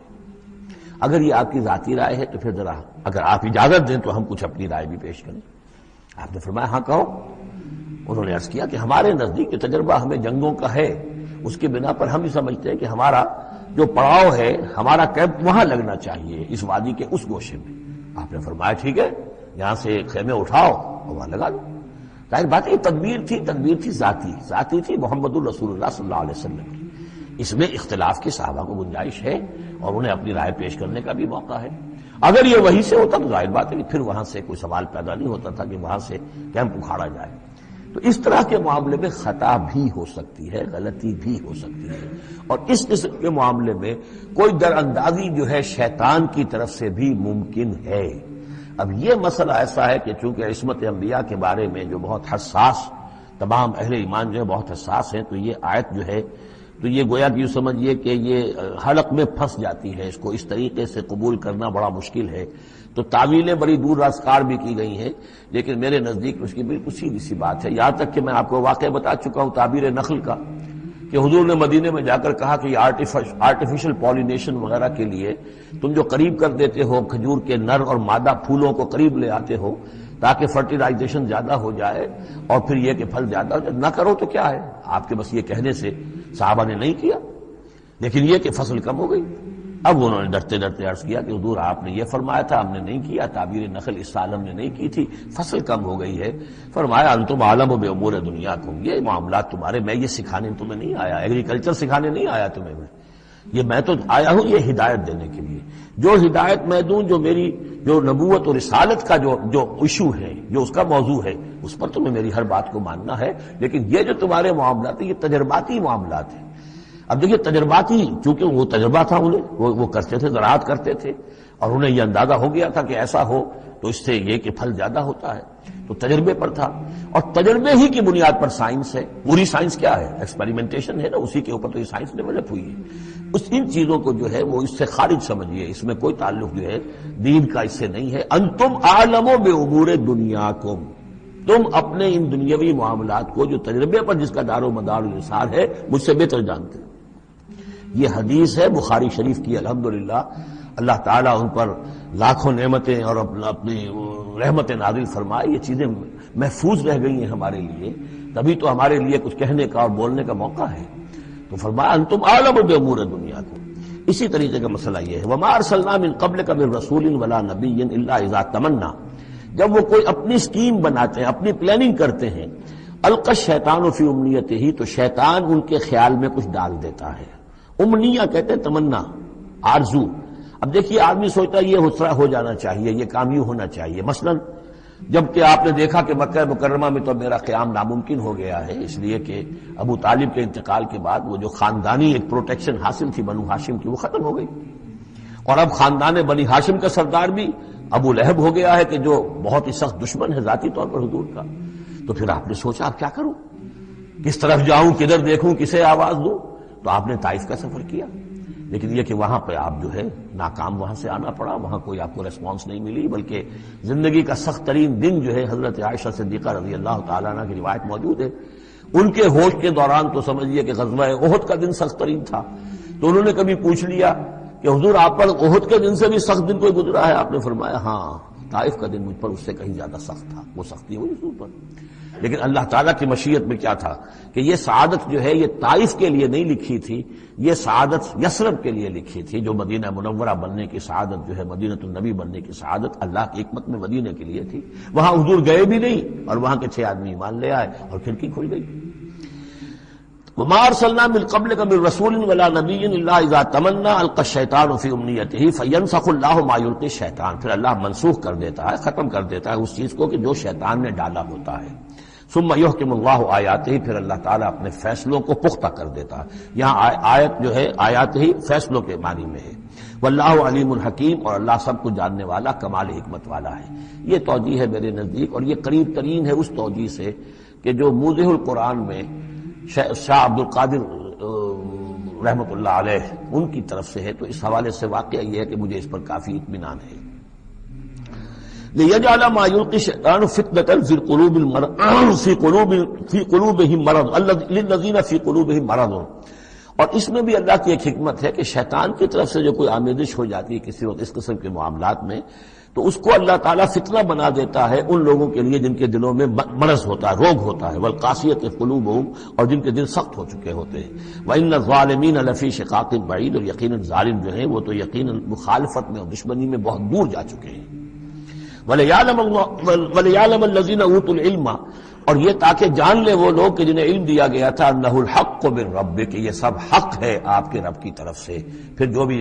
[SPEAKER 2] اگر یہ آپ کی ذاتی رائے ہے تو پھر ذرا اگر آپ اجازت دیں تو ہم کچھ اپنی رائے بھی پیش کریں۔ آپ نے فرمایا ہاں کہو۔ انہوں نے عرض کیا کہ ہمارے نزدیک جو تجربہ ہمیں جنگوں کا ہے اس کی بنا پر ہم یہ سمجھتے ہیں کہ ہمارا جو پڑاؤ ہے، ہمارا کیمپ وہاں لگنا چاہیے، اس وادی کے اس گوشے میں۔ آپ نے فرمایا ٹھیک ہے، یہاں سے خیمے اٹھاؤ اور وہاں لگا دو۔ ظاہر بات ہے یہ تدبیر تھی ذاتی تھی محمد الرسول اللہ صلی اللہ علیہ وسلم کی۔ اس میں اختلاف کی صحابہ کو گنجائش ہے اور انہیں اپنی رائے پیش کرنے کا بھی موقع ہے۔ اگر یہ وہی سے ہوتا تو ظاہر بات ہے کہ پھر وہاں سے کوئی سوال پیدا نہیں ہوتا تھا کہ وہاں سے کیمپ اکھاڑا جائے۔ تو اس طرح کے معاملے میں خطا بھی ہو سکتی ہے، غلطی بھی ہو سکتی ہے، اور اس قسم کے معاملے میں کوئی در اندازی جو ہے شیطان کی طرف سے بھی ممکن ہے۔ اب یہ مسئلہ ایسا ہے کہ چونکہ عصمت انبیاء کے بارے میں جو بہت حساس، تمام اہل ایمان جو ہے بہت حساس ہیں، تو یہ آیت جو ہے تو یہ گویا کہ یوں سمجھیے کہ یہ حلق میں پھنس جاتی ہے، اس کو اس طریقے سے قبول کرنا بڑا مشکل ہے۔ تو تعویلیں بڑی دور راسکار بھی کی گئی ہیں، لیکن میرے نزدیک اس کی بالکل سیدھی سی بات ہے۔ یہاں تک کہ میں آپ کو واقعہ بتا چکا ہوں تعبیر نخل کا، کہ حضور نے مدینے میں جا کر کہا کہ یہ آرٹیفیشل پالینیشن وغیرہ کے لیے تم جو قریب کر دیتے ہو کھجور کے نر اور مادہ پھولوں کو قریب لے آتے ہو تاکہ فرٹیلائزیشن زیادہ ہو جائے اور پھر یہ کہ پھل زیادہ ہو جائے، نہ کرو تو کیا ہے، آپ کے بس یہ کہنے سے صحابہ نے نہیں کیا، لیکن یہ کہ فصل کم ہو گئی۔ اب انہوں نے ڈرتے ڈرتے عرض کیا کہ حضور آپ نے یہ فرمایا تھا، ہم نے نہیں کیا، تعبیر نخل اس سال ہم نے نہیں کی تھی، فصل کم ہو گئی ہے۔ فرمایا انتم عالم بامور دنیاکم، یہ معاملات تمہارے، میں یہ سکھانے تمہیں نہیں آیا، ایگریکلچر سکھانے نہیں آیا تمہیں میں تو آیا ہوں یہ ہدایت دینے کے لیے۔ جو ہدایت میں دوں، جو میری جو نبوت اور رسالت کا جو ایشو ہے، جو اس کا موضوع ہے، اس پر تمہیں میری ہر بات کو ماننا ہے، لیکن یہ جو تمہارے معاملات ہیں یہ تجرباتی معاملات ہیں۔ اب دیکھیے تجرباتی، چونکہ وہ تجربہ تھا انہیں، وہ کرتے تھے، زراعت کرتے تھے، اور انہیں یہ اندازہ ہو گیا تھا کہ ایسا ہو تو اس سے یہ کہ پھل زیادہ ہوتا ہے، تو تجربے پر تھا، اور تجربے ہی کی بنیاد پر سائنس ہے۔ پوری سائنس کیا ہے؟ ایکسپیریمنٹیشن ہے نا، اسی کے اوپر تو یہ سائنس ڈیولپ ہوئی ہے۔ ان چیزوں کو جو ہے وہ اس سے خارج سمجھیے، اس میں کوئی تعلق جو ہے دین کا اس سے نہیں ہے۔ انتم اعلم بامور دنیاکم، تم اپنے ان دنیاوی معاملات کو جو تجربے پر جس کا دار و مدار انحصار ہے مجھ سے بہتر جانتے۔ یہ حدیث ہے بخاری شریف کی، الحمدللہ اللہ تعالیٰ ان پر لاکھوں نعمتیں اور اپنی رحمت نازل فرمائے، یہ چیزیں محفوظ رہ گئی ہیں ہمارے لیے، تبھی تو ہمارے لیے کچھ کہنے کا اور بولنے کا موقع ہے۔ تو فرمایا انتم عالم بامور دنیاکم۔ اسی طریقے کا مسئلہ یہ ہے وما ارسلنا من قبلک من رسول ولا نبی الا اذا تمنا، جب وہ کوئی اپنی اسکیم بناتے ہیں، اپنی پلاننگ کرتے ہیں، القى الشیطان فی امنیتہ، تو شیطان ان کے خیال میں کچھ ڈال دیتا ہے۔ امنیہ کہتے ہیں تمنا، آرزو۔ اب دیکھیے آدمی سوچتا ہے یہ حسرہ ہو جانا چاہیے، یہ کام یوں ہونا چاہیے، مثلا جبکہ آپ نے دیکھا کہ مکہ مکرمہ میں تو میرا قیام ناممکن ہو گیا ہے، اس لیے کہ ابو طالب کے انتقال کے بعد وہ جو خاندانی ایک پروٹیکشن حاصل تھی بنو ہاشم کی، وہ ختم ہو گئی، اور اب خاندان بنی ہاشم کا سردار بھی ابو لہب ہو گیا ہے کہ جو بہت ہی سخت دشمن ہے ذاتی طور پر حضور کا۔ تو پھر آپ نے سوچا اب کیا کروں، کس طرف جاؤں، کدھر دیکھوں، کسے آواز دوں؟ تو آپ نے طائف کا سفر کیا، لیکن یہ کہ وہاں پہ آپ جو ہے ناکام وہاں سے آنا پڑا، وہاں کوئی آپ کو ریسپانس نہیں ملی، بلکہ زندگی کا سخت ترین دن جو ہے حضرت عائشہ صدیقہ رضی اللہ تعالیٰ عنہ کی روایت موجود ہے، ان کے ہوش کے دوران تو سمجھیے کہ غزوہ احد کا دن سخت ترین تھا، تو انہوں نے کبھی پوچھ لیا کہ حضور آپ پر احد کے دن سے بھی سخت دن کوئی گزرا ہے؟ آپ نے فرمایا ہاں، طائف کا دن مجھ پر اس سے کہیں زیادہ سخت تھا، وہ سختی ہوئی حضور پر۔ لیکن اللہ تعالیٰ کی مشیت میں کیا تھا کہ یہ سعادت جو ہے یہ طائف کے لیے نہیں لکھی تھی، یہ سعادت یثرب کے لیے لکھی تھی، جو مدینہ منورہ بننے کی سعادت جو ہے، مدینۃ النبی بننے کی سعادت اللہ کی حکمت میں مدینہ کے لیے تھی۔ وہاں حضور گئے بھی نہیں اور وہاں کے 6 آدمی ایمان لے آئے اور کھڑکی کھل گئی۔ وما ارسلنا من قبلک من رسول ولا نبی الا اذا تمنى القى الشیطان فی امنیته فینسخ اللہ ما یلقی الشیطان، پھر اللہ منسوخ کر دیتا ہے، ختم کر دیتا ہے اس چیز کو کہ جو شیطان نے ڈالا ہوتا ہے۔ ثم یحکم اللہ آیاتہ، پھر اللہ تعالیٰ اپنے فیصلوں کو پختہ کر دیتا ہے۔ یہاں آیت جو ہے آیات ہی فیصلوں کے معنی میں ہے۔ واللہ علیم الحکیم، اور اللہ سب کو جاننے والا کمال حکمت والا ہے۔ یہ توجیہ ہے میرے نزدیک، اور یہ قریب ترین ہے اس توجیہ سے کہ جو موضح القرآن میں شاہ عبد القادر رحمۃ اللہ علیہ ان کی طرف سے ہے، تو اس حوالے سے واقعہ یہ ہے کہ مجھے اس پر کافی اطمینان ہے۔ لِيَجْعَلَ مَا يُلْقِي الشَّيْطَانُ فِتْنَةً فِي قُلُوبِهِمْ مَرَضٌ لِلَّذِينَ فِي قُلُوبِهِمْ مَرَضٌ، اور اس میں بھی اللہ کی ایک حکمت ہے کہ شیطان کی طرف سے جو کوئی آمیزش ہو جاتی ہے کسی وقت اس قسم کے معاملات میں، تو اس کو اللہ تعالیٰ فتنہ بنا دیتا ہے ان لوگوں کے لیے جن کے دلوں میں مرض ہوتا ہے، روگ ہوتا ہے، والقاسیۃ قلوبہم، اور جن کے دل سخت ہو چکے ہوتے ہیں۔ وَإِنَّ الظَّالِمِينَ لَفِي شِقَاقٍ بَعِيدٍ، اور یقیناً ظالم جو ہیں وہ تو یقیناً مخالفت میں اور دشمنی میں بہت دور جا چکے ہیں۔ وَلِيَعْلَمَ الَّذِينَ أُوتُوا الْعِلْمَ، اور یہ تاکہ جان لے وہ لوگ کہ جنہیں علم دیا گیا تھا، انہ الحق من ربک، کہ یہ سب حق ہے آپ کے رب کی طرف سے۔ پھر جو بھی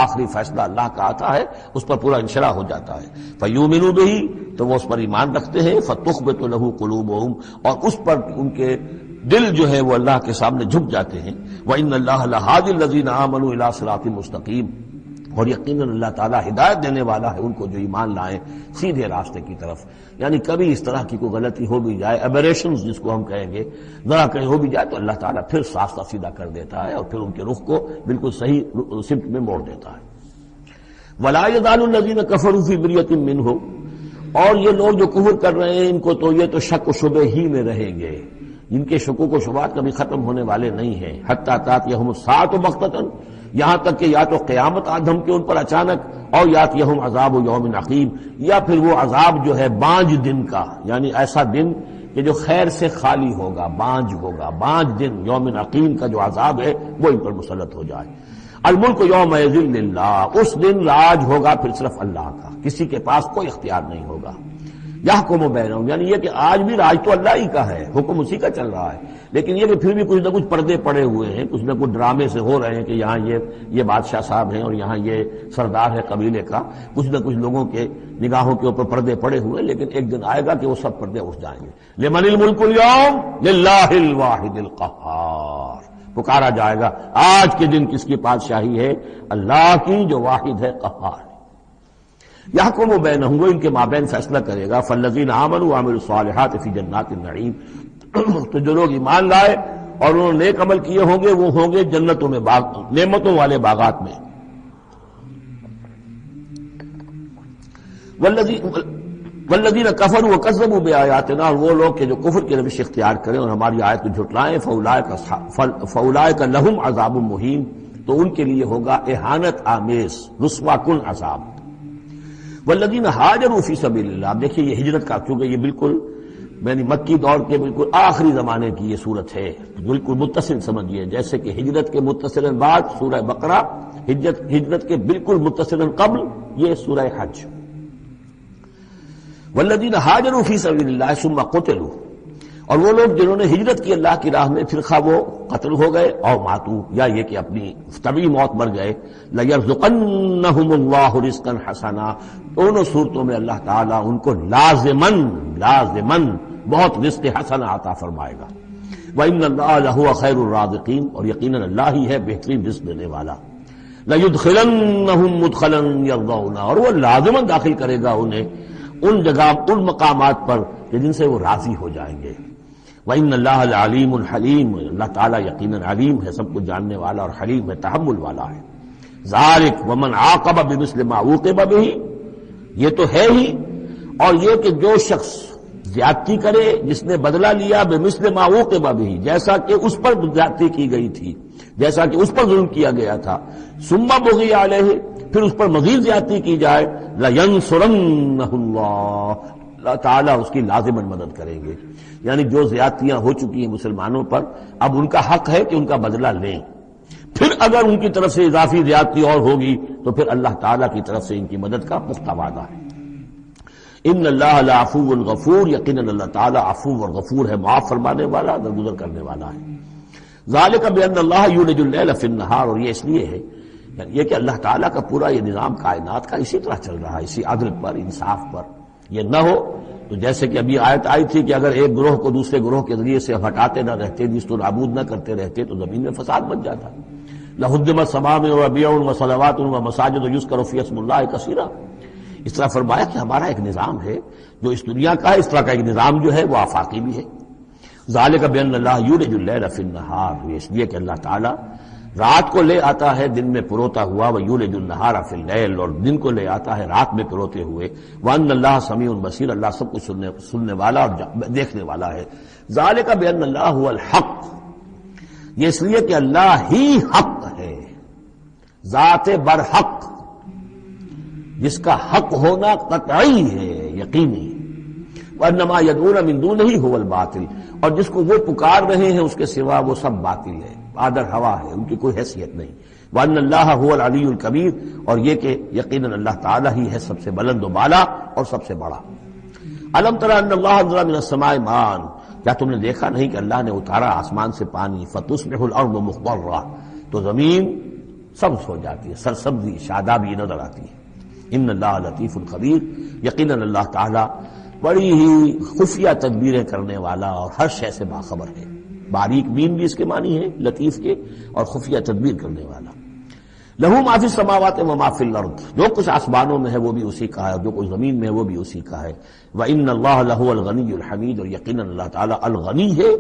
[SPEAKER 2] آخری فیصلہ اللہ کا آتا ہے اس پر پورا انشراح ہو جاتا ہے۔ فیؤمنوا بہ، تو وہ اس پر ایمان رکھتے ہیں، فتخبت له قلوبهم، اور اس پر ان کے دل جو ہے وہ اللہ کے سامنے جھک جاتے ہیں۔ وان اللہ لہادی الذین آمنوا الی صراط مستقیم، اور یقیناً اللہ تعالیٰ ہدایت دینے والا ہے ان کو جو ایمان لائیں سیدھے راستے کی طرف۔ یعنی کبھی اس طرح کی کوئی غلطی ہو بھی جائے، ایبریشنز جس کو ہم کہیں گے، ذرا کہیں ہو بھی جائے، تو اللہ تعالیٰ پھر راستہ سیدھا کر دیتا ہے اور پھر ان کے رخ کو بالکل صحیح سمت میں موڑ دیتا ہے۔ وَلَا يَزَالُ الَّذِينَ كَفَرُوا فِي مِرْيَةٍ مِّنْهُ، اور یہ لوگ جو کفر کر رہے ہیں ان کو تو یہ تو شک و شبہ ہی میں رہیں گے، ان کے شکوک و شبہات کبھی ختم ہونے والے نہیں ہیں۔ حَتَّىٰ تَأْتِيَهُمُ السَّاعَةُ بَغْتَةً، یہاں تک کہ یا تو قیامت آ دھمکے ان پر اچانک، اور یاتیہم عذاب یوم عقیم، یا پھر وہ عذاب جو ہے بانج دن کا، یعنی ایسا دن کہ جو خیر سے خالی ہوگا، بانج ہوگا، بانج دن یوم عقیم کا جو عذاب ہے وہ ان پر مسلط ہو جائے۔ الملک یومئذ للہ، اس دن راج ہوگا پھر صرف اللہ کا، کسی کے پاس کوئی اختیار نہیں ہوگا۔ یحکم بینہم، یعنی یہ کہ آج بھی راج تو اللہ ہی کا ہے، حکم اسی کا چل رہا ہے، لیکن یہ کہ پھر بھی کچھ نہ کچھ پردے پڑے ہوئے ہیں، کچھ نہ کچھ ڈرامے سے ہو رہے ہیں کہ یہاں یہ بادشاہ صاحب ہیں اور یہاں یہ سردار ہے قبیلے کا، کچھ نہ کچھ لوگوں کے نگاہوں کے اوپر پردے پڑے ہوئے ہیں، لیکن ایک دن آئے گا کہ وہ سب پردے اٹھ جائیں گے۔ لمن الملک اليوم للہ الواحد القہار، پکارا جائے گا آج کے دن کس کی بادشاہی ہے؟ اللہ کی جو واحد ہے، قہار۔ یحکم بینہم، وہ ان کے مابین فیصلہ کرے گا۔ فالذین آمنوا وعملوا الصالحات فی جنات النعیم، تو جو لوگ ایمان لائے اور انہوں نے نیک عمل کیے ہوں گے وہ ہوں گے جنتوں میں، نعمتوں والے باغات میں۔ والذین کفروا وکذبوا بآیاتنا، اور وہ لوگ کہ جو کفر کی روش اختیار کریں اور ہماری آیت کو جھٹلائیں، فاولئک لہم عذاب مہین، تو ان کے لیے ہوگا اہانت آمیز رسوا کن عذاب۔ والذین ہاجروا فی سبیل اللہ، اب دیکھیے یہ ہجرت کا، چونکہ یہ بالکل یعنی مکی دور کے بالکل آخری زمانے کی یہ صورت ہے، بالکل متصل سمجھیے، جیسے کہ ہجرت کے متصل بعد سورہ بقرہ، ہجرت کے بالکل متصل قبل یہ سورہ حج۔ والذین ہاجروا فی سبیل اللہ ثم قتلوا، اور وہ لوگ جنہوں نے ہجرت کی اللہ کی راہ میں، پھر خواہ وہ قتل ہو گئے اور ماتو، یا یہ کہ اپنی طبعی موت مر گئے، لَيَرْزُقَنَّهُمُ اللَّهُ رِزْقًا حَسَنًا، دونوں صورتوں میں اللہ تعالیٰ ان کو لازماً بہت رزق حسن عطا فرمائے گا۔ وَإِنَّ اللَّهَ لَهُوَ خَيْرُ الرَّازِقِينَ، اور یقیناً اللہ ہی ہے بہترین رزق دینے والا۔ لَيُدْخِلَنَّهُمْ مُدْخَلًا يَرْضَوْنَ، اور وہ لازماً داخل کرے گا انہیں ان جگہ، ان مقامات پر کہ جن سے وہ راضی ہو جائیں گے۔ وَإِنَّ اللَّهَ لَعَلِيمٌ حَلِيمٌ، اللہ تعالیٰ یقیناً علیم ہے، سب کچھ جاننے والا، اور حلیم ہے، تحمل والا ہے۔ ذَلِكَ وَمَنْ عَاقَبَ بِمِثْلِ مَا عُوقِبَ بِهِ، یہ تو ہے ہی، اور یہ کہ جو شخص زیادتی کرے، جس نے بدلہ لیا بِمِثْلِ مَا عُوقِبَ بِهِ، جیسا کہ اس پر زیادتی کی گئی تھی، جیسا کہ اس پر ظلم کیا گیا تھا، ثُمَّ بُغِيَ عَلَيْهِ، پھر اس پر مزید زیادتی کی جائے، لَيَنْصُرَنَّهُ اللَّهُ، اللہ تعالیٰ اس کی لازماً مدد کریں گے۔ یعنی جو زیادتیاں ہو چکی ہیں مسلمانوں پر، اب ان کا حق ہے کہ ان کا بدلہ لیں، پھر اگر ان کی طرف سے اضافی زیادتی اور ہوگی تو پھر اللہ تعالیٰ کی طرف سے ان کی مدد کا پختہ وعدہ ہے۔ ان اللہ لعفو غفور، یقیناً اللہ تعالیٰ عفو اور غفور ہے، معاف فرمانے والا، درگزر کرنے والا ہے۔ ذالک بان اللہ یولج اللیل فی النہار، اور یہ اس لیے ہے یعنی یہ کہ اللہ تعالیٰ کا پورا یہ نظام کائنات کا اسی طرح چل رہا ہے، اسی عدل پر، انصاف پر. یہ نہ ہو تو جیسے کہ ابھی آیت آئی تھی کہ اگر ایک گروہ کو دوسرے گروہ کے ذریعے سے ہٹاتے نہ رہتے، نیست و نابود نہ کرتے رہتے تو زمین میں فساد بن جاتا. لہدمت صوامع وبیع وصلوات ومساجد یذکر فیہا اسم اللہ کثیرا. اس طرح فرمایا کہ ہمارا ایک نظام ہے جو اس دنیا کا ہے، اس طرح کا ایک نظام جو ہے وہ آفاقی بھی ہے. ذالک بان اللہ یولج اللیل فی النہار، یہ اس لیے کہ اللہ تعالیٰ رات کو لے آتا ہے دن میں پروتا ہوا، ویولج النہار فی اللیل، اور دن کو لے آتا ہے رات میں پروتے ہوئے. وان اللہ سمیع بصیر، اللہ سب کچھ سننے والا اور دیکھنے والا ہے. ذالک بان اللہ هو الحق، یہ اس لیے کہ اللہ ہی حق ہے، ذات برحق، جس کا حق ہونا قطعی ہے، یقینی. وانما يدعون من دونه هو الباطل، اور جس کو وہ پکار رہے ہیں اس کے سوا وہ سب باطل ہے، آدر ہوا ہے، ان کی کوئی حیثیت نہیں. وان اللہ هو العلی الکبیر، اور یہ کہ یقیناً اللہ تعالیٰ ہی ہے سب سے بلند و بالا اور سب سے بڑا. الم تر ان اللہ انزل من السماء ماء، کیا تم نے دیکھا نہیں کہ اللہ نے اتارا آسمان سے پانی. فتصبح الارض مخضرا، تو زمین سبز ہو جاتی ہے، سرسبزی شادابی نظر آتی ہے. ان اللہ لطیف خبیر، یقیناً اللہ تعالیٰ بڑی ہی خفیہ تدبیریں کرنے والا اور ہر شے سے باخبر ہے. باریک بین بھی اس کے معنی ہے لطیف کے، اور خفیہ تدبیر کرنے والا. لہو ما فی السماوات و ما فی الارض، جو کچھ آسمانوں میں ہے وہ بھی اسی کا ہے، اور جو کچھ زمین میں ہے وہ بھی اسی کا ہے. وان اللہ لہو الغنی الحمید، اور یقیناً اللہ تعالیٰ الغنی ہے،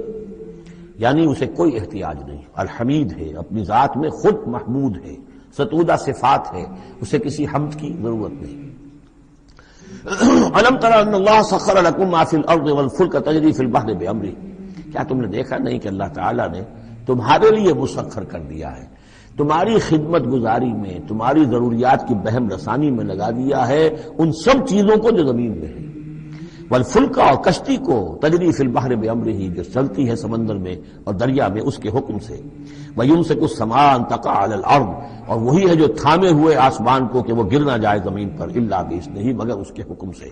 [SPEAKER 2] یعنی اسے کوئی احتیاج نہیں. الحمید ہے، اپنی ذات میں خود محمود ہے، ستودہ صفات ہے، اسے کسی حمد کی ضرورت نہیں. الم تر ان اللہ سخر لکم ما فی الارض والفلک تجری فی البحر بامرہ، کیا تم نے دیکھا نہیں کہ اللہ تعالیٰ نے تمہارے لیے مسخر کر دیا ہے، تمہاری خدمت گزاری میں، تمہاری ضروریات کی بہم رسانی میں لگا دیا ہے ان سب چیزوں کو جو زمین میں ہے. والفلک، اور کشتی کو، تجری فی البحر بامرہ، جو چلتی ہے سمندر میں اور دریا میں اس کے حکم سے. ویمسک السماء ان تقع علی الارض، اور وہی ہے جو تھامے ہوئے آسمان کو کہ وہ گر نہ جائے زمین پر، الا باذنہ، مگر اس کے حکم سے.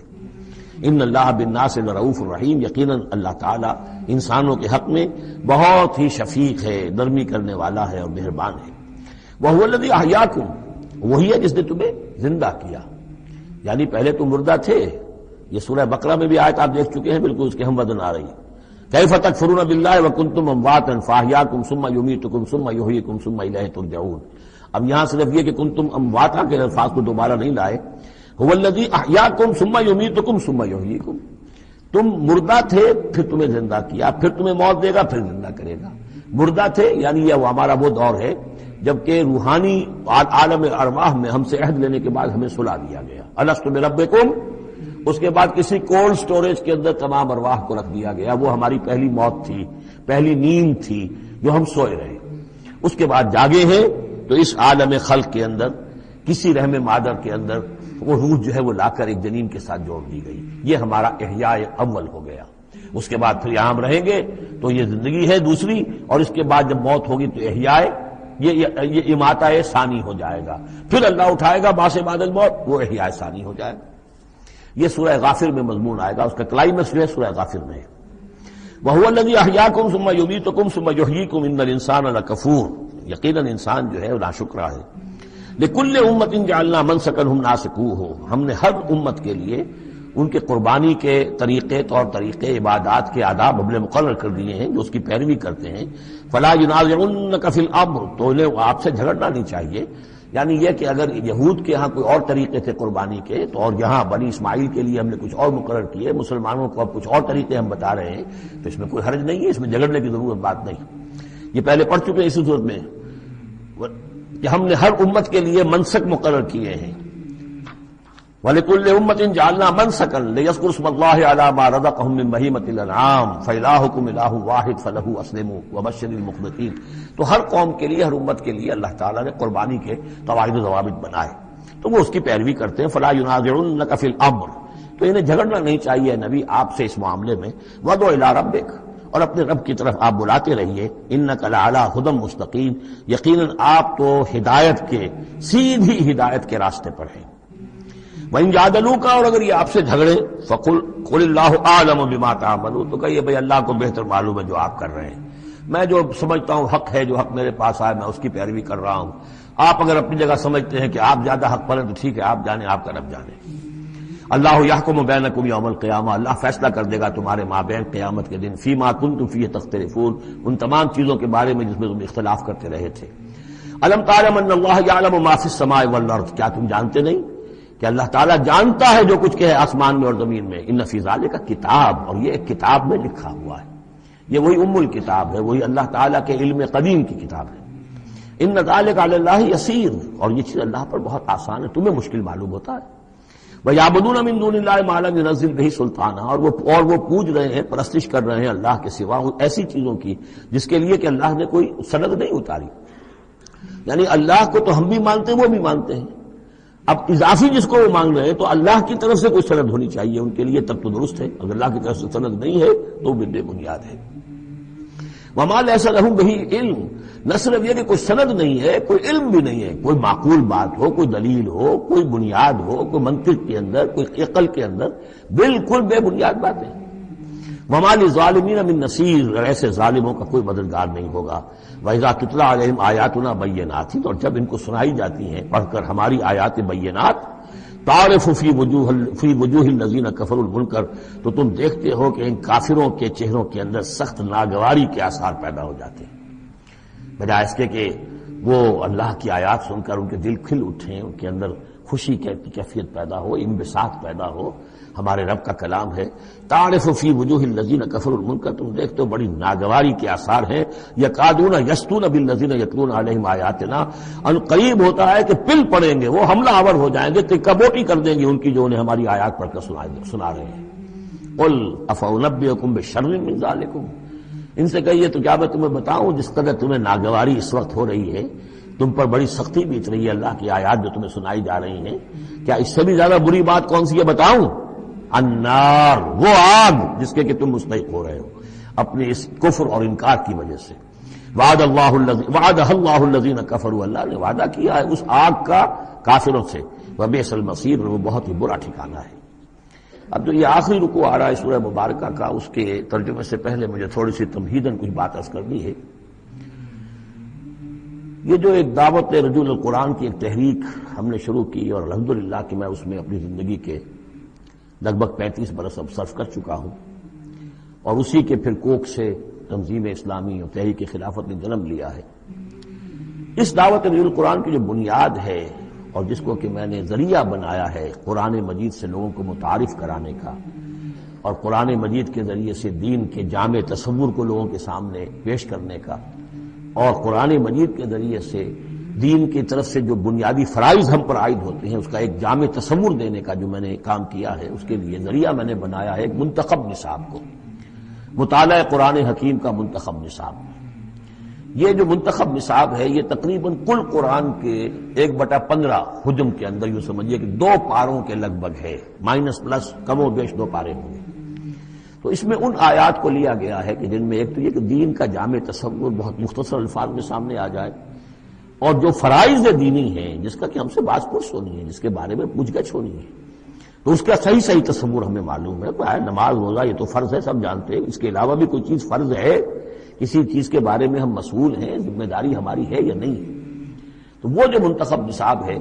[SPEAKER 2] ان اللہ بالناس لرؤوف الرحیم، یقیناً اللہ تعالیٰ انسانوں کے حق میں بہت ہی شفیق ہے، نرمی کرنے والا ہے اور مہربان ہے. وہو الذی احیاکم، وہی ہے جس نے تمہیں زندہ کیا، یعنی پہلے تم مردہ تھے. یہ سورہ بقرہ میں بھی آیت آپ دیکھ چکے ہیں، بالکل اس کے ہم وزن آ رہی ہے. کیف تکفرون باللہ وکنتم امواتا فاحیاکم ثم یمیتکم ثم یحییکم ثم الیہ ترجعون. اب یہاں صرف یہ کہ کنتم امواتا کے الفاظ کو دوبارہ نہیں لائے. هو الذی احیاکم ثم یمیتکم ثم یحییکم، تم مردہ تھے پھر تمہیں زندہ کیا، پھر تمہیں موت دے گا، پھر زندہ کرے گا. مردہ تھے یعنی یہ ہمارا وہ دور ہے جبکہ روحانی عالم ارواح میں ہم سے عہد لینے کے بعد ہمیں سلا دیا گیا، الست بربکم. اس کے بعد کسی کولڈ سٹوریج کے اندر تمام ارواح کو رکھ دیا گیا. وہ ہماری پہلی موت تھی، پہلی نیند تھی جو ہم سوئے رہے. اس کے بعد جاگے ہیں تو اس عالم خلق کے اندر کسی رحم مادر کے اندر وہ روح جو ہے وہ لا کر ایک جنین کے ساتھ جوڑ دی گئی. یہ ہمارا احیاء اول ہو گیا. اس کے بعد پھر یہاں ہم رہیں گے تو یہ زندگی ہے دوسری، اور اس کے بعد جب موت ہوگی تو احیاء یہ اماتہ ثانی ہو جائے گا. پھر اللہ اٹھائے گا بعد بعد الموت، وہ احیاء ثانی ہو جائے گا. یہ سورہ غافر میں مضمون آئے گا، اس کا کلائمیکس جو ہے سورہ غافر میں ہے. وَهُوَ الَّذِي أَحْيَاكُمْ ثُمَّ يُمِيتُكُمْ ثُمَّ يُحْيِيكُمْ إِنَّ الْإِنسَانَ لَكَفُورٌ، یقیناً انسان جو ہے وہ ناشکرا ہے. لِكُلِّ أُمَّةٍ جَعَلْنَا مَنْسَكًا هُمْ نَاسِكُوهُ، ہم نے ہر امت کے لیے ان کے قربانی کے طریقے، طور طریقے، عبادات کے آداب ہم نے مقرر کر دیے ہیں جو اس کی پیروی کرتے ہیں. فَلَا يُنَازِعُنَّكَ فِي الْأَمْرِ، تو انہیں آپ سے جھگڑنا نہیں چاہیے. یعنی یہ کہ اگر یہود کے ہاں کوئی اور طریقے تھے قربانی کے تو، اور یہاں بنی اسماعیل کے لیے ہم نے کچھ اور مقرر کیے، مسلمانوں کو اب کچھ اور طریقے ہم بتا رہے ہیں، تو اس میں کوئی حرج نہیں ہے، اس میں جھگڑنے کی ضرورت بات نہیں. یہ پہلے پڑھ چکے ہیں اسی صورت میں کہ ہم نے ہر امت کے لیے منسک مقرر کیے ہیں. وَلِكُلِّ أُمَّةٍ جَعَلْنَا مَنْسَكًا لِيَذْكُرُوا اسْمَ اللَّهِ عَلَىٰ مَا رَزَقَهُم مِّن بَهِيمَةِ الْأَنْعَامِ فَإِلَٰهُكُمْ إِلَٰهٌ وَاحِدٌ فَلَهُ أَسْلِمُوا وَبَشِّرِ الْمُخْبِتِينَ. تو ہر قوم کے لیے، ہر امت کے لیے اللہ تعالیٰ نے قربانی کے قواعد و ضوابط بنائے، تو وہ اس کی پیروی کرتے ہیں. فَلَا يُنَازِعُنَّكَ فِي الْأَمْرِ، تو انہیں جھگڑنا نہیں چاہیے نبی آپ سے اس معاملے میں. وَادْعُ إِلَىٰ رَبِّكَ، اور اپنے رب کی طرف آپ بلاتے رہیے. إِنَّكَ لَعَلَىٰ هُدًى مُسْتَقِيمٍ، یقیناً آپ تو ہدایت کے، سیدھی ہدایت کے راستے پر ہیں. وَإِن جَادَلُوكَ، اور اگر یہ آپ سے جھگڑے، فَقُلْ اللَّهُ أَعْلَمُ بِمَا تَعْمَلُونَ، تو کہیے بھئی اللہ کو بہتر معلوم ہے جو آپ کر رہے ہیں. میں جو سمجھتا ہوں حق ہے، جو حق میرے پاس آئے میں اس کی پیروی کر رہا ہوں. آپ اگر اپنی جگہ سمجھتے ہیں کہ آپ زیادہ حق پر ہیں تو ٹھیک ہے، آپ جانیں، آپ کا رب جانے. اللہ یحکم بینکم یوم القیامہ، اللہ فیصلہ کر دے گا تمہارے مابین قیامت کے دن، فیما کنتم فیہ تختلفون، ان تمام چیزوں کے بارے میں جس میں تم اختلاف کرتے رہے تھے. الم تعلم ان اللہ یعلم ما فی السماء والارض، کیا تم جانتے نہیں کہ اللہ تعالیٰ جانتا ہے جو کچھ کہ ہے آسمان میں اور زمین میں. ان فی ذالک کتاب، اور یہ ایک کتاب میں لکھا ہوا ہے، یہ وہی ام الکتاب ہے، وہی اللہ تعالیٰ کے علم قدیم کی کتاب ہے. ان ذالک علی اللہ یسیر، اور یہ چیز اللہ پر بہت آسان ہے، تمہیں مشکل معلوم ہوتا ہے. وَيَعْبُدُونَ مِن دُونِ اللَّهِ مَا لَمْ يُنَزِّلْ بِهِ سُلْطَانًا، اور وہ پوج رہے ہیں، پرستش کر رہے ہیں اللہ کے سوا ایسی چیزوں کی جس کے لیے کہ اللہ نے کوئی سند نہیں اتاری. یعنی اللہ کو تو ہم بھی مانتے ہیں، وہ بھی مانتے ہیں. اب اضافی جس کو وہ مانگ رہے ہیں تو اللہ کی طرف سے کوئی سند ہونی چاہیے ان کے لیے، تب تو درست ہے. اگر اللہ کی طرف سے سند نہیں ہے تو وہ بے بنیاد ہے. وَمَا لَيْسَ لَهُم بِهِ علم، نہ صرف یہ کہ کوئی سند نہیں ہے، کوئی علم بھی نہیں ہے، کوئی معقول بات ہو، کوئی دلیل ہو، کوئی بنیاد ہو، کوئی منطق کے اندر، کوئی عقل کے اندر، بالکل بے بنیاد باتیں. وَمَا لِلظَّالِمِينَ مِن نَصِيرٍ، ایسے ظالموں کا کوئی مددگار نہیں ہوگا. وَإِذَا تُتْلَىٰ عَلَيْهِمْ آيَاتُنَا بَيِّنَاتٍ، اور جب ان کو سنائی جاتی ہیں پڑھ کر ہماری آیات بینات، تعرف فی وجوہ الذین کفروا المنکر، تو تم دیکھتے ہو کہ ان کافروں کے چہروں کے اندر سخت ناگواری کے آثار پیدا ہو جاتے ہیں. بجائے اس کے کہ وہ اللہ کی آیات سن کر ان کے دل کھل اٹھیں، ان کے اندر خوشی کی کیفیت پیدا ہو، انبساط پیدا ہو. ہمارے رب کا کلام ہے. تعرف فی وجوہ الذین کفروا المنکر، تم دیکھتے ہو بڑی ناگواری کے آثار ہیں. یکادون یسطون بالذین یتلون علیہم آیاتنا، ان قریب ہوتا ہے کہ پل پڑیں گے، وہ حملہ آور ہو جائیں گے، کبوٹی کر دیں گے ان کی جو انہیں ہماری آیات پڑھ کر سنا رہے ہیں. قل افانبئکم بشر من ذالکم، ان سے کہیے تو کیا میں تمہیں بتاؤں جس قدر تمہیں ناگواری اس وقت ہو رہی ہے، تم پر بڑی سختی بیت رہی ہے اللہ کی آیات جو تمہیں سنائی جا رہی ہیں، کیا اس سے بھی زیادہ بری بات کون سی ہے بتاؤں؟ النار، وہ آگ جس کے کہ تم مستحق ہو رہے ہو اپنے اس کفر اور انکار کی وجہ سے. وعدہ اللہ الذین کفروا، اللہ نے وعدہ کیا ہے اس آگ کا کافروں سے. وبئس المصیر، وہ بہت ہی برا ٹھکانہ ہے. اب جو یہ آخری رکوع آ رہا ہے سورہ مبارکہ کا، اس کے ترجمے سے پہلے مجھے تھوڑی سی تمہیداً کچھ بات عرض کرنی ہے. یہ جو ایک دعوت رجوع القرآن کی ایک تحریک ہم نے شروع کی، اور الحمدللہ کہ میں اس میں اپنی زندگی کے لگ بھگ 35 برس اب صرف کر چکا ہوں، اور اسی کے پھر کوکھ سے تنظیم اسلامی اور تحریک خلافت نے جنم لیا ہے. اس دعوت رجوع القرآن کی جو بنیاد ہے اور جس کو کہ میں نے ذریعہ بنایا ہے قرآن مجید سے لوگوں کو متعارف کرانے کا، اور قرآن مجید کے ذریعے سے دین کے جامع تصور کو لوگوں کے سامنے پیش کرنے کا، اور قرآن مجید کے ذریعے سے دین کی طرف سے جو بنیادی فرائض ہم پر عائد ہوتے ہیں اس کا ایک جامع تصور دینے کا جو میں نے کام کیا ہے، اس کے لیے ذریعہ میں نے بنایا ہے ایک منتخب نصاب کو، مطالعہ قرآن حکیم کا منتخب نصاب. یہ جو منتخب نصاب ہے یہ تقریباً کل قرآن کے 1/15 حجم کے اندر یوں سمجھیے کہ 2 پاروں کے لگ بھگ ہے، مائنس پلس کم و بیش 2 پارے ہوں گے. تو اس میں ان آیات کو لیا گیا ہے کہ جن میں ایک تو یہ کہ دین کا جامع تصور بہت مختصر الفاظ میں سامنے آ جائے، اور جو فرائض دینی ہیں جس کا کہ ہم سے باز پرس ہونی ہے، جس کے بارے میں پوچھ گچھ ہونی ہے، تو اس کا صحیح تصور ہمیں معلوم ہے. نماز روزہ یہ تو فرض ہے، سب جانتے ہیں. اس کے علاوہ بھی کوئی چیز فرض ہے، کسی چیز کے بارے میں ہم مسئول ہیں، ذمہ داری ہماری ہے یا نہیں. تو وہ جو منتخب نصاب ہے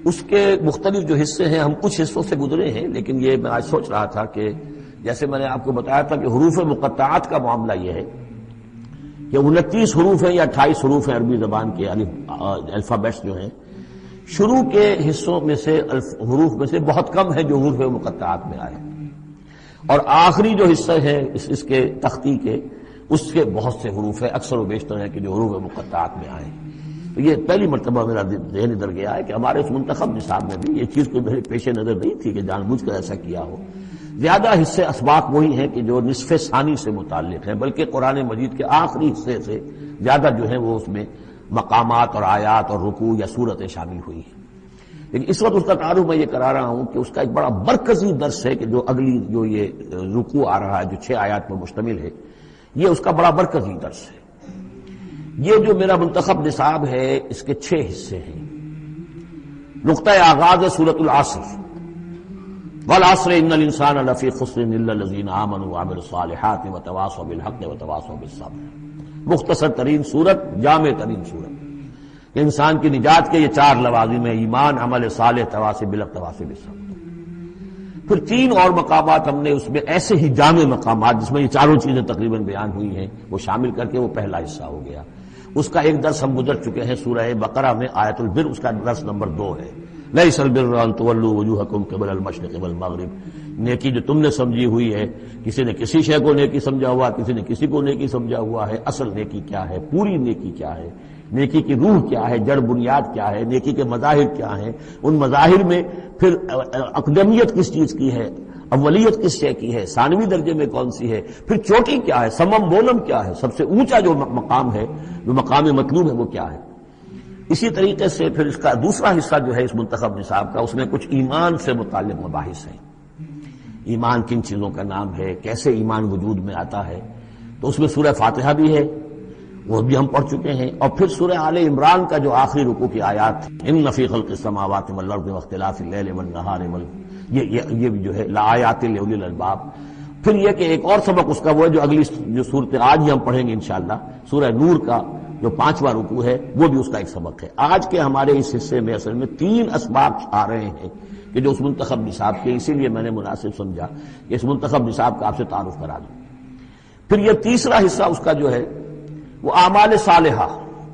[SPEAKER 2] اس کے مختلف جو حصے ہیں، ہم کچھ حصوں سے گزرے ہیں، لیکن یہ میں آج سوچ رہا تھا کہ جیسے میں نے آپ کو بتایا تھا کہ حروف مقطعات کا معاملہ یہ ہے کہ 29 حروف ہیں یا 28 حروف ہیں عربی زبان کے الفابیٹس جو ہیں، شروع کے حصوں میں سے حروف میں سے بہت کم ہے جو حروف مقطعات میں آئے، اور آخری جو حصہ ہے اس کے تختی کے، اس کے بہت سے حروف ہیں، اکثر و بیشتر ہیں کہ جو حروف مقطعات میں آئے. تو یہ پہلی مرتبہ میرا ذہن ادھر گیا ہے کہ ہمارے اس منتخب نصاب میں بھی یہ چیز کوئی میرے پیش نظر نہیں تھی کہ جان بوجھ کر ایسا کیا ہو. زیادہ حصے اسباق وہی ہیں کہ جو نصف ثانی سے متعلق ہیں، بلکہ قرآن مجید کے آخری حصے سے زیادہ جو ہیں وہ اس میں مقامات اور آیات اور رکوع یا صورتیں شامل ہوئی ہیں. لیکن اس وقت اس کا تعارف میں یہ کرا رہا ہوں کہ اس کا ایک بڑا مرکزی درس ہے کہ جو اگلی جو یہ رکوع آ رہا ہے جو 6 آیات پر مشتمل ہے، یہ اس کا بڑا مرکزی درس ہے. یہ جو میرا منتخب نصاب ہے اس کے 6 حصے ہیں. نقطہ آغاز ہے سورۃ العصر، والعصر ان الانسان لفی خسر الا الذین آمنوا وعملوا الصالحات وتواصوا بالحق وتواصوا بالصبر. مختصر ترین صورت، جامع ترین صورت. انسان کی نجات کے یہ 4 لوازم ہیں: ایمان، عمل صالح، تواصی بالحق، تواصی بالصبر. پھر 3 اور مقامات ہم نے اس میں ایسے ہی جامع مقامات جس میں یہ چاروں چیزیں تقریباً بیان ہوئی ہیں وہ شامل کر کے وہ پہلا حصہ ہو گیا. اس کا ایک درس ہم گزر چکے ہیں سورہ بقرہ میں، آیت البر، اس کا درس نمبر 2 ہے. لیس البر ان تولوا وجوہکم قبل المشرق والمغرب. نیکی جو تم نے سمجھی ہوئی ہے، کسی نے کسی شے کو نیکی سمجھا ہوا، کسی نے کسی کو نیکی سمجھا ہوا ہے. اصل نیکی کیا ہے؟ پوری نیکی کیا ہے؟ نیکی کی روح کیا ہے؟ جڑ بنیاد کیا ہے؟ نیکی کے مظاہر کیا ہیں؟ ان مظاہر میں پھر اقدمیت کس چیز کی ہے، اولیت کس شے کی ہے، ثانوی درجے میں کون سی ہے، پھر چوٹی کیا ہے، سمم بولم کیا ہے، سب سے اونچا جو مقام ہے، جو مقام مطلوب ہے وہ کیا ہے. اسی طریقے سے پھر اس کا دوسرا حصہ جو ہے اس منتخب نصاب کا، اس میں کچھ ایمان سے متعلق مباحث ہیں. ایمان کن چیزوں کا نام ہے، کیسے ایمان وجود میں آتا ہے. تو اس میں سورہ فاتحہ بھی ہے، وہ بھی ہم پڑھ چکے ہیں. اور پھر سورہ آل عمران کا جو آخری رکوع کی آیات، ان فی خلق السماوات والارض واختلاف اللیل والنہار یہ بھی جو ہے لآیات لأولی الالباب. پھر یہ کہ ایک اور سبق اس کا وہ ہے جو اگلی جو صورت آج ہی ہم پڑھیں گے انشاءاللہ، سورہ نور کا جو 5واں رکوع ہے وہ بھی اس کا ایک سبق ہے. آج کے ہمارے اس حصے میں اصل میں 3 اسباق آ رہے ہیں کہ جو اس منتخب نصاب کے، اسی لیے میں نے مناسب سمجھا کہ اس منتخب نصاب کا آپ سے تعارف کرا دوں. پھر یہ تیسرا حصہ اس کا جو ہے وہ اعمال صالحہ،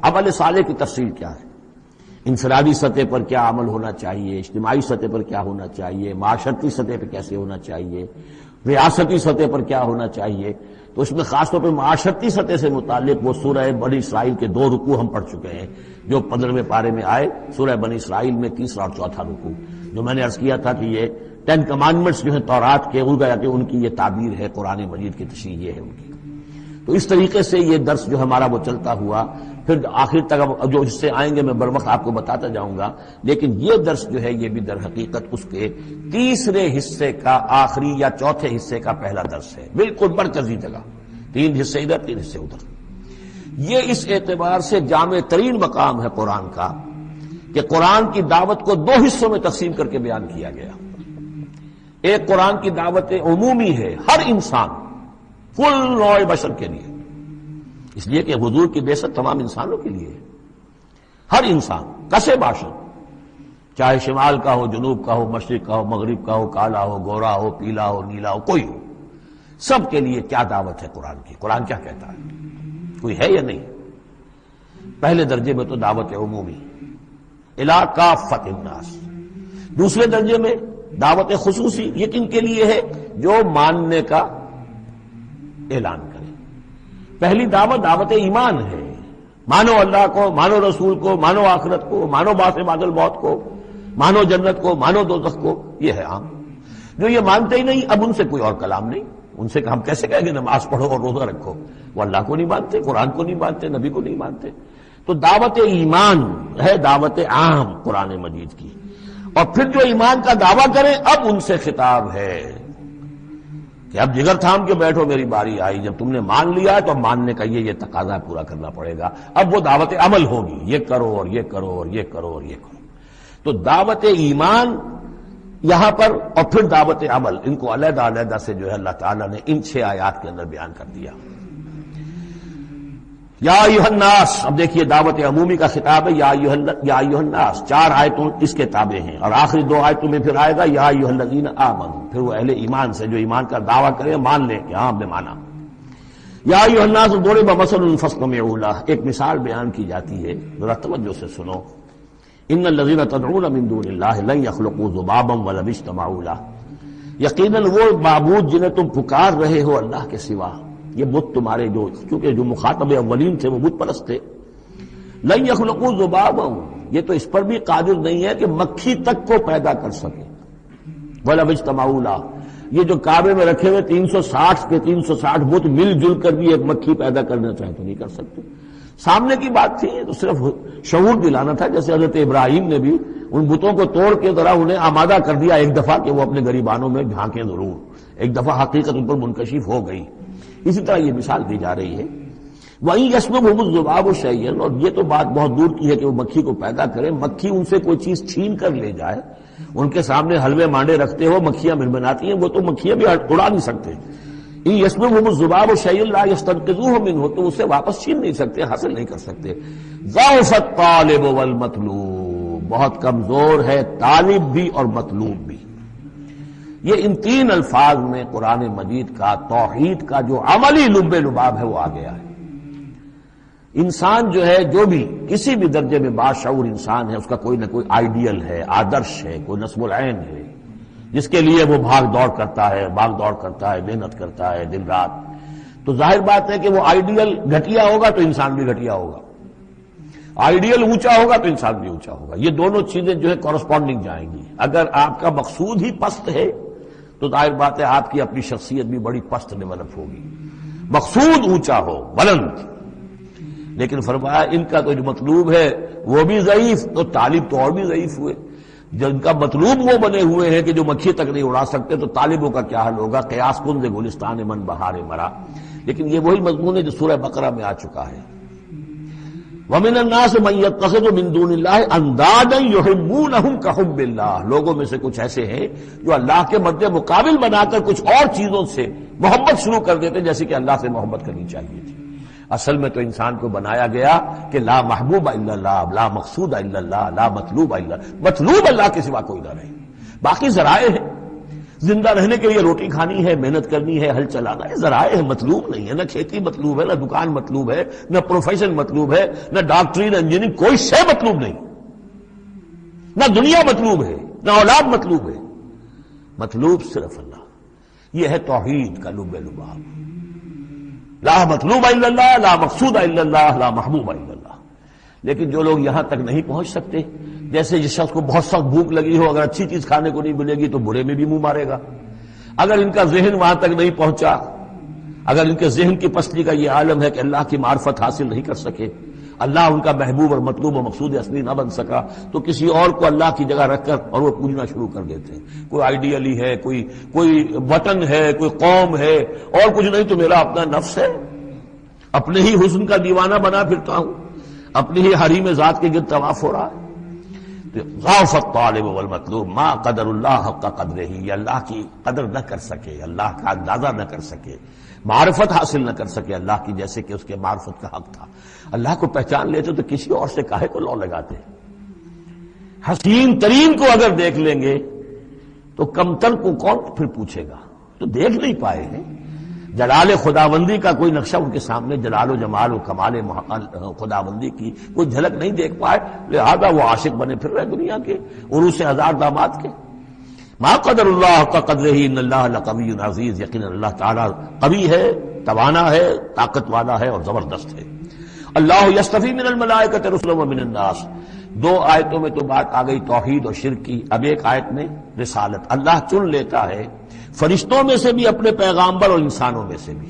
[SPEAKER 2] عمل صالح کی تفصیل کیا ہے، انفرادی سطح پر کیا عمل ہونا چاہیے، اجتماعی سطح پر کیا ہونا چاہیے، معاشرتی سطح پر کیسے ہونا چاہیے، ریاستی سطح پر کیا ہونا چاہیے. تو اس میں خاص طور پہ معاشرتی سطح سے متعلق وہ سورہ بنی اسرائیل کے 2 رکوع ہم پڑھ چکے ہیں جو 15ویں پارے میں آئے. سورہ بنی اسرائیل میں 3 اور 4 رکوع، جو میں نے عرض کیا تھا کہ یہ 10 کمانڈمنٹس جو ہیں تورات کے، ان کی یہ تعبیر ہے، قرآن مجید کی تشریح یہ ہے ان کی. تو اس طریقے سے یہ درس جو ہمارا وہ چلتا ہوا، پھر آخر تک جو حصے آئیں گے میں بر وقت آپ کو بتاتا جاؤں گا. لیکن یہ درس جو ہے یہ بھی در حقیقت اس کے تیسرے حصے کا آخری یا چوتھے حصے کا پہلا درس ہے، بالکل مرکزی جگہ. 3 حصے ادھر، 3 حصے ادھر. یہ اس اعتبار سے جامع ترین مقام ہے قرآن کا کہ قرآن کی دعوت کو 2 حصوں میں تقسیم کر کے بیان کیا گیا. ایک قرآن کی دعوت عمومی ہے، ہر انسان، کل نوع بشر کے لیے، اس لیے کہ حضور کی بعثت تمام انسانوں کے لیے ہے. ہر انسان کسے باشد، چاہے شمال کا ہو، جنوب کا ہو، مشرق کا ہو، مغرب کا ہو، کالا ہو، گورا ہو، پیلا ہو، نیلا ہو، کوئی ہو، سب کے لیے کیا دعوت ہے قرآن کی. قرآن کیا کہتا ہے، کوئی ہے یا نہیں؟ پہلے درجے میں تو دعوت عمومی الی کافۃ الناس. دوسرے درجے میں دعوت خصوصی، یہ کن کے لیے ہے؟ جو ماننے کا اعلان کرے. پہلی دعوت دعوت ایمان ہے، مانو اللہ کو، مانو رسول کو، مانو آخرت کو، مانو بعث بعد الموت کو، مانو جنت کو، مانو دوزخ کو. یہ ہے عام. جو یہ مانتے ہی نہیں، اب ان سے کوئی اور کلام نہیں. ان سے ہم کیسے کہیں گے نماز پڑھو اور روزہ رکھو؟ وہ اللہ کو نہیں مانتے، قرآن کو نہیں مانتے، نبی کو نہیں مانتے. تو دعوت ایمان ہے دعوت عام قرآن مجید کی. اور پھر جو ایمان کا دعویٰ کریں اب ان سے خطاب ہے کہ اب جگر تھام کے بیٹھو، میری باری آئی. جب تم نے مان لیا تو ماننے کا یہ تقاضا پورا کرنا پڑے گا. اب وہ دعوت عمل ہوگی، یہ کرو اور یہ کرو اور یہ کرو اور یہ کرو. تو دعوت ایمان یہاں پر اور پھر دعوت عمل، ان کو علیحدہ علیحدہ سے جو ہے اللہ تعالیٰ نے ان 6 آیات کے اندر بیان کر دیا. یا ایھا الناس، اب دیکھیے دعوت عمومی کا خطاب ہے، یا ایھا الناس. 4 آیتوں اس کے تابع ہیں اور آخری 2 آیتوں میں پھر آئے گا یا ایھا الذین آمنوا. پھر وہ اہل ایمان سے جو ایمان کا دعویٰ کرے مان لیں کہ ہاں ہم نے مانا. یا ایھا الناس ضرب مثل فاستمعوا لہ، ایک مثال بیان کی جاتی ہے، ذرا توجہ سے سنو. ان الذین تدعون من دون اللہ لن یخلقوا ذبابا ولو اجتمعوا لہ. یقیناً وہ معبود جنہیں تم پکار رہے ہو اللہ کے سوا، یہ بت تمہارے چونکہ جو مخاطب اولین تھے وہ بت پرست تھے. لن یخلقوا ذبابا، یہ تو اس پر بھی قادر نہیں ہے کہ مکھی تک کو پیدا کر سکے. ولو اجتمعوا لہ، یہ جو کعبے میں رکھے ہوئے 360 کے 360 بت مل جل کر بھی ایک مکھی پیدا کرنا چاہے تو نہیں کر سکتے. سامنے کی بات تھی، تو صرف شعور دلانا تھا. جیسے حضرت ابراہیم نے بھی ان بتوں کو توڑ کے ذرا انہیں آمادہ کر دیا ایک دفعہ کہ وہ اپنے گریبانوں میں جھانکیں ضرور، ایک دفعہ حقیقت ان پر منکشف ہو گئی. اسی طرح یہ مثال دی جا رہی ہے. وہیں یسلبھم الذباب شیئا، اور یہ تو بات بہت دور کی ہے کہ وہ مکھی کو پیدا کرے. مکھی ان سے کوئی چیز چھین کر لے جائے، ان کے سامنے حلوے مانڈے رکھتے ہو، مکھیاں بنبناتی ہیں، وہ تو مکھیاں بھی اڑا نہیں سکتے. ان یسلبہم الذباب شیئا لا یستنقذوہ منہ، تو اسے واپس چھین نہیں سکتے، حاصل نہیں کر سکتے. ضعف الطالب والمطلوب، بہت کمزور ہے طالب بھی اور مطلوب بھی. یہ ان تین الفاظ میں قرآن مجید کا توحید کا جو عملی لب لباب ہے وہ آ گیا ہے. انسان جو ہے، جو بھی کسی بھی درجے میں باشعور انسان ہے، اس کا کوئی نہ کوئی آئیڈیل ہے، آدرش ہے، کوئی نصب العین ہے جس کے لیے وہ بھاگ دوڑ کرتا ہے، محنت کرتا ہے دن رات. تو ظاہر بات ہے کہ وہ آئیڈیل گھٹیا ہوگا تو انسان بھی گھٹیا ہوگا، آئیڈیل اونچا ہوگا تو انسان بھی اونچا ہوگا. یہ دونوں چیزیں جو ہے کورسپونڈنگ جائیں گی. اگر آپ کا مقصود ہی پست ہے تو ظاہر بات ہے آپ کی اپنی شخصیت بھی بڑی پست ڈیولپ ہوگی. مقصود اونچا ہو، بلند. لیکن فرمایا ان کا تو جو مطلوب ہے وہ بھی ضعیف، تو طالب تو اور بھی ضعیف ہوئے. جن کا مطلوب وہ بنے ہوئے ہیں کہ جو مکھی تک نہیں اڑا سکتے، تو طالبوں کا کیا حال ہوگا؟ قیاس کن سے گلستان من بہار مرا. لیکن یہ وہی مضمون ہے جو سورہ بقرہ میں آ چکا ہے. وَمِنَ النَّاسِ مَن يَتَّخِذُ مِن دُونِ اللَّهِ أَندَادًا يُحِبُّونَهُمْ كَحُبِّ اللَّهِ. لوگوں میں سے کچھ ایسے ہیں جو اللہ کے مد مقابل بنا کر کچھ اور چیزوں سے محبت شروع کر دیتے جیسے کہ اللہ سے محبت کرنی چاہیے تھی. اصل میں تو انسان کو بنایا گیا کہ لا محبوب الا اللہ، لا مقصود الا اللہ، لا مطلوب الا اللہ. مطلوب اللہ کے سوا کوئی نہ رہے، باقی ذرائع ہیں. زندہ رہنے کے لیے روٹی کھانی ہے، محنت کرنی ہے، ہل چلانا ہے، ذرائع ہے، مطلوب نہیں ہے. نہ کھیتی مطلوب ہے، نہ دکان مطلوب ہے، نہ پروفیشن مطلوب ہے، نہ ڈاکٹری، نہ انجینئرنگ، کوئی شے مطلوب نہیں. نہ دنیا مطلوب ہے، نہ اولاد مطلوب ہے. مطلوب صرف اللہ. یہ ہے توحید کا لب لباب. لا مطلوب الا اللہ، لا مقصود الا اللہ، لا محبوب الا اللہ. لیکن جو لوگ یہاں تک نہیں پہنچ سکتے، جیسے جس شخص کو بہت سخت بھوک لگی ہو، اگر اچھی چیز کھانے کو نہیں ملے گی تو برے میں بھی منہ مارے گا. اگر ان کا ذہن وہاں تک نہیں پہنچا، اگر ان کے ذہن کی پستی کا یہ عالم ہے کہ اللہ کی معرفت حاصل نہیں کر سکے، اللہ ان کا محبوب اور مطلوب و مقصود اصلی نہ بن سکا، تو کسی اور کو اللہ کی جگہ رکھ کر اور وہ پوجنا شروع کر دیتے ہیں. کوئی آئیڈیلی ہے، کوئی وطن ہے، کوئی قوم ہے، اور کچھ نہیں تو میرا اپنا نفس ہے، اپنے ہی حسن کا دیوانہ بنا پھرتا ہوں، اپنی ہی حریم ذات کے گرد طواف ہو رہا ہے. ضعف الطالب والمطلوب ما قدر اللہ حق قدرہ. یہ اللہ کی قدر نہ کر سکے، اللہ کا اندازہ نہ کر سکے، معرفت حاصل نہ کر سکے اللہ کی جیسے کہ اس کے معرفت کا حق تھا. اللہ کو پہچان لیتے تو کسی اور سے کاہے کو لو لگاتے. حسین ترین کو اگر دیکھ لیں گے تو کمتر کو کون پھر پوچھے گا؟ تو دیکھ نہیں پائے ہیں. جلال خداوندی کا کوئی نقشہ ان کے سامنے، جلال و جمال و کمال خداوندی کی کوئی جھلک نہیں دیکھ پائے، لہذا وہ عاشق بنے پھر رہے دنیا کے عروس ہزار داماد کے. ما قدر اللہ کا قدر ہی، ان اللہ لقوی عزیز. یقینا اللہ تعالیٰ قوی ہے، توانا ہے، طاقت والا ہے اور زبردست ہے. اللہ یصطفی من الملائکۃ رسلا ومن الناس. دو آیتوں میں تو بات آ گئی توحید اور شرک کی، اب ایک آیت میں رسالت. اللہ چن لیتا ہے فرشتوں میں سے بھی اپنے پیغامبر اور انسانوں میں سے بھی.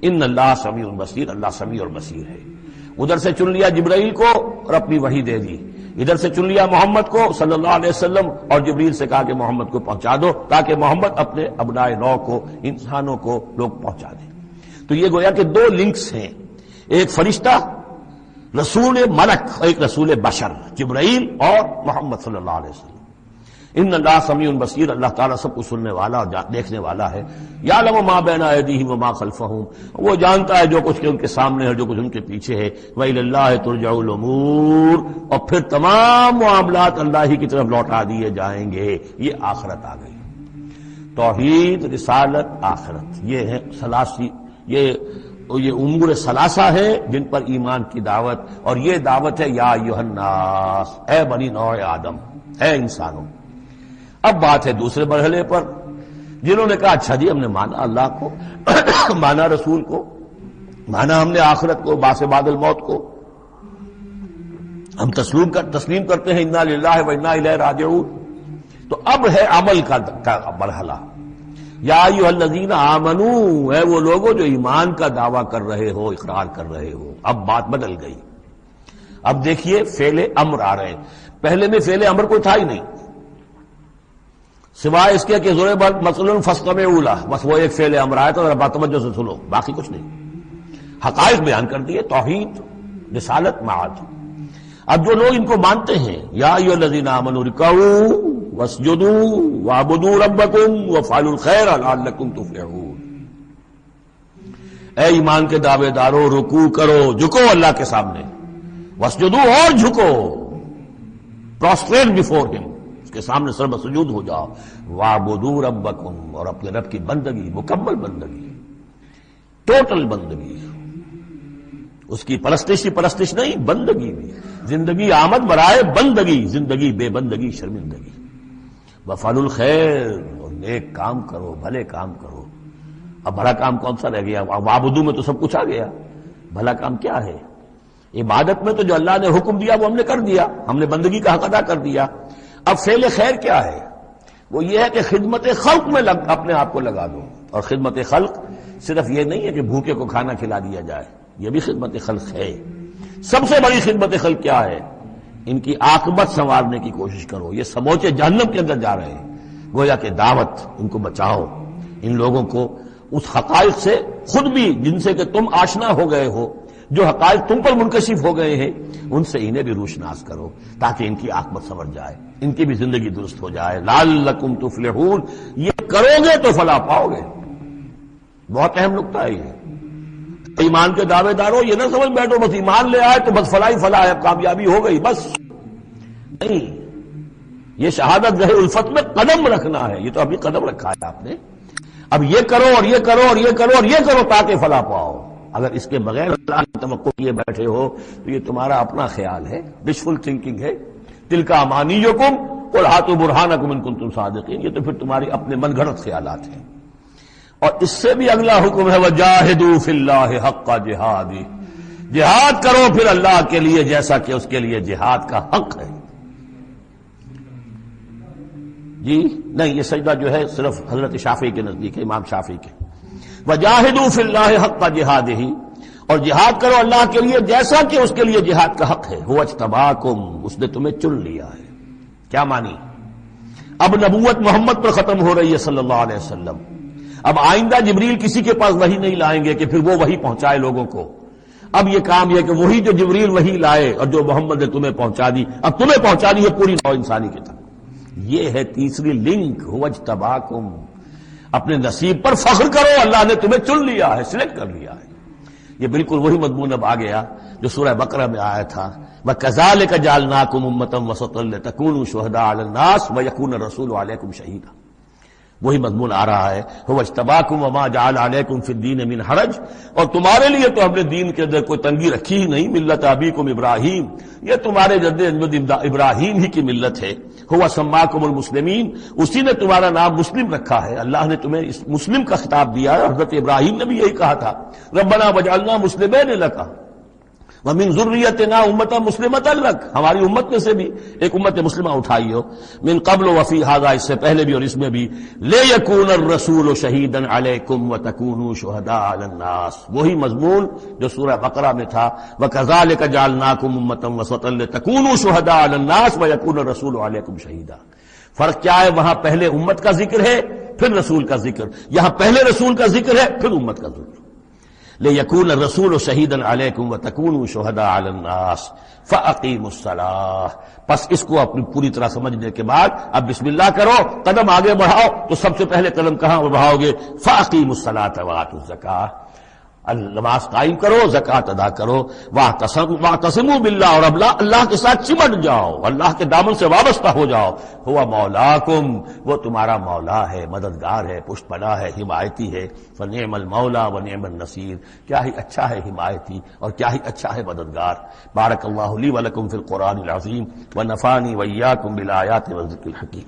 [SPEAKER 2] ان اللہ سمیع بصیر، اللہ سمیع اور بصیر ہے. ادھر سے چن لیا جبرائیل کو اور اپنی وحی دے دی، ادھر سے چن لیا محمد کو صلی اللہ علیہ وسلم اور جبریل سے کہا کہ محمد کو پہنچا دو تاکہ محمد اپنے ابنائے نو کو، انسانوں کو لوگ پہنچا دیں. تو یہ گویا کہ دو لنکس ہیں، ایک فرشتہ رسول ملک، ایک رسول بشر جبرائیل اور محمد صلی اللہ علیہ وسلم. ان اللہ سمیع بصیر، اللہ تعالیٰ سب کو سننے والا اور دیکھنے والا ہے. یعلم ما بین ایدیہم وما خلفہم، وہ جانتا ہے جو کچھ ان کے سامنے ہے، جو کچھ ان کے پیچھے ہے. وإلی اللہ ترجع الامور، اور پھر تمام معاملات اللہ ہی کی طرف لوٹا دیے جائیں گے. یہ آخرت آ گئی. توحید، رسالت، آخرت، یہ ہے ثلاثی، یہ امور ثلاثہ ہے جن پر ایمان کی دعوت. اور یہ دعوت ہے یا ایھا الناس، اے بنی نوع آدم، اے انسانوں. اب بات ہے دوسرے مرحلے پر، جنہوں نے کہا اچھا جی ہم نے مانا اللہ کو، مانا رسول کو، مانا ہم نے آخرت کو، بعث بعد الموت کو، ہم تسلیم کرتے ہیں انا للہ و انا الیہ راجعون. تو اب ہے عمل کا مرحلہ. یا ایھا الذین آمنوا، اے وہ لوگوں جو ایمان کا دعویٰ کر رہے ہو، اقرار کر رہے ہو. اب بات بدل گئی. اب دیکھیے فعل امر آ رہے ہیں. پہلے میں فعل امر کوئی تھا ہی نہیں، سوائے اس کے کہ ضرب مثلا فاستمعوا لہ، بس وہ ایک فعل امر آیا تو ذرا بات توجہ سے سنو، باقی کچھ نہیں. حقائق بیان کر دیے، توحید، رسالت، معاد. اب جو لوگ ان کو مانتے ہیں، یا ایھا الذین آمنوا ارکعوا واسجدوا واعبدوا ربکم وافعلوا الخیر لعلکم تفلحون، اے ایمان کے دعوے دارو رکوع کرو، جھکو اللہ کے سامنے، واسجدوا اور جھکو، پروسٹریٹ بیفور ہم، اس کے سامنے سر سجود ہو جاؤ، وَاعْبُدُوا رَبَّكُمْ، اور اپنے رب کی بندگی، مکمل بندگی، ٹوٹل بندگی، اس کی پرستش ہی پرستش نہیں، بندگی بھی، زندگی آمد برائے بندگی، زندگی بے بندگی شرمندگی، وَافْعَلُوا الْخَيْرَ، اور نیک کام کرو، بھلے کام کرو۔ اب بھلا کام کون سا رہ گیا؟ وَاعْبُدُوا میں تو سب کچھ آ گیا، بھلا کام کیا ہے؟ عبادت میں تو جو اللہ نے حکم دیا وہ ہم نے کر دیا، ہم نے بندگی کا حق ادا کر دیا۔ اب فعل خیر کیا ہے؟ وہ یہ ہے کہ خدمت خلق میں اپنے آپ کو لگا دو، اور خدمت خلق صرف یہ نہیں ہے کہ بھوکے کو کھانا کھلا دیا جائے، یہ بھی خدمت خلق ہے۔ سب سے بڑی خدمت خلق کیا ہے؟ ان کی عاقبت سنوارنے کی کوشش کرو، یہ سموچے جہنم کے اندر جا رہے ہیں، گویا کہ دعوت، ان کو بچاؤ، ان لوگوں کو اس حقائق سے خود بھی جن سے کہ تم آشنا ہو گئے ہو، جو حقائق تم پر منکشف ہو گئے ہیں، ان سے انہیں بھی روشناس کرو تاکہ ان کی عاقبت سنور جائے، ان کی بھی زندگی درست ہو جائے۔ لعلکم تفلحون، یہ کرو گے تو فلاح پاؤ گے۔ بہت اہم نکتہ ہے یہ۔ ایمان کے دعوے دارو یہ نہ سمجھ بیٹھو بس ایمان لے آئے تو بس فلاح ہی فلاح ہے، کامیابی ہو گئی، بس نہیں، یہ شہادت گاہ الفت میں قدم رکھنا ہے، یہ تو ابھی قدم رکھا ہے آپ نے، اب یہ کرو اور یہ کرو اور یہ کرو اور یہ کرو تاکہ فلاح پاؤ۔ اگر اس کے بغیر اللہ کی توقع کیے بیٹھے ہو تو یہ تمہارا اپنا خیال ہے، وشفل تھنکنگ ہے۔ تلک امانیکم قل ہاتوا برہانکم ان کنتم صادقین، یہ تو پھر تمہاری اپنے من گھڑت خیالات ہیں۔ اور اس سے بھی اگلا حکم ہے وجاہدوا فی اللہ حق جہادہ، جہاد کرو پھر اللہ کے لیے جیسا کہ اس کے لیے جہاد کا حق ہے۔ جی نہیں، یہ سجدہ جو ہے صرف حضرت شافعی کے نزدیک ہے، امام شافعی کے۔ وجاہدوا فی اللہ حق جہادہ، اور جہاد کرو اللہ کے لیے جیسا کہ اس کے لیے جہاد کا حق ہے۔ هو اجتباکم، اس نے تمہیں چن لیا ہے۔ کیا مانی؟ اب نبوت محمد پر ختم ہو رہی ہے صلی اللہ علیہ وسلم، اب آئندہ جبریل کسی کے پاس وحی نہیں لائیں گے کہ پھر وہ وحی پہنچائے لوگوں کو۔ اب یہ کام یہ کہ وہی جو جبریل وحی لائے اور جو محمد نے تمہیں پہنچا دی، اب تمہیں پہنچا دی ہے پوری نوع انسانی کی طرف۔ یہ ہے تیسری لنک، هو اجتباکم، اپنے نصیب پر فخر کرو، اللہ نے تمہیں چن لیا ہے، سلیکٹ کر لیا ہے۔ یہ بالکل وہی مضمون اب آ گیا جو سورہ بقرہ میں آیا تھا، وَكَذَلِكَ جَعَلْنَاكُمْ أُمَّةً وَسَطًا لِتَكُونُوا شُهَدَاءَ عَلَى النَّاسِ وَيَكُونَ الرَّسُولُ عَلَيْكُمْ شَهِيدًا۔ وہی مضمون آ رہا ہے، هُوَ اجْتَبَاكُمْ وَمَا جَعَلَ عَلَيْكُمْ فِي الدِّينِ مِنْ حَرَجٍ، اور تمہارے لیے تو ہم نے دین کے اندر کوئی تنگی رکھی ہی نہیں، ملت ابیکم ابراہیم، یہ تمہارے جد ابراہیم ہی کی ملت ہے۔ هُوَ سَمَّاكُمُ الْمُسْلِمِينَ، اسی نے تمہارا نام مسلم رکھا ہے، اللہ نے تمہیں اس مسلم کا خطاب دیا ہے۔ حضرت ابراہیم نے بھی یہی کہا تھا، ربنا وجعلنا مسلمین لک ومن ذریتنا امۃ مسلمۃ لک، ہماری امت میں سے بھی ایک امت مسلمہ اٹھائی ہو، من قبل وفی ھذا، اس سے پہلے بھی اور اس میں بھی، لیکون الرسول شہیدا علیکم وتکونوا شہداء علی الناس، وہی مضمون جو سورہ بقرہ میں تھا، وکذالک جعلناکم امۃ وسطا لتکونوا شہداء علی الناس ویکون الرسول علیکم شہیدا۔ فرق کیا ہے؟ وہاں پہلے امت کا ذکر ہے پھر رسول کا ذکر، یہاں پہلے رسول کا ذکر ہے پھر امت کا ذکر۔ لِيَكُونَ الرَّسُولُ شَهِيدًا عَلَيْكُمْ وَتَكُونُوا شُهَدَاءَ عَلَى النَّاسِ فَأَقِيمُوا الصَّلَاةَ۔ پس اس کو اپنی پوری طرح سمجھنے کے بعد اب بسم اللہ کرو، قدم آگے بڑھاؤ، تو سب سے پہلے قدم کہاں بڑھاؤ گے؟ فَأَقِيمُوا الصَّلَاةَ وَآتُوا الزَّكَاةَ، نماز قائم کرو، زکوٰۃ ادا کرو، واعتصموا باللہ، اور اللہ کے ساتھ چمٹ جاؤ، اللہ کے دامن سے وابستہ ہو جاؤ۔ هو مولاکم، وہ تمہارا مولا ہے، مددگار ہے، پشت پناہ ہے، حمایتی ہے۔ فنعم المولا ونعم النصیر، کیا ہی اچھا ہے حمایتی اور کیا ہی اچھا ہے مددگار۔ بارک اللہ لی ولکم فی القرآن العظیم ونفعنی وإیاکم بالآیات والذکر الحکیم۔